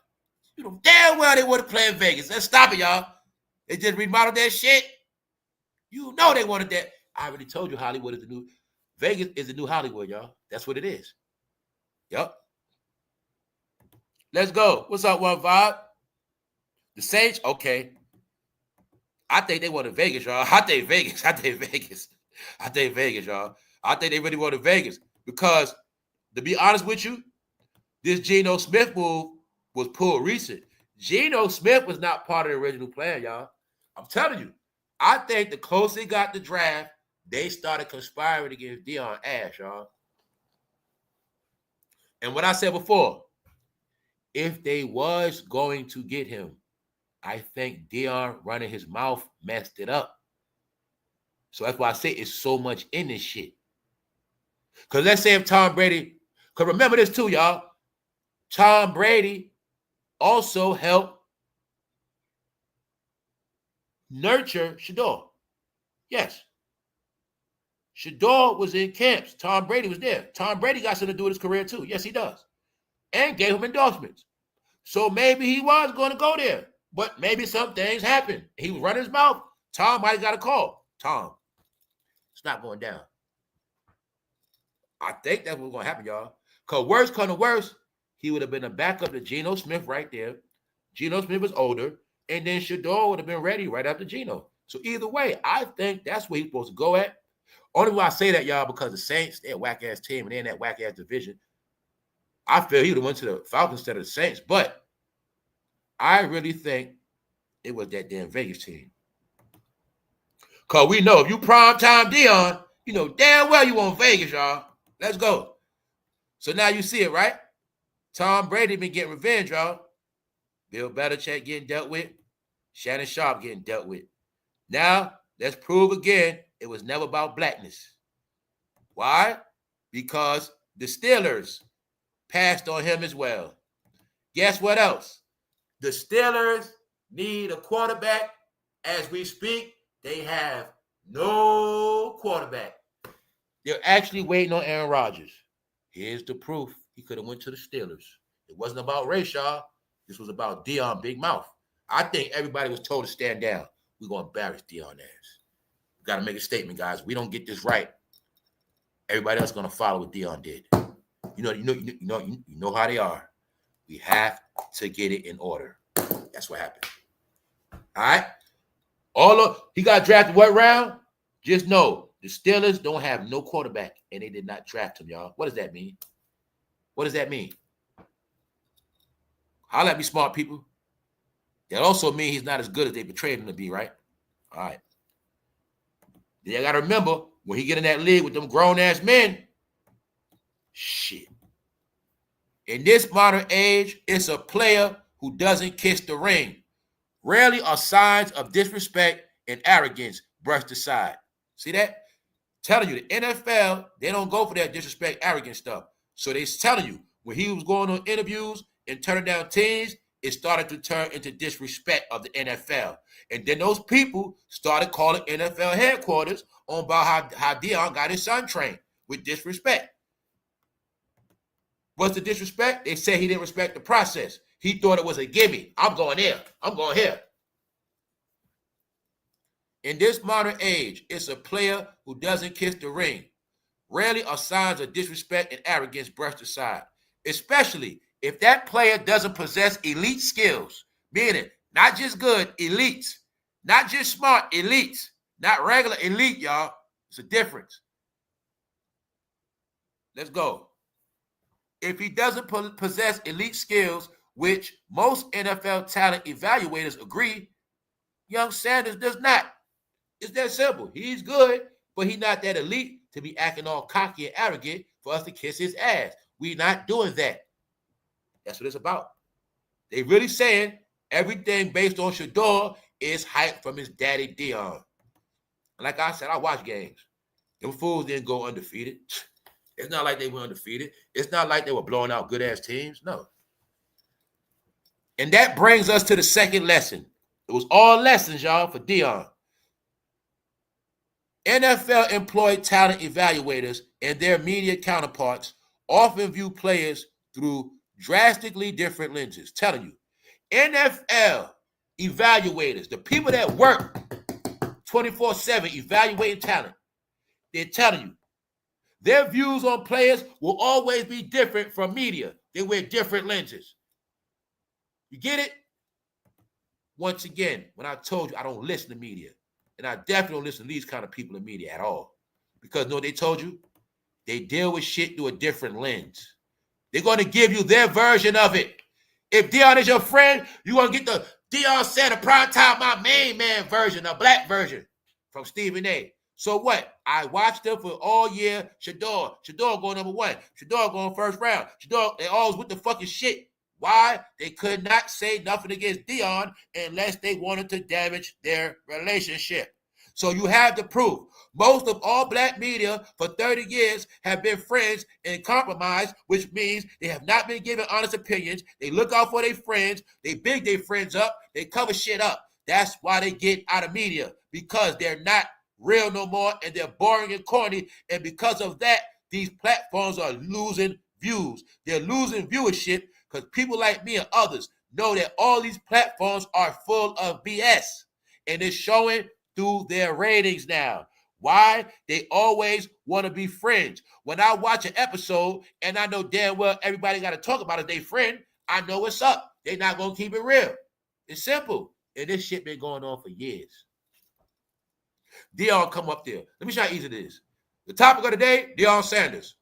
they want to play in Vegas. Let's stop it, y'all. They just remodeled that shit. You know they wanted that. I already told you Hollywood is the new... Vegas is the new Hollywood, y'all. That's what it is. Yep. Let's go. What's up, One Vibe? The Saints? Okay. I think they wanted Vegas, y'all. I think Vegas, y'all. I think they really wanted Vegas because, to be honest with you, this Geno Smith move was pulled recent. Geno Smith was not part of the original plan, y'all. I'm telling you. I think the closer they got the draft, they started conspiring against Deion ass, y'all. And what I said before, if they was going to get him, I think Deion running his mouth messed it up. So that's why I say it's so much in this shit. Because let's say if Tom Brady, because remember this too, y'all. Tom Brady also helped nurture SHEDEUR. Yes. SHEDEUR was in camps. Tom Brady was there. Tom Brady got something to do with his career too. Yes, he does. And gave him endorsements. So maybe he was going to go there. But maybe some things happened. He was running his mouth. Tom might have got a call. Tom, it's not going down. I think that's what's going to happen, y'all. Because worse come to worse, he would have been a backup to Geno Smith right there. Geno Smith was older. And then SHEDEUR would have been ready right after Geno. So either way, I think that's where he's supposed to go at. Only why I say that, y'all, because the Saints, they're a whack-ass team, and they're in that whack-ass division. I feel he would have went to the Falcons instead of the Saints. But I really think it was that damn Vegas team. Because we know if you primetime Deion, you know damn well you want Vegas, y'all. Let's go. So now you see it, right? Tom Brady been getting revenge, y'all. Bill Belichick getting dealt with. Shannonsharpe getting dealt with. Now, let's prove again it was never about blackness. Why? Because the Steelers passed on him as well. Guess what else? The Steelers need a quarterback. As we speak, they have no quarterback. They're actually waiting on Aaron Rodgers. Here's the proof. He could have went to the Steelers. It wasn't about race, y'all. This was about Deion Big Mouth. I think everybody was told to stand down. We're going to embarrass Deion ass. We got to make a statement, guys. We don't get this right. Everybody else is going to follow what Deion did. You know how they are. We have to get it in order. That's what happened. All right? He got drafted what round? Just know the Steelers don't have no quarterback, and they did not draft him, y'all. What does that mean? What does that mean? Holla at me, smart people. That also means he's not as good as they portrayed him to be, right? All right. Then you got to remember, when he get in that league with them grown-ass men, shit. In this modern age, it's a player who doesn't kiss the ring. Rarely are signs of disrespect and arrogance brushed aside. See that? Telling you, the NFL, they don't go for that disrespect, arrogant stuff. So they're telling you, when he was going on interviews and turning down teams, it started to turn into disrespect of the NFL. And then those people started calling NFL headquarters on about how Deion got his son trained with disrespect. What's the disrespect? They said he didn't respect the process. He thought it was a gimme. I'm going there. I'm going here. In this modern age, it's a player who doesn't kiss the ring. Rarely are signs of disrespect and arrogance brushed aside, especially if that player doesn't possess elite skills, meaning not just good, elites, not just smart, elites, not regular elite, y'all. It's a difference. Let's go. If he doesn't possess elite skills, which most NFL talent evaluators agree, young Sanders does not. It's that simple. He's good, but he's not that elite to be acting all cocky and arrogant for us to kiss his ass. We're not doing that. That's what it's about. They really saying everything based on SHEDEUR is hype from his daddy Deion. Like I said, I watch games. Them fools didn't go undefeated. It's not like they were undefeated. It's not like they were blowing out good-ass teams. No. And that brings us to the second lesson. It was all lessons, y'all, for Deion. NFL employed talent evaluators and their media counterparts often view players through drastically different lenses. Telling you, NFL evaluators, the people that work 24/7 evaluating talent, they're telling you, their views on players will always be different from media. They wear different lenses. You get it? Once again, when I told you I don't listen to media, and I definitely don't listen to these kind of people in media at all. Because you know what they told you? They deal with shit through a different lens. They're going to give you their version of it. If Deion is your friend, you're going to get the Deion said a prime time, my main man version, a black version from Stephen A. So what? I watched them for all year. SHEDEUR going number one. SHEDEUR going first round. SHEDEUR, they always with the fucking shit. Why? They could not say nothing against Deion unless they wanted to damage their relationship. So you have the proof. Most of all black media for 30 years have been friends and compromised, which means they have not been given honest opinions. They look out for their friends. They big their friends up. They cover shit up. That's why they get out of media, because they're not real no more and they're boring and corny. And because of that, these platforms are losing views. They're losing viewership because people like me and others know that all these platforms are full of BS, and it's showing through their ratings now. Why? They always want to be friends. When I watch an episode and I know damn well everybody got to talk about it, they friend, I know what's up. They're not going to keep it real. It's simple. And this shit been going on for years. Deion come up there. Let me show you how easy it is. The topic of the day, Deion Sanders.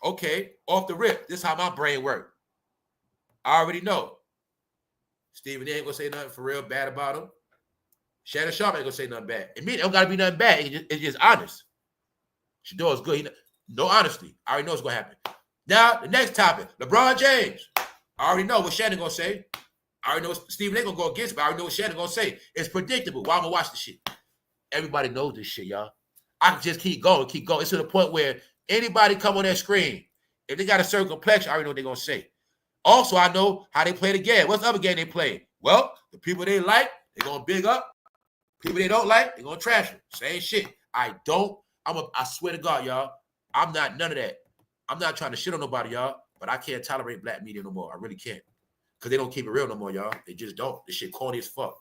Okay, off the rip. This is how my brain works. I already know. Stephen ain't gonna say nothing for real bad about him. Shannonsharpe ain't gonna say nothing bad. It mean it don't gotta be nothing bad. It's just honest. SHEDEUR is good. No honesty. I already know what's gonna happen. Now, the next topic, LeBron James. I already know what Shannon gonna say. I already know what Stephen ain't gonna go against, but I already know what Shannon gonna say. It's predictable. Why I'm gonna watch the shit? Everybody knows this shit, y'all. I can just keep going. It's to the point where anybody come on that screen, if they got a certain complexion, I already know what they're gonna say. Also, I know how they play the game. What's the other game they play? Well, the people they like, they're going to big up. People they don't like, they're going to trash them. Same shit. I swear to God, y'all, I'm not none of that. I'm not trying to shit on nobody, y'all, but I can't tolerate black media no more. I really can't. Because they don't keep it real no more, y'all. They just don't. This shit corny as fuck.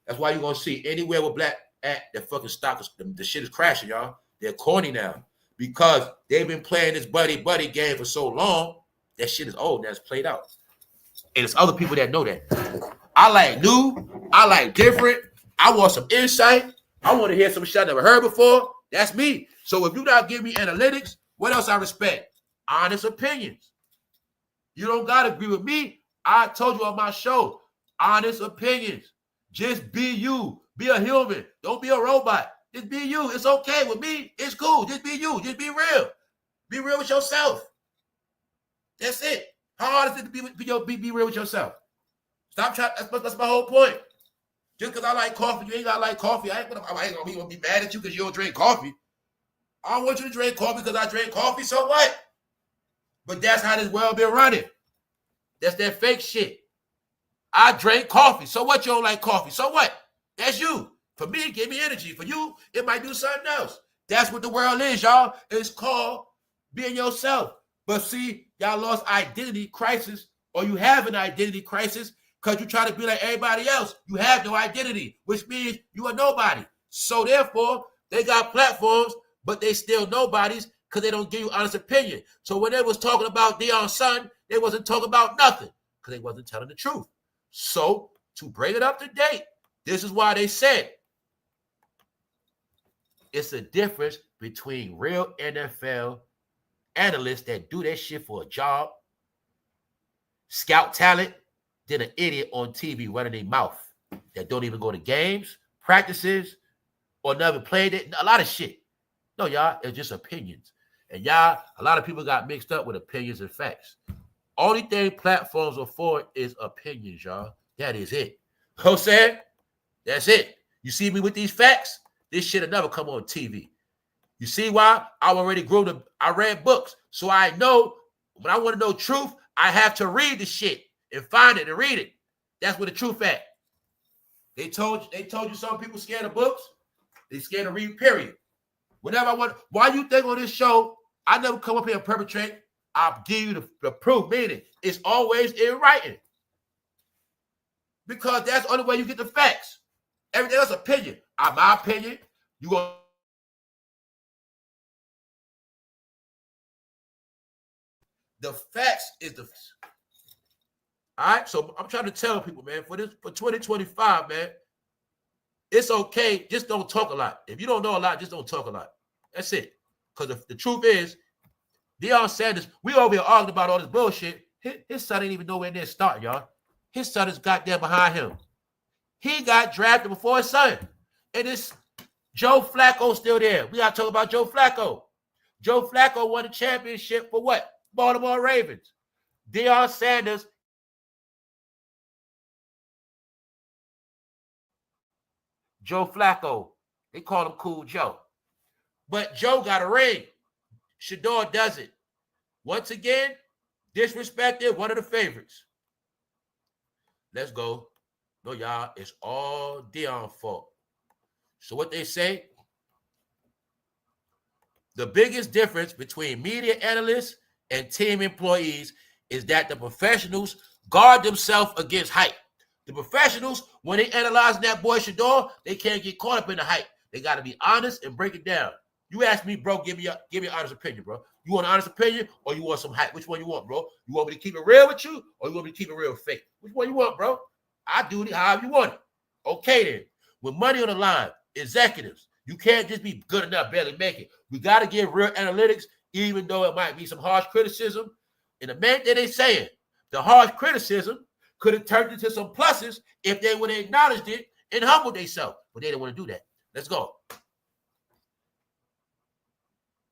That's why you're going to see anywhere with black at, the fucking stock, the shit is crashing, y'all. They're corny now. Because they've been playing this buddy game for so long. That shit is old. That's played out. And it's other people that know that. I like new. I like different. I want some insight. I want to hear some shit I never heard before. That's me. So if you not give me analytics, what else I respect? Honest opinions. You don't got to agree with me. I told you on my show. Honest opinions. Just be you. Be a human. Don't be a robot. Just be you. It's okay with me. It's cool. Just be you. Just be real. Be real with yourself. That's it. How hard is it to be real with yourself? Stop trying. That's my whole point. Just because I like coffee, you ain't got to like coffee. I ain't gonna be mad at you because you don't drink coffee. I don't want you to drink coffee because I drink coffee. So what? But that's how this world been running. That's that fake shit. I drink coffee. So what? You don't like coffee? So what? That's you. For me, it gave me energy. For you, it might do something else. That's what the world is, y'all. It's called being yourself. But see, y'all lost identity crisis, or you have an identity crisis because you try to be like everybody else. You have no identity, which means you are nobody. So therefore, they got platforms, but they still nobodies because they don't give you honest opinion. So when they was talking about Deion's son, they wasn't talking about nothing because they wasn't telling the truth. So to bring it up to date, this is why they said it's a difference between real NFL analysts that do that shit for a job, scout talent, than an idiot on TV running their mouth that don't even go to games, practices, or never played it. A lot of shit. No, y'all, it's just opinions. And y'all, a lot of people got mixed up with opinions and facts. Only thing platforms are for is opinions, y'all. That is it. You know what I'm saying? That's it. You see me with these facts? This shit will never come on TV. You see why? I already grew up. I read books. So I know when I want to know truth, I have to read the shit and find it and read it. That's what the truth at. They told you some people scared of books. They scared to read, period. Whenever I want, why you think on this show, I never come up here and perpetrate. I'll give you the proof, meaning it's always in writing. Because that's the only way you get the facts. Everything else opinion. My opinion, you go. The facts is the facts. All right, so I'm trying to tell people, man, for 2025, man, it's okay. Just don't talk a lot. If you don't know a lot, just don't talk a lot. That's it. Because the truth is, Deion Sanders, we over here arguing about all this bullshit. His son ain't even nowhere near starting, y'all. His son is goddamn behind him. He got drafted before his son. And this Joe Flacco still there. We got to talk about Joe Flacco. Joe Flacco won the championship for what? Baltimore Ravens. Deion Sanders. Joe Flacco. They call him Cool Joe. But Joe got a ring. SHEDEUR doesn't. Once again, disrespected, one of the favorites. Let's go. No, y'all, it's all Deion's fault. So what they say, the biggest difference between media analysts and team employees is that the professionals guard themselves against hype. The professionals, when they analyze that boy SHEDEUR, they can't get caught up in the hype. They got to be honest and break it down. You ask me, bro, give me an honest opinion, bro. You want an honest opinion or you want some hype? Which one you want, bro? You want me to keep it real with you or you want me to keep it real fake? Which one you want, bro? I do it however you want it. Okay, then. With money on the line, executives, you can't just be good enough, barely make it. We got to give real analytics, even though it might be some harsh criticism. And the main thing they saying, the harsh criticism could have turned into some pluses if they would have acknowledged it and humbled themselves. But they didn't want to do that. Let's go.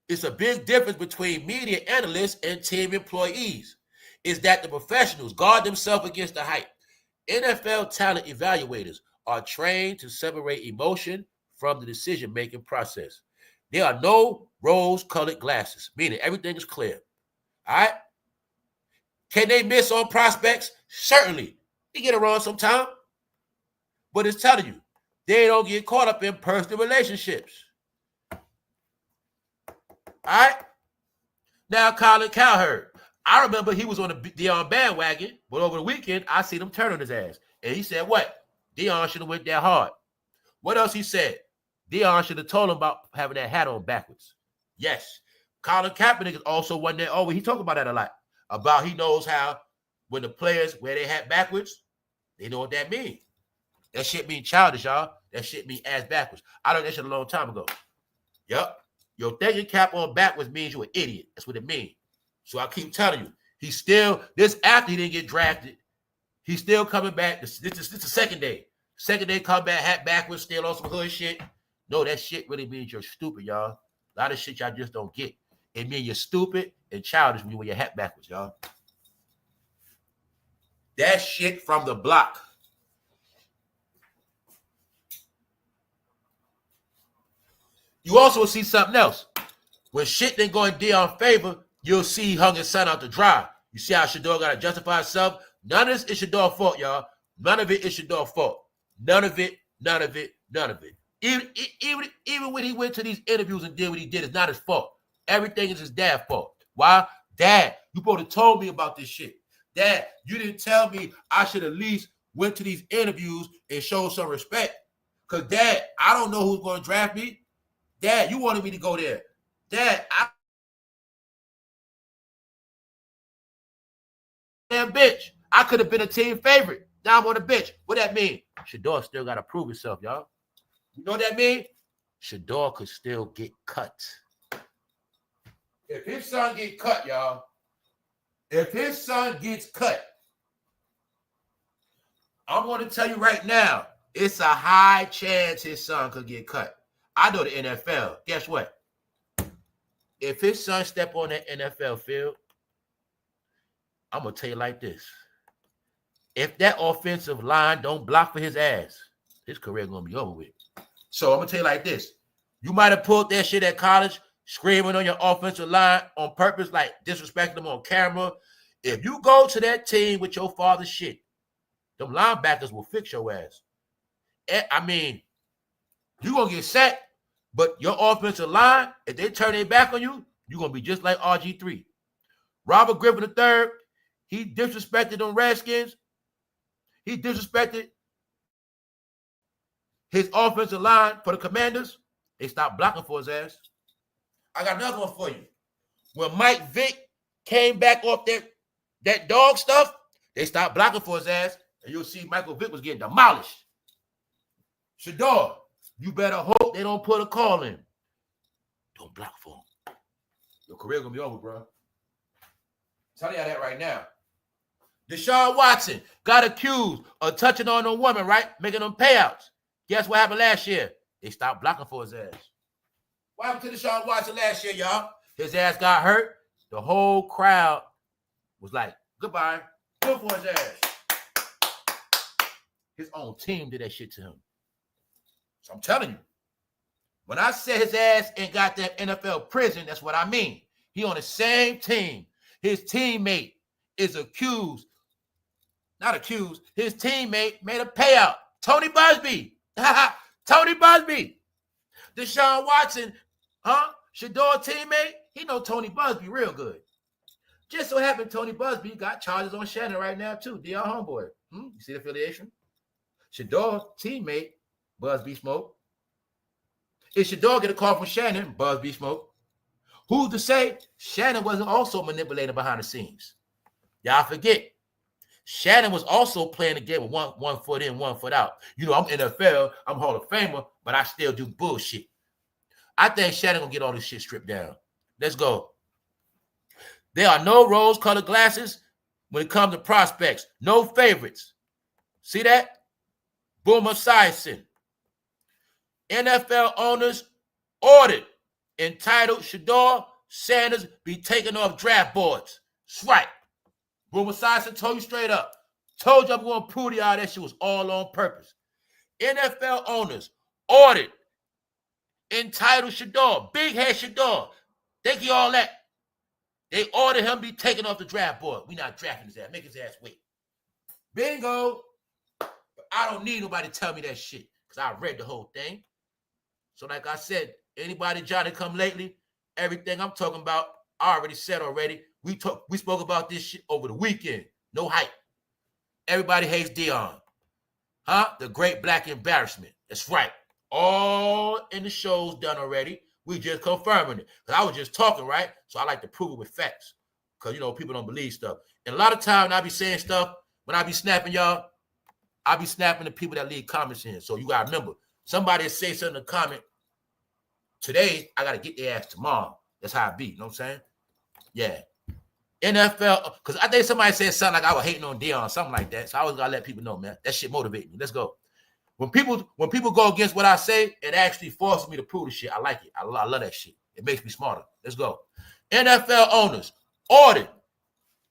It's a big difference between media analysts and team employees. Is that the professionals guard themselves against the hype. NFL talent evaluators are trained to separate emotion from the decision-making process. There are no rose-colored glasses, meaning everything is clear. All right? Can they miss on prospects? Certainly. They get it wrong sometime. But it's telling you, they don't get caught up in personal relationships. All right? Now, Colin Cowherd. I remember he was on the Deion bandwagon, but over the weekend, I seen him turn on his ass. And he said, what? Deion should have went that hard. What else he said? Deion should have told him about having that hat on backwards. Yes. Colin Kaepernick is also one that always, he talk about that a lot. About he knows how when the players wear their hat backwards, they know what that means. That shit mean childish, y'all. That shit mean ass backwards. I learned that shit a long time ago. Yep. Your thinking cap on backwards means you're an idiot. That's what it means. So I keep telling you, he's still, this after he didn't get drafted, he's still coming back. This is the second day. Second day come back, hat backwards, still on some hood shit. No, that shit really means you're stupid, y'all. A lot of shit y'all just don't get. It means you're stupid and childish when you wear your hat backwards, y'all. That shit from the block. You also see something else. When shit didn't go in Deion's favor, you'll see he hung his son out to dry. You see how SHEDEUR got to justify himself? None of this is SHEDEUR's fault, y'all. None of it is SHEDEUR's fault. None of it, none of it, none of it. Even when he went to these interviews and did what he did, it's not his fault. Everything is his dad's fault. Why? Dad, you supposed to told me about this shit. Dad, you didn't tell me I should at least went to these interviews and showed some respect. Because, Dad, I don't know who's going to draft me. Dad, you wanted me to go there. Dad, damn bitch. I could have been a team favorite. Now I'm on the bench. What that mean? SHEDEUR still got to prove himself, y'all. You know what that mean? SHEDEUR could still get cut. If his son get cut, y'all, if his son gets cut, I'm going to tell you right now, it's a high chance his son could get cut. I know the NFL. Guess what? If his son step on that NFL field, I'm going to tell you like this. If that offensive line don't block for his ass, his career going to be over with. So I'm going to tell you like this. You might have pulled that shit at college, screaming on your offensive line on purpose, like disrespecting them on camera. If you go to that team with your father's shit, them linebackers will fix your ass. I mean, you're going to get sacked, but your offensive line, if they turn their back on you, you're going to be just like RG3. Robert Griffin III, he disrespected them Redskins. He disrespected his offensive line for the Commanders. They stopped blocking for his ass. I got another one for you. When Mike Vick came back off that dog stuff, they stopped blocking for his ass, and you'll see Michael Vick was getting demolished. SHEDEUR, you better hope they don't put a call in. Don't block for him. Your career gonna be over, bro. I'm telling you that right now. Deshaun Watson got accused of touching on a woman, right? Making them payouts. Guess what happened last year? They stopped blocking for his ass. What happened to Deshaun Watson last year, y'all? His ass got hurt. The whole crowd was like, goodbye. Good for his ass. His own team did that shit to him. So I'm telling you, when I said his ass ain't got that NFL prison, that's what I mean. He on the same team. His teammate is accused, not accused, his teammate made a payout. Tony Busby. Tony Busby. Deshaun Watson, SHEDEUR teammate, he know Tony Busby real good. Just so happened Tony Busby got charges on Shannon right now too. Deion homeboy. You see the affiliation? SHEDEUR teammate, Busby smoke. If SHEDEUR get a call from Shannon, Busby smoke. Who's to say Shannon wasn't also manipulated behind the scenes? Y'all forget. Shannon was also playing the game with one foot in, 1 foot out. You know, I'm NFL, I'm Hall of Famer, but I still do bullshit. I think Shannon gonna get all this shit stripped down. Let's go. There are no rose-colored glasses when it comes to prospects. No favorites. See that? Boomer Esiason. NFL owners ordered entitled SHEDEUR Sanders be taken off draft boards. That's right. Boomer Esiason told you straight up. Told you I'm going to prove to y'all that shit was all on purpose. NFL owners ordered entitled SHEDEUR, big head SHEDEUR. Thank you all that. They ordered him be taken off the draft board. We not drafting his ass. Make his ass wait. Bingo. But I don't need nobody to tell me that shit because I read the whole thing. So like I said, anybody Johnny come lately, everything I'm talking about, I already said already. We spoke about this shit over the weekend. No hype. Everybody hates Deion. The great black embarrassment. That's right. All in the shows done already. We just confirming it. Because I was just talking, right? So I like to prove it with facts. Because, you know, people don't believe stuff. And a lot of times I be saying stuff, when I be snapping y'all, I be snapping the people that leave comments in. So you got to remember, somebody say something in the comment, today, I got to get their ass tomorrow. That's how it be. You know what I'm saying? Yeah. NFL, because I think somebody said something like I was hating on Deion, something like that. So I always got to let people know, man. That shit motivate me. Let's go. When people go against what I say, it actually forces me to prove the shit. I like it. I love that shit. It makes me smarter. Let's go. NFL owners ordered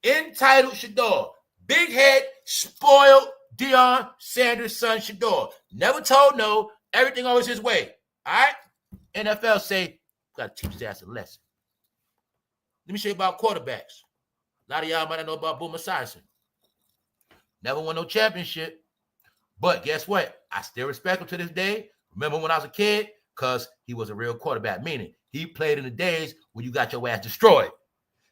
entitled SHEDEUR Big head, spoiled Deion Sanders' son, SHEDEUR. Never told no. Everything always his way. All right? NFL say, got to teach his ass a lesson. Let me show you about quarterbacks. A lot of y'all might not know about Boomer Esiason. Never won no championship. But guess what? I still respect him to this day. Remember when I was a kid? Because he was a real quarterback, meaning he played in the days when you got your ass destroyed.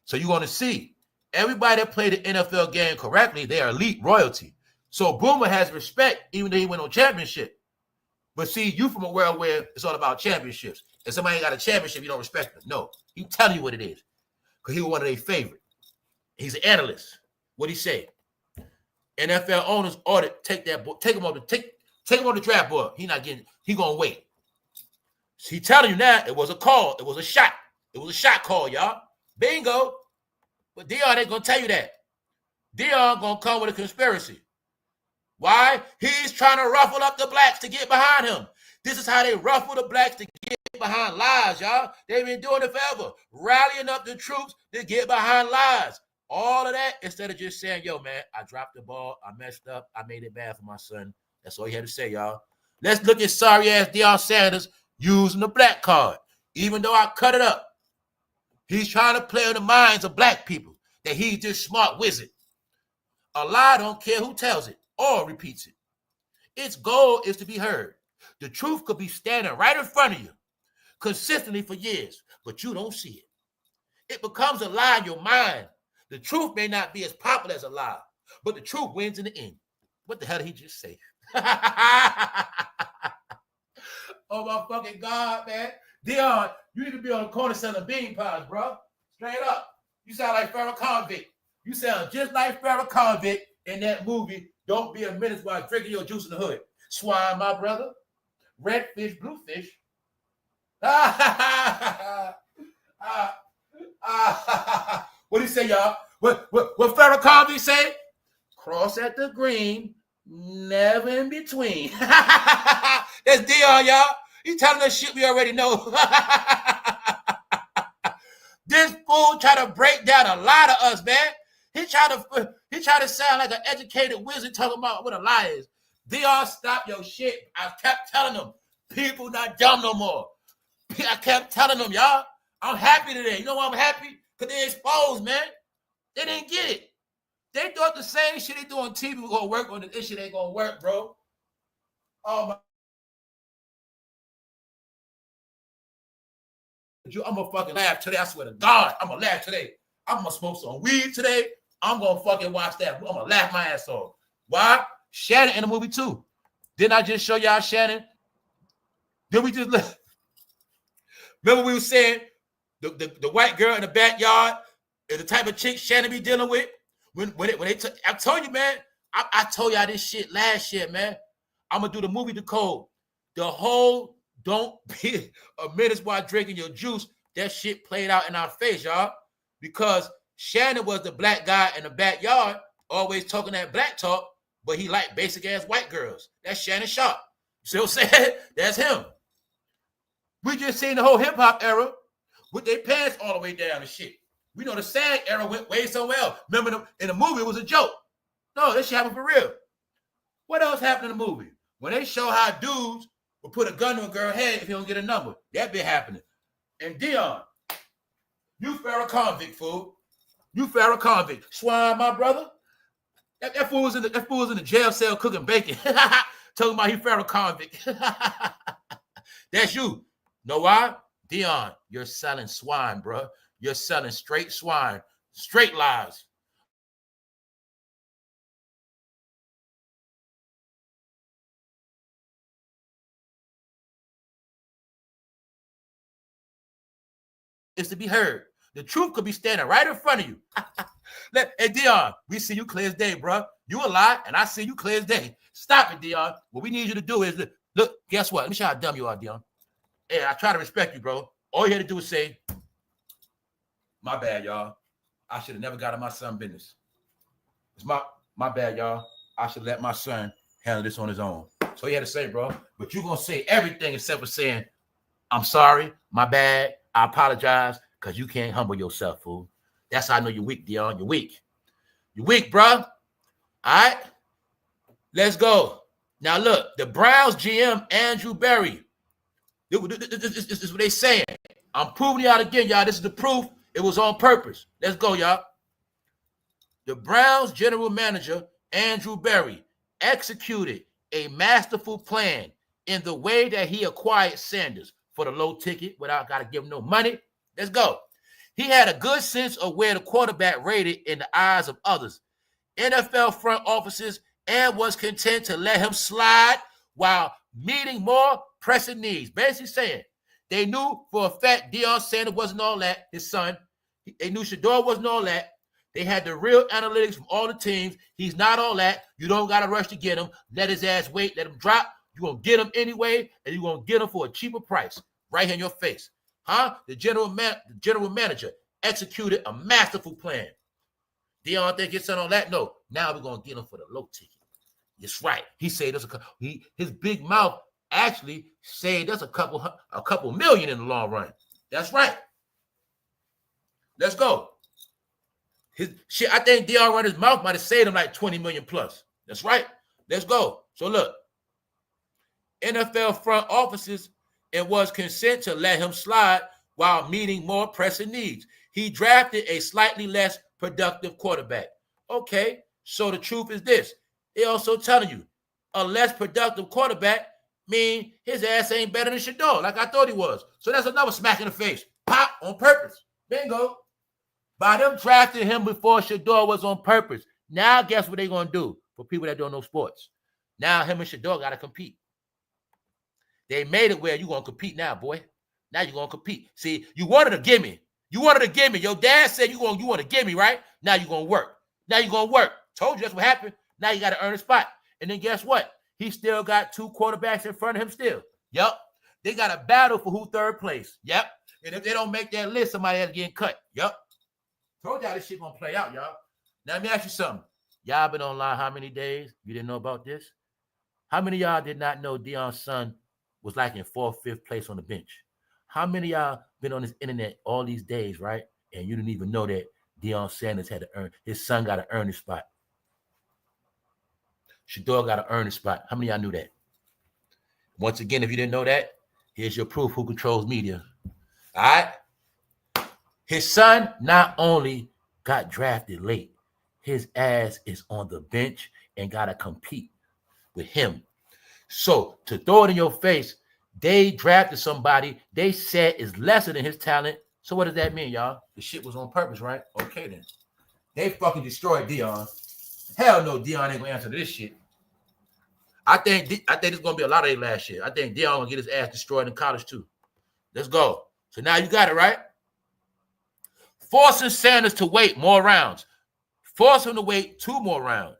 So you're going to see everybody that played the NFL game correctly, they're elite royalty. So Boomer has respect even though he went on championship. But see, you from a world where it's all about championships. If somebody ain't got a championship, you don't respect them. No, he telling you what it is. Because he was one of their favorite. He's an analyst. What'd he say? NFL owners ought to take him on the draft board. He gonna wait. So he telling you now it was a call. It was a shot. It was a shot call, y'all. Bingo. But Deion ain't gonna tell you that. Deion gonna come with a conspiracy. Why? He's trying to ruffle up the blacks to get behind him. This is how they ruffle the blacks to get behind lies, y'all. They've been doing it forever. Rallying up the troops to get behind lies. All of that instead of just saying, yo, man, I dropped the ball. I messed up. I made it bad for my son. That's all he had to say, y'all. Let's look at sorry-ass Deion Sanders using the black card. Even though I cut it up, he's trying to play on the minds of black people that he's this smart wizard. A lie don't care who tells it or repeats it. Its goal is to be heard. The truth could be standing right in front of you consistently for years, but you don't see it. It becomes a lie in your mind. The truth may not be as popular as a lie, but the truth wins in the end. What the hell did he just say? Oh, my fucking God, man. Deion, you need to be on the corner selling bean pies, bro. Straight up. You sound like Farrah Convict. You sound just like Farrah Convict in that movie, Don't Be a Menace While Drinking Your Juice in the Hood. Swine, my brother. Red fish, blue fish. What do you say, y'all? What Farrah Convict say? Cross at the green, never in between. That's Deion, y'all. He telling us shit we already know. This fool try to break down a lot of us, man. He try to sound like an educated wizard talking about what a lie is. Deion, stop your shit. I kept telling them, people not dumb no more. I kept telling them, y'all, I'm happy today. You know why I'm happy? Because they exposed, man. They didn't get it. They thought the same shit they do on TV was going to work on this shit ain't going to work, bro. Oh, my. I'm going to fucking laugh today. I swear to God, I'm going to laugh today. I'm going to smoke some weed today. I'm going to fucking watch that. I'm going to laugh my ass off. Why? Shannon in the movie, too. Didn't I just show y'all Shannon? Did we just look? Remember we were saying the white girl in the backyard is the type of chick Shannon be dealing with? I told you, man. I told y'all this shit last year, man. I'm going to do the movie The Code. The whole don't be a menace while drinking your juice. That shit played out in our face, y'all. Because Shannon was the black guy in the backyard, always talking that black talk, but he liked basic-ass white girls. That's Shannon Sharpe. You see what I'm saying? That's him. We just seen the whole hip-hop era with their pants all the way down and shit. We know the SAG era went way somewhere else. Remember, in the movie, it was a joke. No, this shit happened for real. What else happened in the movie? When they show how dudes will put a gun to a girl's head if he don't get a number. That been happening. And Deion, you Farrah Convict, fool. You Farrah Convict. Swine, my brother. That fool was in the jail cell cooking bacon. Talking about he Farrah Convict. That's you. Know why? Deion, you're selling swine, bro. You're selling straight swine. Straight lies. Is to be heard. The truth could be standing right in front of you. Hey, Deion, we see you clear as day, bro. You a lie, and I see you clear as day. Stop it, Deion. What we need you to do is, look, guess what? Let me show you how dumb you are, Deion. Hey, I try to respect you, bro. All you had to do is say, my bad, y'all. I should have never got in my son's business. It's my bad, y'all. I should let my son handle this on his own. So he had to say, bro. But you're going to say everything except for saying, I'm sorry, my bad, I apologize, because you can't humble yourself, fool. That's how I know you're weak, Deion. You're weak. You're weak, bro. All right, let's go. Now look, the Browns GM Andrew Berry. This is what they saying. I'm proving y'all again, y'all. This is the proof. It was on purpose. Let's go, y'all. The Browns general manager Andrew Berry executed a masterful plan in the way that he acquired Sanders for the low ticket without got to give him no money. Let's go. He had a good sense of where the quarterback rated in the eyes of others, NFL front offices, and was content to let him slide while meeting more pressing needs. Basically saying they knew for a fact Deion Sanders wasn't all that, his son. They knew SHEDEUR wasn't all that. They had the real analytics from all the teams. He's not all that. You don't got to rush to get him. Let his ass wait. Let him drop. You're going to get him anyway, and you're going to get him for a cheaper price right here in your face. Huh? The general manager executed a masterful plan. Deion think his son on that? No. Now we're going to get him for the low ticket. That's right. He said his big mouth actually saved us a couple million in the long run. That's right. Let's go. I think Deion run his mouth might have saved him like 20 million plus. That's right. Let's go. So look, NFL front offices and was content to let him slide while meeting more pressing needs. He drafted a slightly less productive quarterback. Okay, so the truth is this. They also telling you a less productive quarterback mean his ass ain't better than SHEDEUR, like I thought he was. So that's another smack in the face. Pop on purpose. Bingo. By them drafting him before SHEDEUR was on purpose. Now guess what they gonna do for people that don't know sports? Now him and SHEDEUR gotta compete. They made it where you gonna compete now, boy. Now you're gonna compete. See, you wanted a gimme. You wanted a gimme. Your dad said you want a gimme, right? Now you're gonna work. Now you're gonna work. Told you that's what happened. Now you gotta earn a spot. And then guess what? He still got two quarterbacks in front of him still. Yep. They got a battle for who third place. Yep. And if they don't make that list, somebody else getting cut. Yep. Told y'all this shit gonna play out, y'all. Now let me ask you something. Y'all been online how many days? You didn't know about this? How many of y'all did not know Deion's son was like in 4th, 5th place on the bench? How many of y'all been on this internet all these days, right? And you didn't even know that Deion Sanders had to earn, his son got to earn his spot. SHEDEUR got to earn his spot. How many of y'all knew that? Once again, if you didn't know that, here's your proof who controls media. All right? His son not only got drafted late, his ass is on the bench and got to compete with him. So to throw it in your face, they drafted somebody they said is lesser than his talent. So what does that mean, y'all? The shit was on purpose, right? Okay, then. They fucking destroyed Deion. Hell no, Deion ain't gonna answer to this shit. I think there's gonna be a lot of it last year. I think Deion gonna get his ass destroyed in college too. Let's go. So now you got it, right? Forcing Sanders to wait more rounds. Force him to wait 2 more rounds.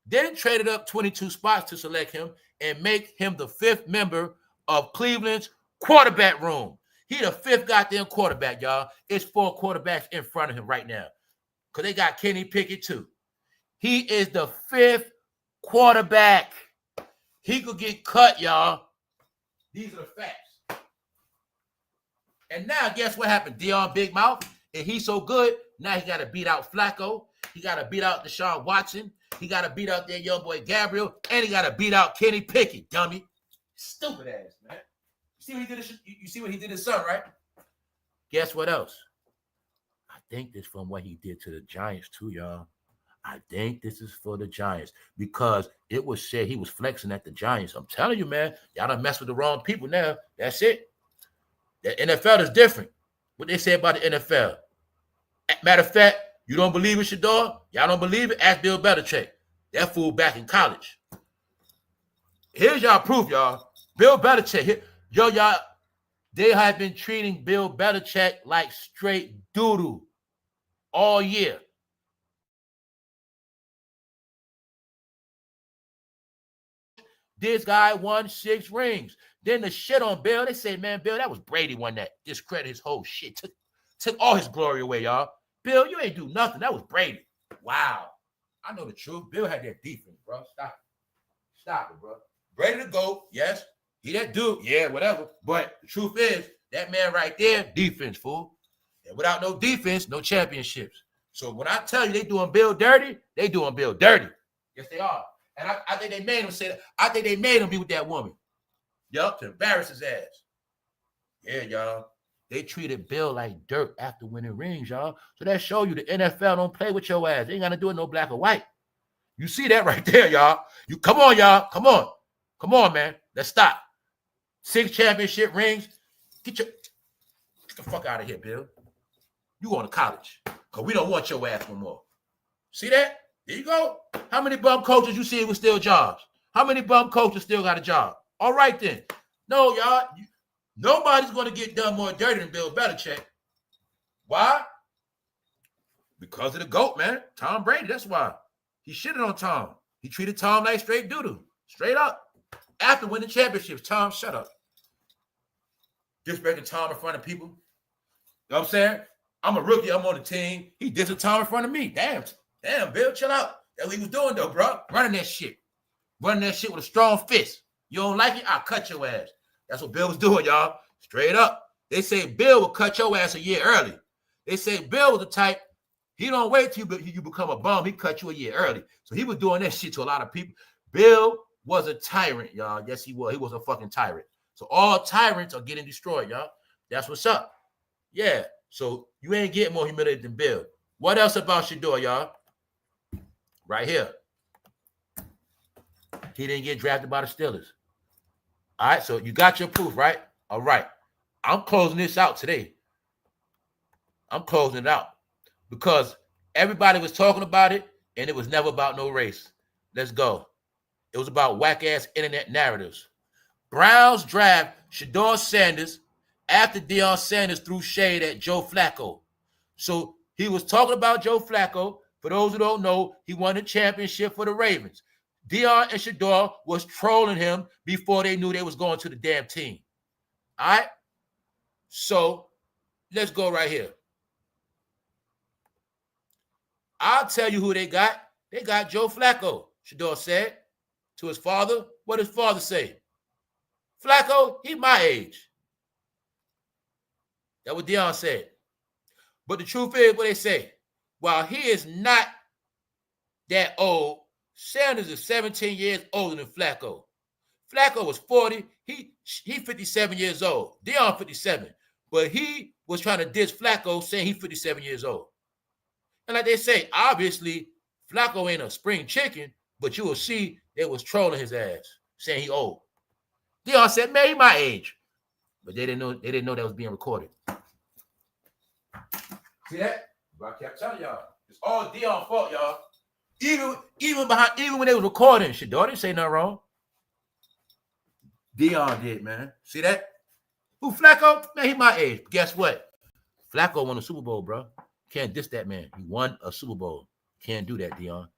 Then traded up 22 spots to select him and make him the 5th member of Cleveland's quarterback room. He the 5th goddamn quarterback, y'all. It's 4 quarterbacks in front of him right now. Because they got Kenny Pickett too. He is the 5th quarterback. He could get cut, y'all. These are the facts. And now guess what happened? Deion Big Mouth. And he's so good, now he got to beat out Flacco. He got to beat out Deshaun Watson. He got to beat out that young boy Gabriel. And he got to beat out Kenny Pickett, dummy. Stupid ass, man. You see what he did his son, right? Guess what else? I think this from what he did to the Giants too, y'all. I think this is for the Giants because it was said he was flexing at the Giants. I'm telling you, man, y'all done mess with the wrong people now. That's it. The NFL is different. What they say about the NFL. Matter of fact, you don't believe in SHEDEUR? Y'all don't believe it? Ask Bill Belichick. That fool back in college. Here's y'all proof, y'all. Bill Belichick. Y'all, they have been treating Bill Belichick like straight doo-doo all year. This guy won 6 rings. Then the shit on Bill, they say, man, Bill, that was Brady won that. Discredit his whole shit. Took all his glory away, y'all. Bill, you ain't do nothing. That was Brady. Wow. I know the truth. Bill had that defense, bro. Stop it, bro. Brady the GOAT, yes. He that dude, yeah, whatever. But the truth is, that man right there, defense, fool. And without no defense, no championships. So when I tell you they doing Bill dirty, they doing Bill dirty. Yes, they are. And I think they made him say that. I think they made him be with that woman. Yup, to embarrass his ass. Yeah, y'all. They treated Bill like dirt after winning rings, y'all. So that show you the NFL don't play with your ass. They ain't got to do it no black or white. You see that right there, y'all. You come on, y'all. Come on. Come on, man. Let's stop. 6 championship rings. Get the fuck out of here, Bill. You going to college. Because we don't want your ass no more. See that? There you go. How many bum coaches you see with still jobs? How many bum coaches still got a job? All right, then. No, y'all. Nobody's going to get done more dirty than Bill Belichick. Why? Because of the GOAT, man. Tom Brady. That's why. He shitted on Tom. He treated Tom like straight doo-doo. Straight up. After winning championships, Tom, shut up. Disrespecting Tom in front of people. You know what I'm saying? I'm a rookie. I'm on the team. He dissed Tom in front of me. Damn, Bill, chill out. That's what he was doing, though, bro. Running that shit. Running that shit with a strong fist. You don't like it? I'll cut your ass. That's what Bill was doing, y'all. Straight up. They say Bill will cut your ass a year early. They say Bill was the type, he don't wait till you become a bum. He cut you a year early. So he was doing that shit to a lot of people. Bill was a tyrant, y'all. Yes, he was. He was a fucking tyrant. So all tyrants are getting destroyed, y'all. That's what's up. Yeah. So you ain't getting more humiliated than Bill. What else about SHEDEUR, y'all? Right here. He didn't get drafted by the Steelers. All right, so you got your proof, right? All right. I'm closing this out today. I'm closing it out because everybody was talking about it, and it was never about no race. Let's go. It was about whack-ass internet narratives. Browns draft SHEDEUR Sanders after Deion Sanders threw shade at Joe Flacco. So he was talking about Joe Flacco. For those who don't know, he won the championship for the Ravens. Deion and SHEDEUR was trolling him before they knew they was going to the damn team. All right? So let's go right here. I'll tell you who they got. They got Joe Flacco, SHEDEUR said to his father. What did his father say? Flacco, he my age. That's what Deion said. But the truth is what they say. While he is not that old, Sanders is 17 years older than Flacco. Flacco was 40. He 57 years old. Deion 57. But he was trying to diss Flacco saying he's 57 years old. And like they say, obviously, Flacco ain't a spring chicken, but you will see they was trolling his ass, saying he old. Deion said, man, he my age. But they didn't know that was being recorded. See that? I kept telling y'all. It's all Deion's fault, y'all. Even when they was recording, SHEDEUR didn't say nothing wrong. Deion did, man. See that? Who, Flacco? Man, he my age. Guess what? Flacco won a Super Bowl, bro. Can't diss that man. He won a Super Bowl. Can't do that, Deion.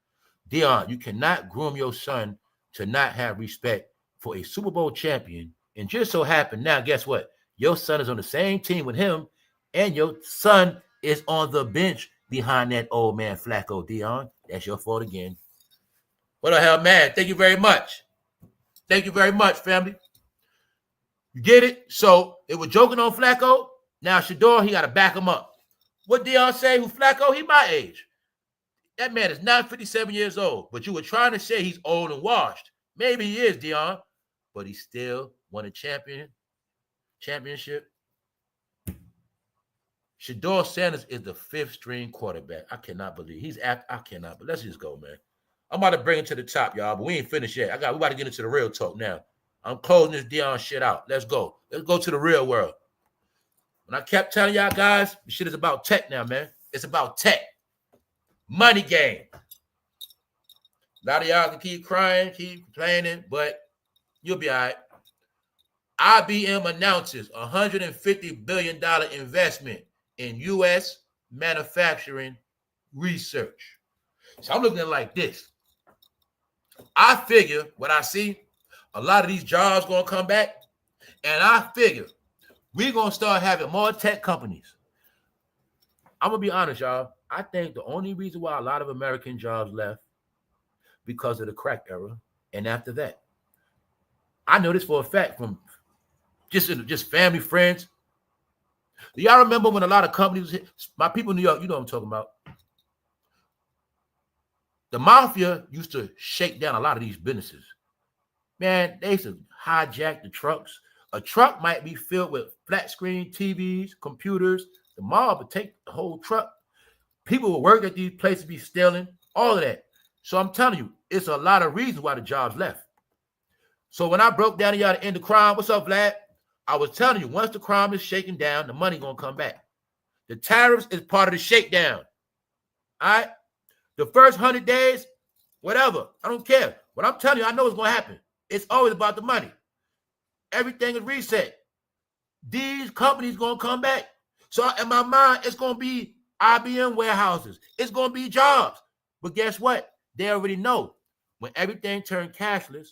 Deion, you cannot groom your son to not have respect for a Super Bowl champion. And just so happened now, guess what? Your son is on the same team with him, and your son is on the bench behind that old man Flacco, Deion. That's your fault again. What the hell, man? Thank you very much. Thank you very much, family. You get it? So it was joking on Flacco. Now SHEDEUR, he got to back him up. What Deion say? Who Flacco? He my age. That man is not 57 years old. But you were trying to say he's old and washed. Maybe he is, Deion. But he still won a championship. SHEDEUR Sanders is the 5th string quarterback. I cannot believe but let's just go, man. I'm about to bring it to the top, y'all, but we ain't finished yet. We about to get into the real talk now. I'm closing this Deion shit out. Let's go. Let's go to the real world. When I kept telling y'all guys, this shit is about tech now, man. It's about tech. Money game. A lot of y'all can keep crying, keep complaining, but you'll be all right. IBM announces $150 billion investment in U.S. manufacturing research. So I'm looking at it like this. I figure what I see, a lot of these jobs going to come back, and I figure we're going to start having more tech companies. I'm going to be honest, y'all. I think the only reason why a lot of American jobs left because of the crack era, and after that. I know this for a fact from just family, friends. Do y'all remember when a lot of companies, my people in New York, you know what I'm talking about. The mafia used to shake down a lot of these businesses. Man, they used to hijack the trucks. A truck might be filled with flat screen TVs, computers. The mob would take the whole truck. People would work at these places, be stealing, all of that. So I'm telling you, it's a lot of reasons why the jobs left. So when I broke down to y'all to end the crime, what's up, Vlad? I was telling you, once the crime is shaken down, the money gonna come back. The tariffs is part of the shakedown. All right? The first 100 days, whatever, I don't care. What I'm telling you, I know what's gonna happen. It's always about the money. Everything is reset. These companies gonna come back. So in my mind, it's gonna be IBM warehouses. It's gonna be jobs. But guess what? They already know when everything turned cashless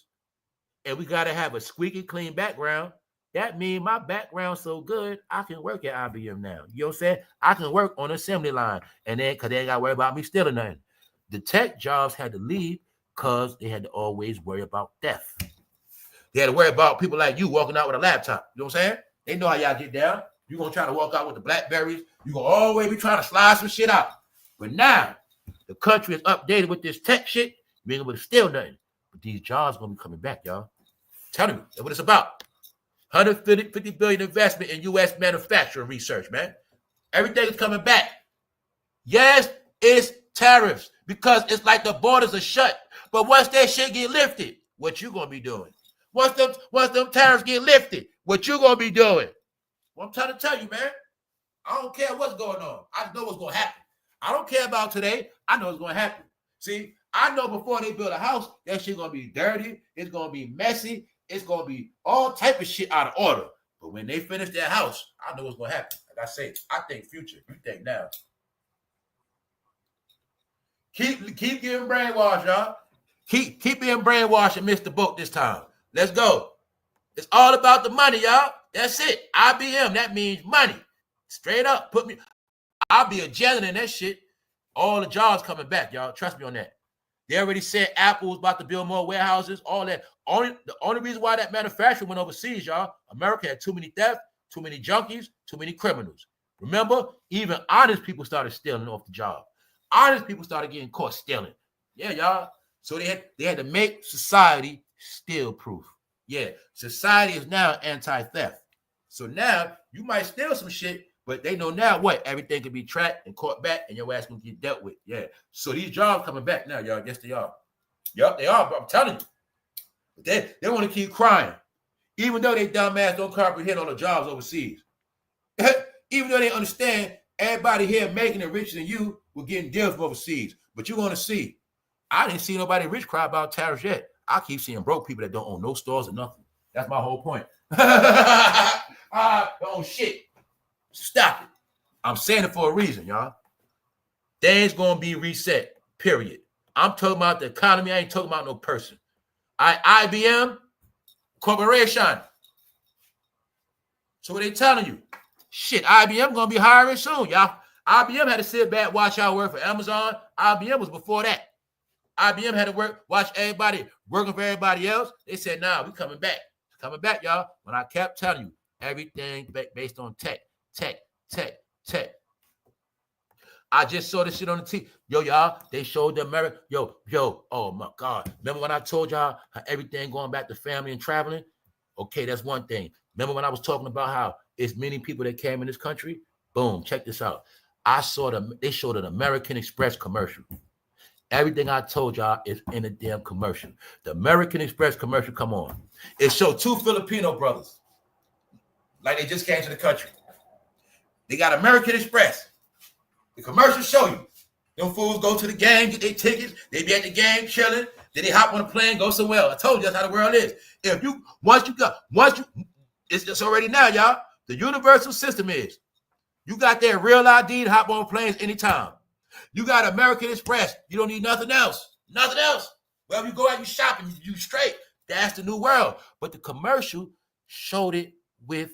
and we gotta have a squeaky clean background, that means my background's so good, I can work at IBM now. You know what I'm saying? I can work on the assembly line, and then because they ain't got to worry about me stealing nothing. The tech jobs had to leave because they had to always worry about theft. They had to worry about people like you walking out with a laptop. You know what I'm saying? They know how y'all get down. You're going to try to walk out with the Blackberries. You're going to always be trying to slide some shit out. But now, the country is updated with this tech shit. You ain't going to steal nothing. But these jobs going to be coming back, y'all. Tell me, that's what it's about. 150 billion investment in U.S. manufacturing research, man. Everything is coming back. Yes, it's tariffs because it's like the borders are shut. But once that shit get lifted, what you gonna be doing? Once them tariffs get lifted, what you gonna be doing? Well, I'm trying to tell you, man. I don't care what's going on. I know what's gonna happen. I don't care about today. I know what's gonna happen. See, I know before they build a house, that shit gonna be dirty. It's gonna be messy. It's going to be all type of shit out of order. But when they finish their house, I know what's going to happen. Like I say, I think future. You think now. Keep getting brainwashed, y'all. Keep being brainwashed and miss the boat this time. Let's go. It's all about the money, y'all. That's it. IBM, that means money. Straight up. I'll be a janitor in that shit. All the jobs coming back, y'all. Trust me on that. They already said Apple was about to build more warehouses, all that. The only reason why that manufacturing went overseas, y'all, America had too many theft, too many junkies, too many criminals. Remember, even honest people started stealing off the job. Honest people started getting caught stealing. Yeah, y'all. So they had to make society steal-proof. Yeah, society is now anti-theft. So now you might steal some shit, but they know now what? Everything can be tracked and caught back, and your ass can get dealt with. Yeah. So these jobs coming back now, y'all. Yes, they are. Yup, they are, but I'm telling you. They want to keep crying. Even though they dumbass don't comprehend all the jobs overseas. Even though they understand everybody here making it richer than you, we're getting deals from overseas. But you're going to see. I didn't see nobody rich cry about tariffs yet. I keep seeing broke people that don't own no stores or nothing. That's my whole point. Oh, shit. Stop it. I'm saying it for a reason, y'all. Things gonna be reset, period. I'm talking about the economy. I ain't talking about no person. IBM corporation. So what they telling you? Shit, IBM gonna be hiring soon, y'all. IBM had to sit back, watch y'all work for Amazon. IBM was before that. IBM had to watch everybody working for everybody else. They said, nah, we coming back. It's coming back, y'all. When I kept telling you, everything based on tech. I just saw this shit on the TV. Yo, y'all, they showed the America. Yo, oh my God. Remember when I told y'all how everything going back to family and traveling? Okay, that's one thing. Remember when I was talking about how it's many people that came in this country? Boom, check this out. They showed an American Express commercial. Everything I told y'all is in a damn commercial. The American Express commercial, come on. It showed two Filipino brothers. Like they just came to the country. They got American Express. The commercials show you. Them fools go to the game, get their tickets. They be at the game chilling. Then they hop on a plane, go somewhere else. I told you that's how the world is. It's already now, y'all. The universal system is you got that real ID to hop on planes anytime. You got American Express. You don't need nothing else. Nothing else. Well, you go out, you shopping, you straight. That's the new world. But the commercial showed it with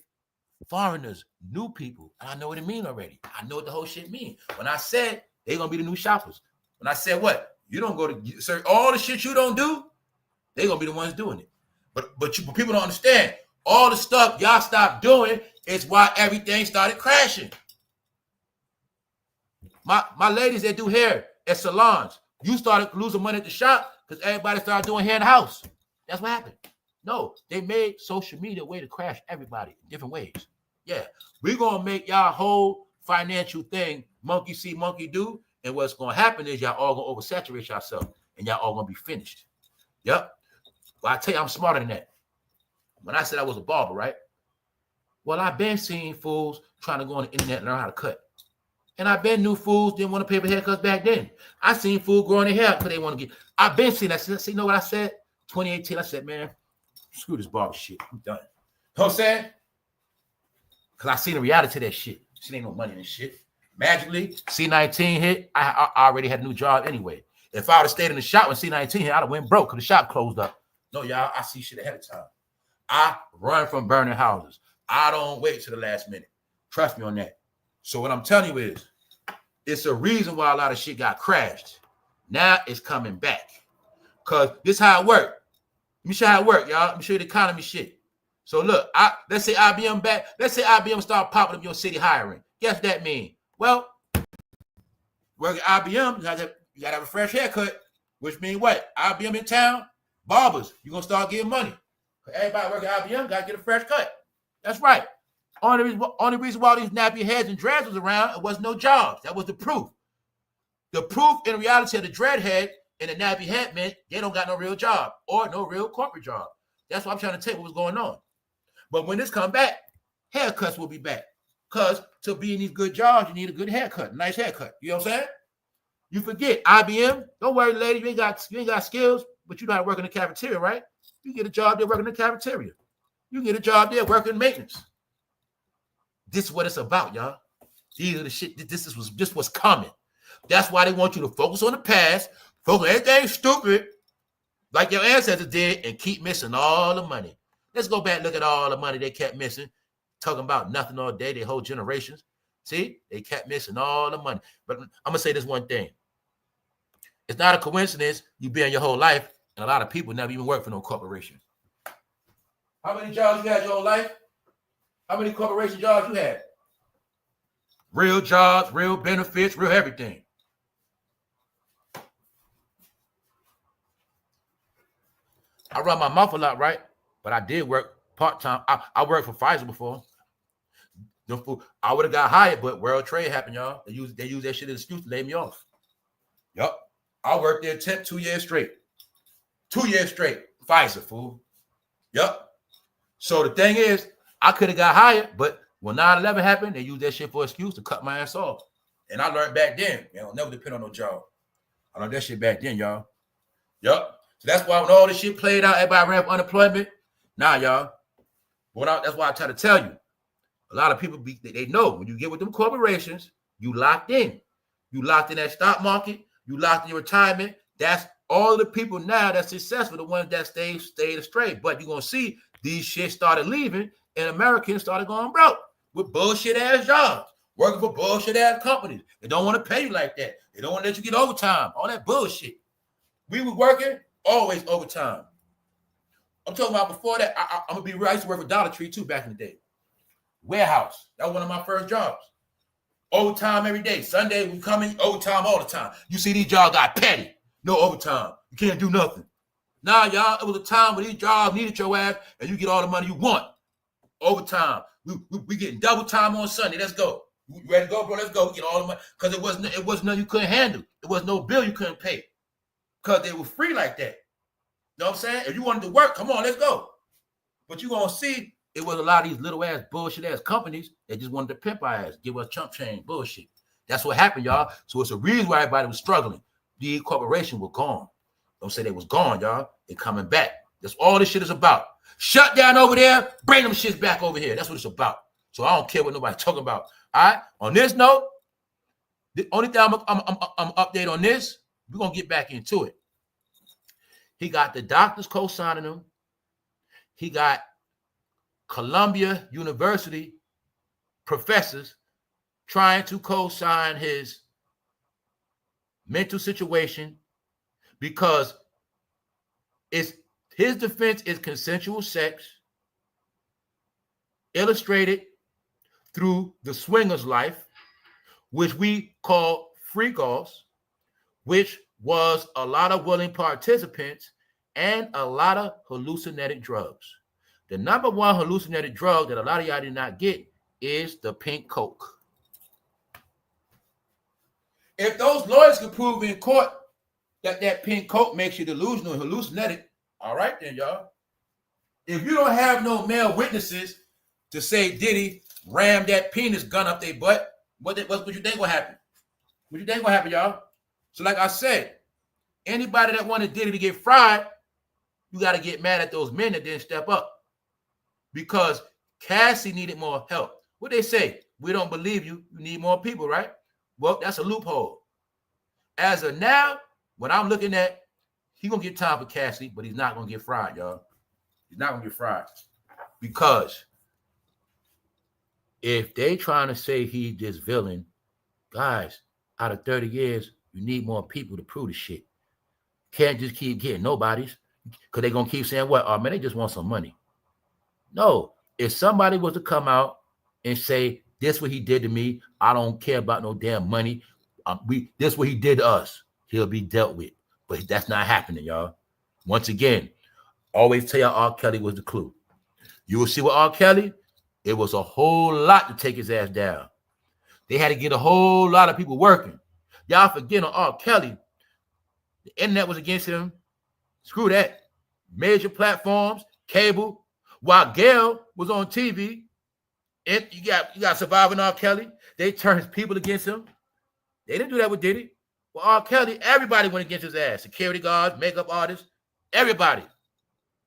foreigners, new people. And I know what it mean already. I know what the whole shit mean. When I said they're going to be the new shoppers. When I said what? You don't go to search all the shit you don't do, they're going to be the ones doing it. But people don't understand. All the stuff y'all stopped doing is why everything started crashing. My ladies that do hair at salons, You started losing money at the shop because everybody started doing hair in the house. That's what happened. No, they made social media a way to crash everybody in different ways. Yeah, we're going to make y'all whole financial thing monkey see, monkey do. And what's going to happen is y'all all going to oversaturate yourself and y'all all going to be finished. Yep. Well, I tell you, I'm smarter than that. When I said I was a barber, right? Well, I've been seeing fools trying to go on the internet and learn how to cut. And I've been new fools didn't want to pay for haircuts back then. I seen fools growing their hair because they want to get. I've been seeing that. See, you know what I said? 2018, I said, man, screw this barber shit. I'm done. You know what I'm saying? Because I seen the reality of that shit. Shit ain't no money in this shit. Magically, C19 hit. I already had a new job anyway. If I would have stayed in the shop when C19 hit, I'd have went broke because the shop closed up. No, y'all, I see shit ahead of time. I run from burning houses. I don't wait till the last minute. Trust me on that. So what I'm telling you is, it's a reason why a lot of shit got crashed. Now it's coming back. Because this is how it worked. Let me show you how it worked, y'all. Let me show you the economy shit. So look, let's say IBM back. Let's say IBM start popping up your city hiring. Guess what that means? Well, work at IBM, you gotta have a fresh haircut, which means what? IBM in town, barbers, you're gonna start getting money. Everybody working at IBM gotta get a fresh cut. That's right. Only reason why these nappy heads and dreads was around, it was no jobs. That was the proof. The proof in reality of the dread head and the nappy head meant they don't got no real job or no real corporate job. That's what I'm trying to tell you what was going on. But when this come back, haircuts will be back. Because to be in these good jobs, you need a good haircut, a nice haircut. You know what I'm saying? You forget IBM. Don't worry, lady. You ain't got skills, but you know how to work in the cafeteria, right? You get a job there working in the cafeteria. You get a job there working maintenance. This is what it's about, y'all. These are the shit. This was coming. That's why they want you to focus on the past, focus on everything stupid, like your ancestors did, and keep missing all the money. Let's go back and look at all the money they kept missing, talking about nothing all day, their whole generations. See, they kept missing all the money. But I'm going to say this one thing. It's not a coincidence you been your whole life, and a lot of people never even work for no corporation. How many jobs you had your whole life? How many corporation jobs you had? Real jobs, real benefits, real everything. I run my mouth a lot, right? But I did work part-time. I worked for Pfizer before. I would have got hired, but World Trade happened, y'all. They use that shit as an excuse to lay me off. Yup. I worked there 2 years straight. 2 years straight. Pfizer, fool. Yup. So the thing is, I could have got hired, but when 9/11 happened, they used that shit for an excuse to cut my ass off. And I learned back then, never depend on no job. I learned that shit back then, y'all. Yup. So that's why when all this shit played out, everybody ran for unemployment. Nah, y'all. That's why I try to tell you. A lot of people, they know when you get with them corporations, you locked in. You locked in that stock market. You locked in your retirement. That's all the people now that's successful, the ones that stayed straight. But you're going to see these shit started leaving and Americans started going broke with bullshit ass jobs, working for bullshit ass companies. They don't want to pay you like that. They don't want to let you get overtime, all that bullshit. We were working always overtime. I'm talking about before that, I'm going to be real. I used to work for Dollar Tree too back in the day. Warehouse. That was one of my first jobs. Overtime every day. Sunday, we come in, overtime all the time. You see these jobs got petty. No overtime. You can't do nothing. Nah, y'all, it was a time when these jobs needed your ass and you get all the money you want. Overtime. We getting double time on Sunday. Let's go. You ready to go, bro? Let's go. We get all the money. Because it wasn't nothing you couldn't handle. It was no bill you couldn't pay. Because they were free like that. You know what I'm saying? If you wanted to work, come on, let's go. But you're going to see it was a lot of these little ass bullshit ass companies that just wanted to pimp our ass, give us chump change bullshit. That's what happened, y'all. So it's a reason why everybody was struggling. The corporation was gone. Don't say they was gone, y'all. They coming back. That's all this shit is about. Shut down over there, bring them shits back over here. That's what it's about. So I don't care what nobody's talking about. All right. On this note, the only thing I'm update on this, we're gonna get back into it. He got the doctors co-signing him. He got Columbia University professors trying to co-sign his mental situation because his defense is consensual sex illustrated through the swinger's life, which we call freak-offs, which was a lot of willing participants and a lot of hallucinogenic drugs. The number one hallucinogenic drug that a lot of y'all did not get is the pink coke. If those lawyers can prove in court that that pink coke makes you delusional and hallucinogenic, all right then, y'all. If you don't have no male witnesses to say Diddy rammed that penis gun up their butt, what you think will happen? What you think will happen, y'all? So like I said, anybody that wanted Diddy to get fried, you got to get mad at those men that didn't step up. Because Cassie needed more help. What they say? We don't believe you. You need more people, right? Well, that's a loophole. As of now, what I'm looking at, he's going to get time for Cassie, but he's not going to get fried, y'all. He's not going to get fried. Because if they trying to say he's this villain, guys, out of 30 years, you need more people to prove the shit. Can't just keep getting nobodies. Because they're going to keep saying, what? Oh, man, they just want some money. No. If somebody was to come out and say, this what he did to me, I don't care about no damn money. This what he did to us. He'll be dealt with. But that's not happening, y'all. Once again, always tell y'all R. Kelly was the clue. You will see with R. Kelly, it was a whole lot to take his ass down. They had to get a whole lot of people working. Y'all forget on R. Kelly, the internet was against him. Screw that. Major platforms, cable. While Gail was on TV, and you got Surviving R. Kelly. They turned people against him. They didn't do that with Diddy. Well, R. Kelly, everybody went against his ass. Security guards, makeup artists, everybody.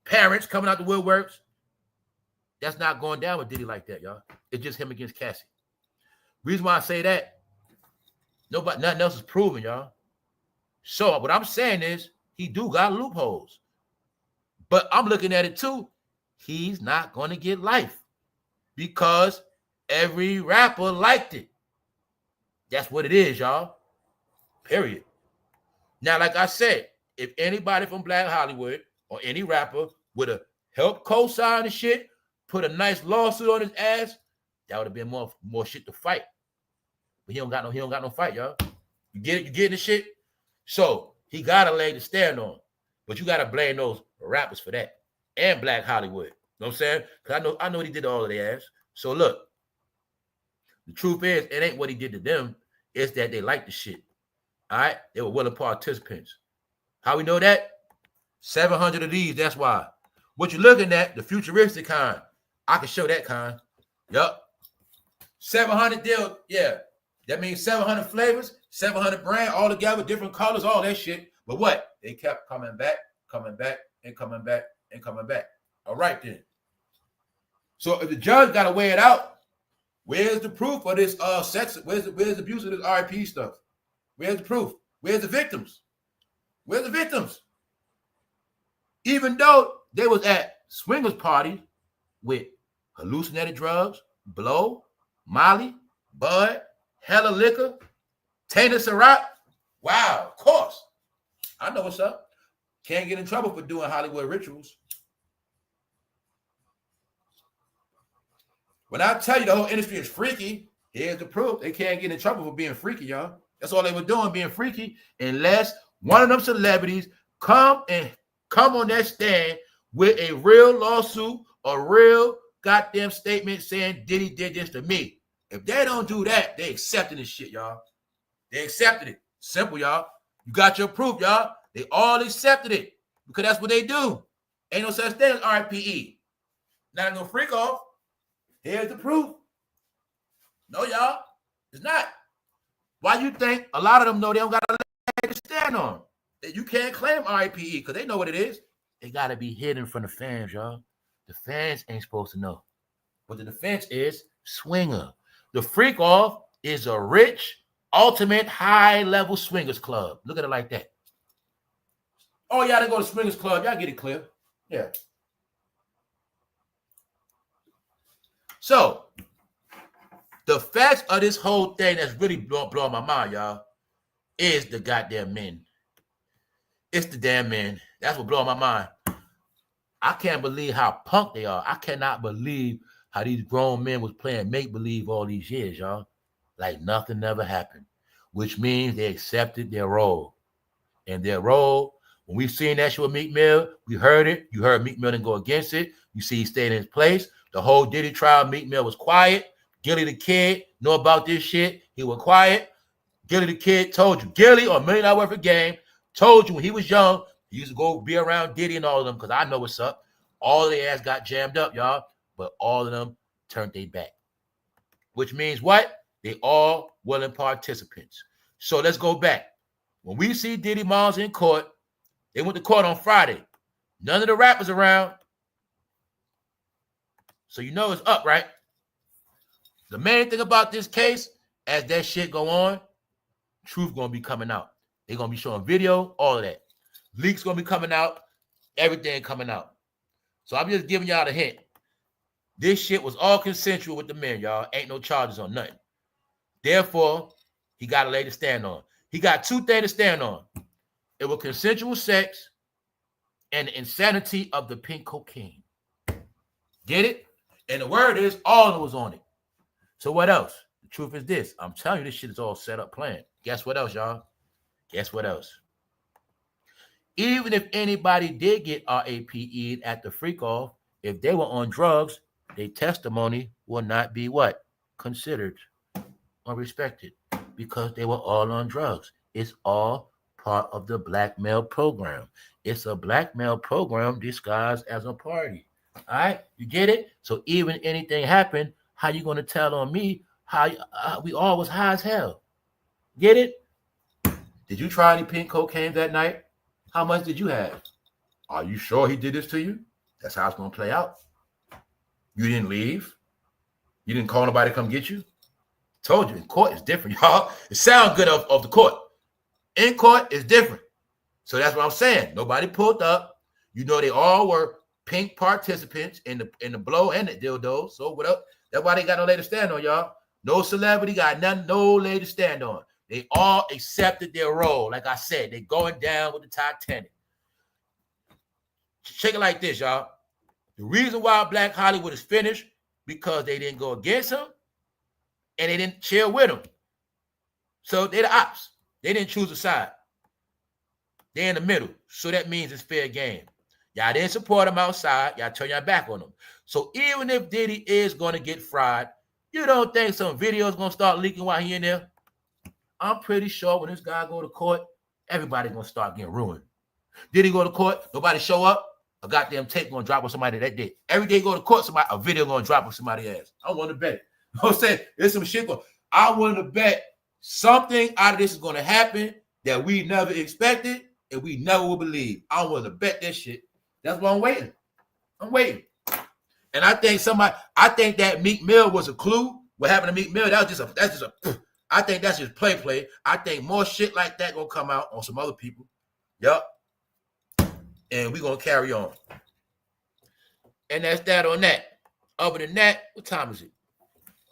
Parents coming out the woodworks. That's not going down with Diddy like that, y'all. It's just him against Cassie. Reason why I say that, nothing else is proven, y'all. So what I'm saying is he do got loopholes. But I'm looking at it too. He's not going to get life because every rapper liked it. That's what it is, y'all. Period. Now, like I said, if anybody from Black Hollywood or any rapper would have helped co-sign the shit, put a nice lawsuit on his ass, that would have been more shit to fight. But he don't got no fight, y'all. You get it? You getting the shit? So he got a leg to stand on. But you got to blame those rappers for that. And Black Hollywood. You know what I'm saying? Because I know he did all of their ass. So look, the truth is, it ain't what he did to them. It's that they liked the shit. All right? They were willing participants. How we know that? 700 of these, that's why. What you're looking at, the futuristic kind. I can show that kind. Yup. 700 deal, yeah. That means 700 flavors, 700 brand, all together, different colors, all that shit. But what? They kept coming back, and coming back, and coming back. All right, then. So if the judge got to weigh it out, where's the proof of this sex? Where's the abuse of this RIP stuff? Where's the proof? Where's the victims? Where's the victims? Even though they was at swingers parties with hallucinated drugs, blow, Molly, bud, hella liquor, tainted Ciroc. Wow, of course. I know what's up. Can't get in trouble for doing Hollywood rituals. When I tell you the whole industry is freaky, here's the proof. They can't get in trouble for being freaky, y'all. That's all they were doing, being freaky, unless one of them celebrities come on that stand with a real lawsuit, a real goddamn statement saying Diddy did this to me. If they don't do that, they accepting this shit, y'all. They accepted it. Simple, y'all. You got your proof, y'all. They all accepted it because that's what they do. Ain't no such thing as RPE. Not no freak off. Here's the proof. No, y'all. It's not. Why you think a lot of them know they don't got a leg to stand on? That you can't claim RIPE because they know what it is. They got to be hidden from the fans, y'all. The fans ain't supposed to know. But the defense is swinger. The freak off is a rich, ultimate, high-level swingers club. Look at it like that. Oh, y'all to go to swingers club. Y'all get it clear. Yeah. So, the facts of this whole thing that's really blowing my mind, y'all, is the goddamn men. It's the damn men. That's what blowing my mind. I can't believe how punk they are. I cannot believe how these grown men was playing make-believe all these years, y'all. Like nothing never happened, which means they accepted their role. and their role. When we seen that shit with Meek Mill, we heard it. You heard Meek Mill didn't go against it. You see he stayed in his place. The whole Diddy trial, Meek Mill was quiet. Gilly the Kid know about this shit. He was quiet. Gilly the Kid told you. Gilly, or $1 Million Worth of Game, told you when he was young, he used to go be around Diddy and all of them, because I know what's up. All of their ass got jammed up, y'all. But all of them turned their back. Which means what? They all willing participants. So let's go back. When we see Diddy Moms in court, they went to court on Friday. None of the rappers around. So you know it's up, right? The main thing about this case, as that shit go on, truth gonna be coming out. They're gonna be showing video, all of that. Leaks gonna be coming out, everything coming out. So I'm just giving y'all the hint. This shit was all consensual with the men, y'all. Ain't no charges on nothing. Therefore, he got a leg to stand on. He got two things to stand on. It was consensual sex and the insanity of the pink cocaine. Get it? And the word is, all of it was on it. So what else? The truth is this. I'm telling you, this shit is all set up, planned. Guess what else, y'all? Guess what else? Even if anybody did get RAPE'd at the freak-off, if they were on drugs, their testimony will not be what? Considered or respected, because they were all on drugs. It's all part of the blackmail program. It's a blackmail program disguised as a party. All right, you get it? So even anything happened, how you gonna tell on me how we all was high as hell? Get it? Did you try any pink cocaine that night? How much did you have? Are you sure he did this to you? That's how it's gonna play out. You didn't leave. You didn't call nobody to come get you. Told you, in court is different, y'all. It sounds good of the court. In court is different. So that's what I'm saying. Nobody pulled up. You know, they all were pink participants in the blow and the dildo. So what up? That's why they got no leg to stand on, y'all. No celebrity got nothing, no leg to stand on. They all accepted their role. Like I said, they going down with the Titanic. Check it like this, y'all. The reason why Black Hollywood is finished, because they didn't go against him and they didn't chill with him. So they're the ops. They didn't choose a side. They're in the middle. So that means it's fair game. Y'all didn't support him outside. Y'all turn your back on him. So even if Diddy is going to get fried, you don't think some video is going to start leaking while he in there? I'm pretty sure when this guy go to court, everybody's going to start getting ruined. Did he go to court? Nobody show up? A goddamn tape going to drop on somebody that did. Every day go to court, a video going to drop on somebody's ass. I want to bet it. You know what I'm saying? There's some shit going. I want to bet something out of this is going to happen that we never expected and we never will believe. I want to bet that shit. That's why I'm waiting. I'm waiting. And I think that Meek Mill was a clue. What happened to Meek Mill? I think that's just play. I think more shit like that gonna come out on some other people. Yup. And we're gonna carry on. And that's that on that. Other than that, what time is it?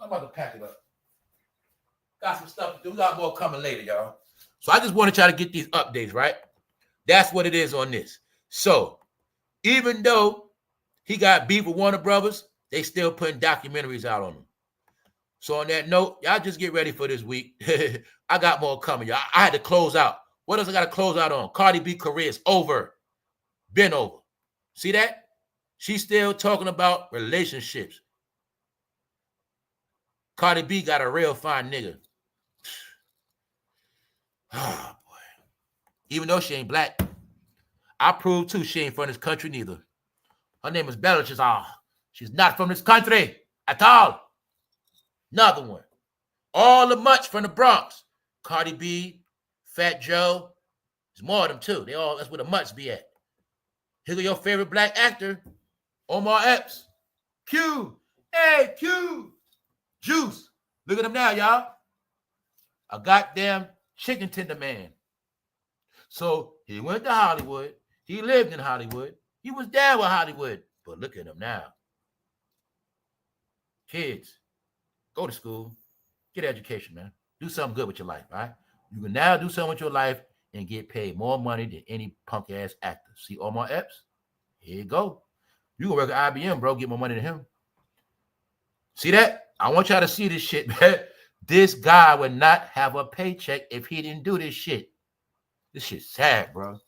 I'm about to pack it up. Got some stuff to do. We got more coming later, y'all. So I just want to try to get these updates, right? That's what it is on this. So even though he got beef with Warner Brothers, they still putting documentaries out on him. So on that note, y'all just get ready for this week. I got more coming, y'all. I had to close out. What else I got to close out on? Cardi B career is over. Been over. See that? She's still talking about relationships. Cardi B got a real fine nigga. Oh, boy. Even though she ain't black, I proved too she ain't from this country neither. Her name is BELICHICK. She's not from this country at all. Another one. All the much from the Bronx. Cardi B, Fat Joe. There's more of them too. That's where the mutts be at. Here go your favorite black actor, Omar Epps. Q. Hey, Q. Juice. Look at him now, y'all. A goddamn chicken tender man. So he went to Hollywood. He lived in Hollywood. He was down with Hollywood. But look at him now. Kids, go to school. Get education, man. Do something good with your life, all right? You can now do something with your life and get paid more money than any punk-ass actor. See Omar Epps? Here you go. You can work at IBM, bro. Get more money than him. See that? I want y'all to see this shit, man. This guy would not have a paycheck if he didn't do this shit. This shit's sad, bro.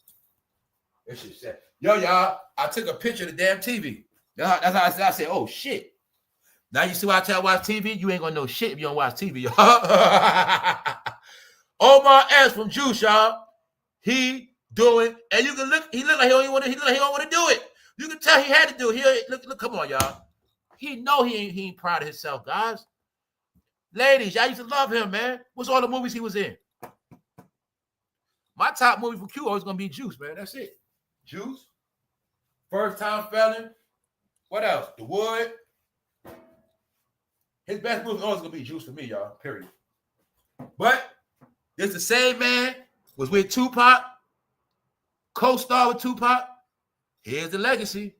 This shit's sad. Yo, y'all, I took a picture of the damn TV. That's how I said, oh, shit. Now you see why I tell you watch TV? You ain't gonna know shit if you don't watch TV, y'all. Omar S from Juice, y'all. He doing, and you can look, he look like he don't want to do it. You can tell he had to do it. Look, come on, y'all. He know he ain't proud of himself, guys. Ladies, y'all used to love him, man. What's all the movies he was in? My top movie for Q always gonna be Juice, man. That's it. Juice. First Time Felon. What else? The Wood. His best movie always gonna be Juice for me, y'all. Period. But this the same man was with Tupac, co-star with Tupac. Here's the legacy.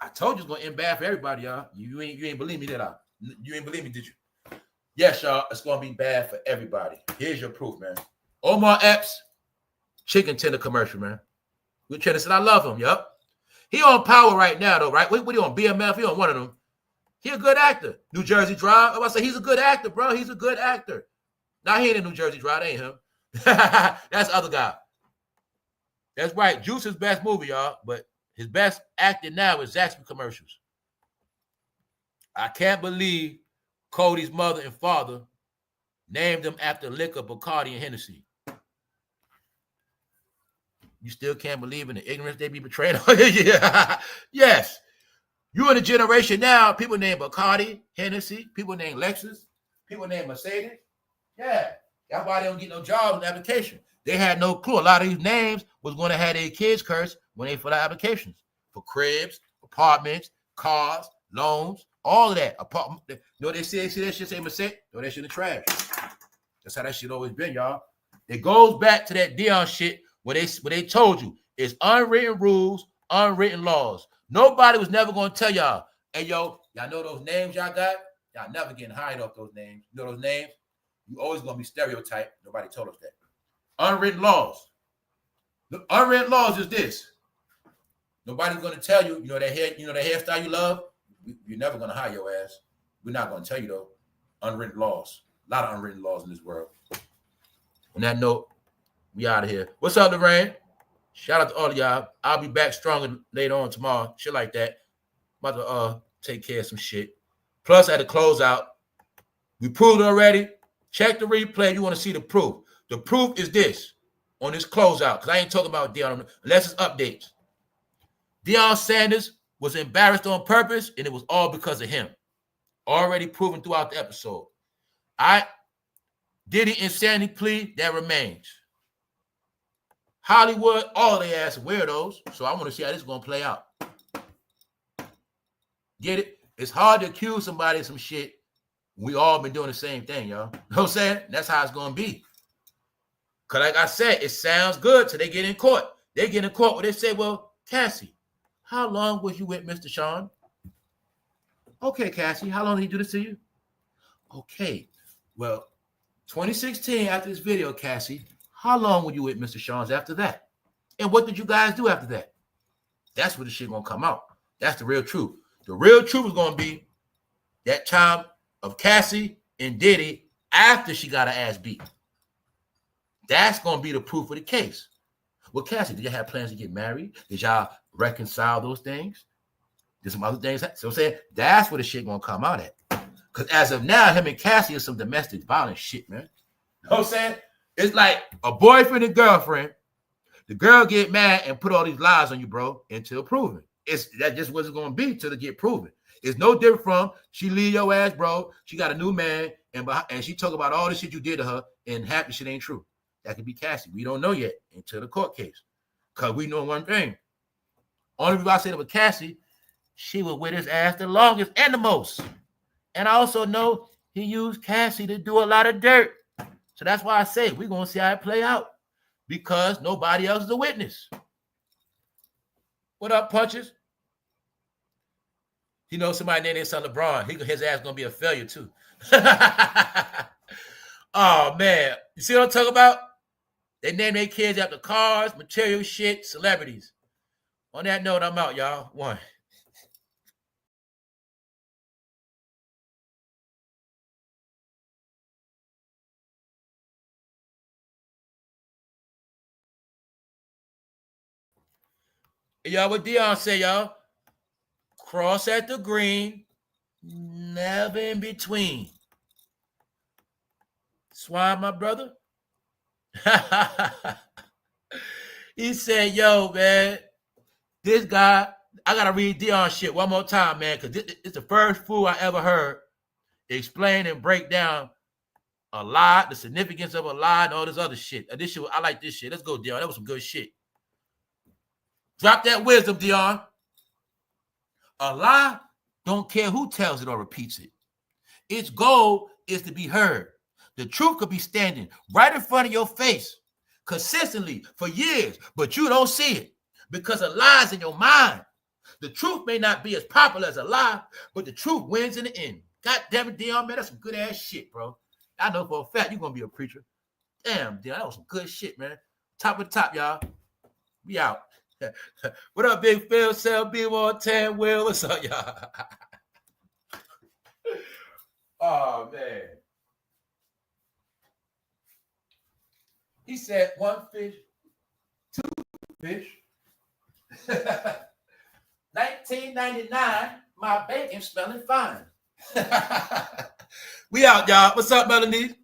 I told you it's gonna end bad for everybody, y'all. You ain't believe me, did I? You ain't believe me, did you? Yes, y'all. It's gonna be bad for everybody. Here's your proof, man. Omar Epps, chicken tender commercial, man. We're trying to say I love him. Yup. He on Power right now, though, right? What he on BMF? He on one of them. He a good actor. New Jersey Drive. I say he's a good actor, bro. He's a good actor. Now he ain't in New Jersey Drive. That ain't him. That's the other guy. That's right. Juice's best movie, y'all. But his best acting now is Zaxby commercials. I can't believe Cody's mother and father named him after liquor, Bacardi, and Hennessy. You still can't believe in the ignorance they be betraying? Yeah. Yes. You in a generation now, people name Bacardi, Hennessy, people name Lexus, people name Mercedes. Yeah. That's why they don't get no jobs in the application. They had no clue. A lot of these names was going to have their kids cursed when they fill out applications for cribs, apartments, cars, loans, all of that. Apartment. You know they see that shit say Mercedes? No, that shit in the trash. That's how that shit always been, y'all. It goes back to that Deion shit where they told you it's unwritten rules, unwritten laws. Nobody was never going to tell y'all, hey, yo, y'all know those names y'all got? Y'all never getting hired off those names. You know those names? You always going to be stereotyped. Nobody told us that. Unwritten laws. The unwritten laws is this. Nobody's going to tell you, that hairstyle you love, you're never going to hire your ass. We're not going to tell you, though. Unwritten laws. A lot of unwritten laws in this world. On that note, we out of here. What's up, Lorraine? Shout out to all of y'all. I'll be back stronger later on tomorrow. Shit like that. About to take care of some shit. Plus, at the closeout, we proved it already. Check the replay if you want to see the proof. The proof is this on this closeout, because I ain't talking about Deion unless it's updates. Deionsanders was embarrassed on purpose, and it was all because of him. Already proven throughout the episode. Diddy insanity plea, that remains. Hollywood, all they ass weirdos. So I want to see how this is going to play out. Get it? It's hard to accuse somebody of some shit. We all been doing the same thing, y'all. You know what I'm saying? That's how it's going to be. Because like I said, it sounds good till they get in court. They get in court where they say, well, Cassie, how long was you with Mr. Sean? Okay, Cassie, how long did he do this to you? Okay, well, 2016 after this video, Cassie, how long were you with Mr. Sean's after that? And what did you guys do after that? That's where the shit gonna come out. That's the real truth. The real truth is gonna be that time of Cassie and Diddy after she got her ass beat. That's gonna be the proof of the case. Well, Cassie, did you have plans to get married? Did y'all reconcile those things? Did some other things? So I'm saying that's where the shit gonna come out at. Because as of now, him and Cassie is some domestic violence shit, man. You know what I'm saying? It's like a boyfriend and girlfriend. The girl get mad and put all these lies on you, bro, until proven. That just wasn't going to be till it get proven. It's no different from she leave your ass, bro. She got a new man, and she talk about all the shit you did to her, and half the shit ain't true. That could be Cassie. We don't know yet until the court case. Because we know one thing. Only reason I said it with Cassie, she was with his ass the longest and the most. And I also know he used Cassie to do a lot of dirt. So that's why I say we're going to see how it play out. Because nobody else is a witness. What up, Punches? You know somebody named their son LeBron. His ass going to be a failure, too. Oh, man. You see what I'm talking about? They name their kids after cars, material shit, celebrities. On that note, I'm out, y'all. One. Y'all, what Deion say, y'all? Cross at the green, never in between. Swine, my brother. He said, yo, man, this guy, I got to read Deion shit one more time, man, because it's the first fool I ever heard explain and break down a lie, the significance of a lie, and all this other shit. This shit, I like this shit. Let's go, Deion. That was some good shit. Drop that wisdom, Deion. A lie don't care who tells it or repeats it. Its goal is to be heard. The truth could be standing right in front of your face consistently for years, but you don't see it because a lie's in your mind. The truth may not be as popular as a lie, but the truth wins in the end. God damn it, Deion, man, that's some good ass shit, bro. I know for a fact you're gonna be a preacher. Damn, Deion, that was some good shit, man. Top of the top, y'all. We out. What up, Big Phil, Sell, B110, Will? What's up, y'all? Oh, man. He said 1 fish, 2 fish. 1999, my bacon smelling fine. We out, y'all. What's up, Melanie?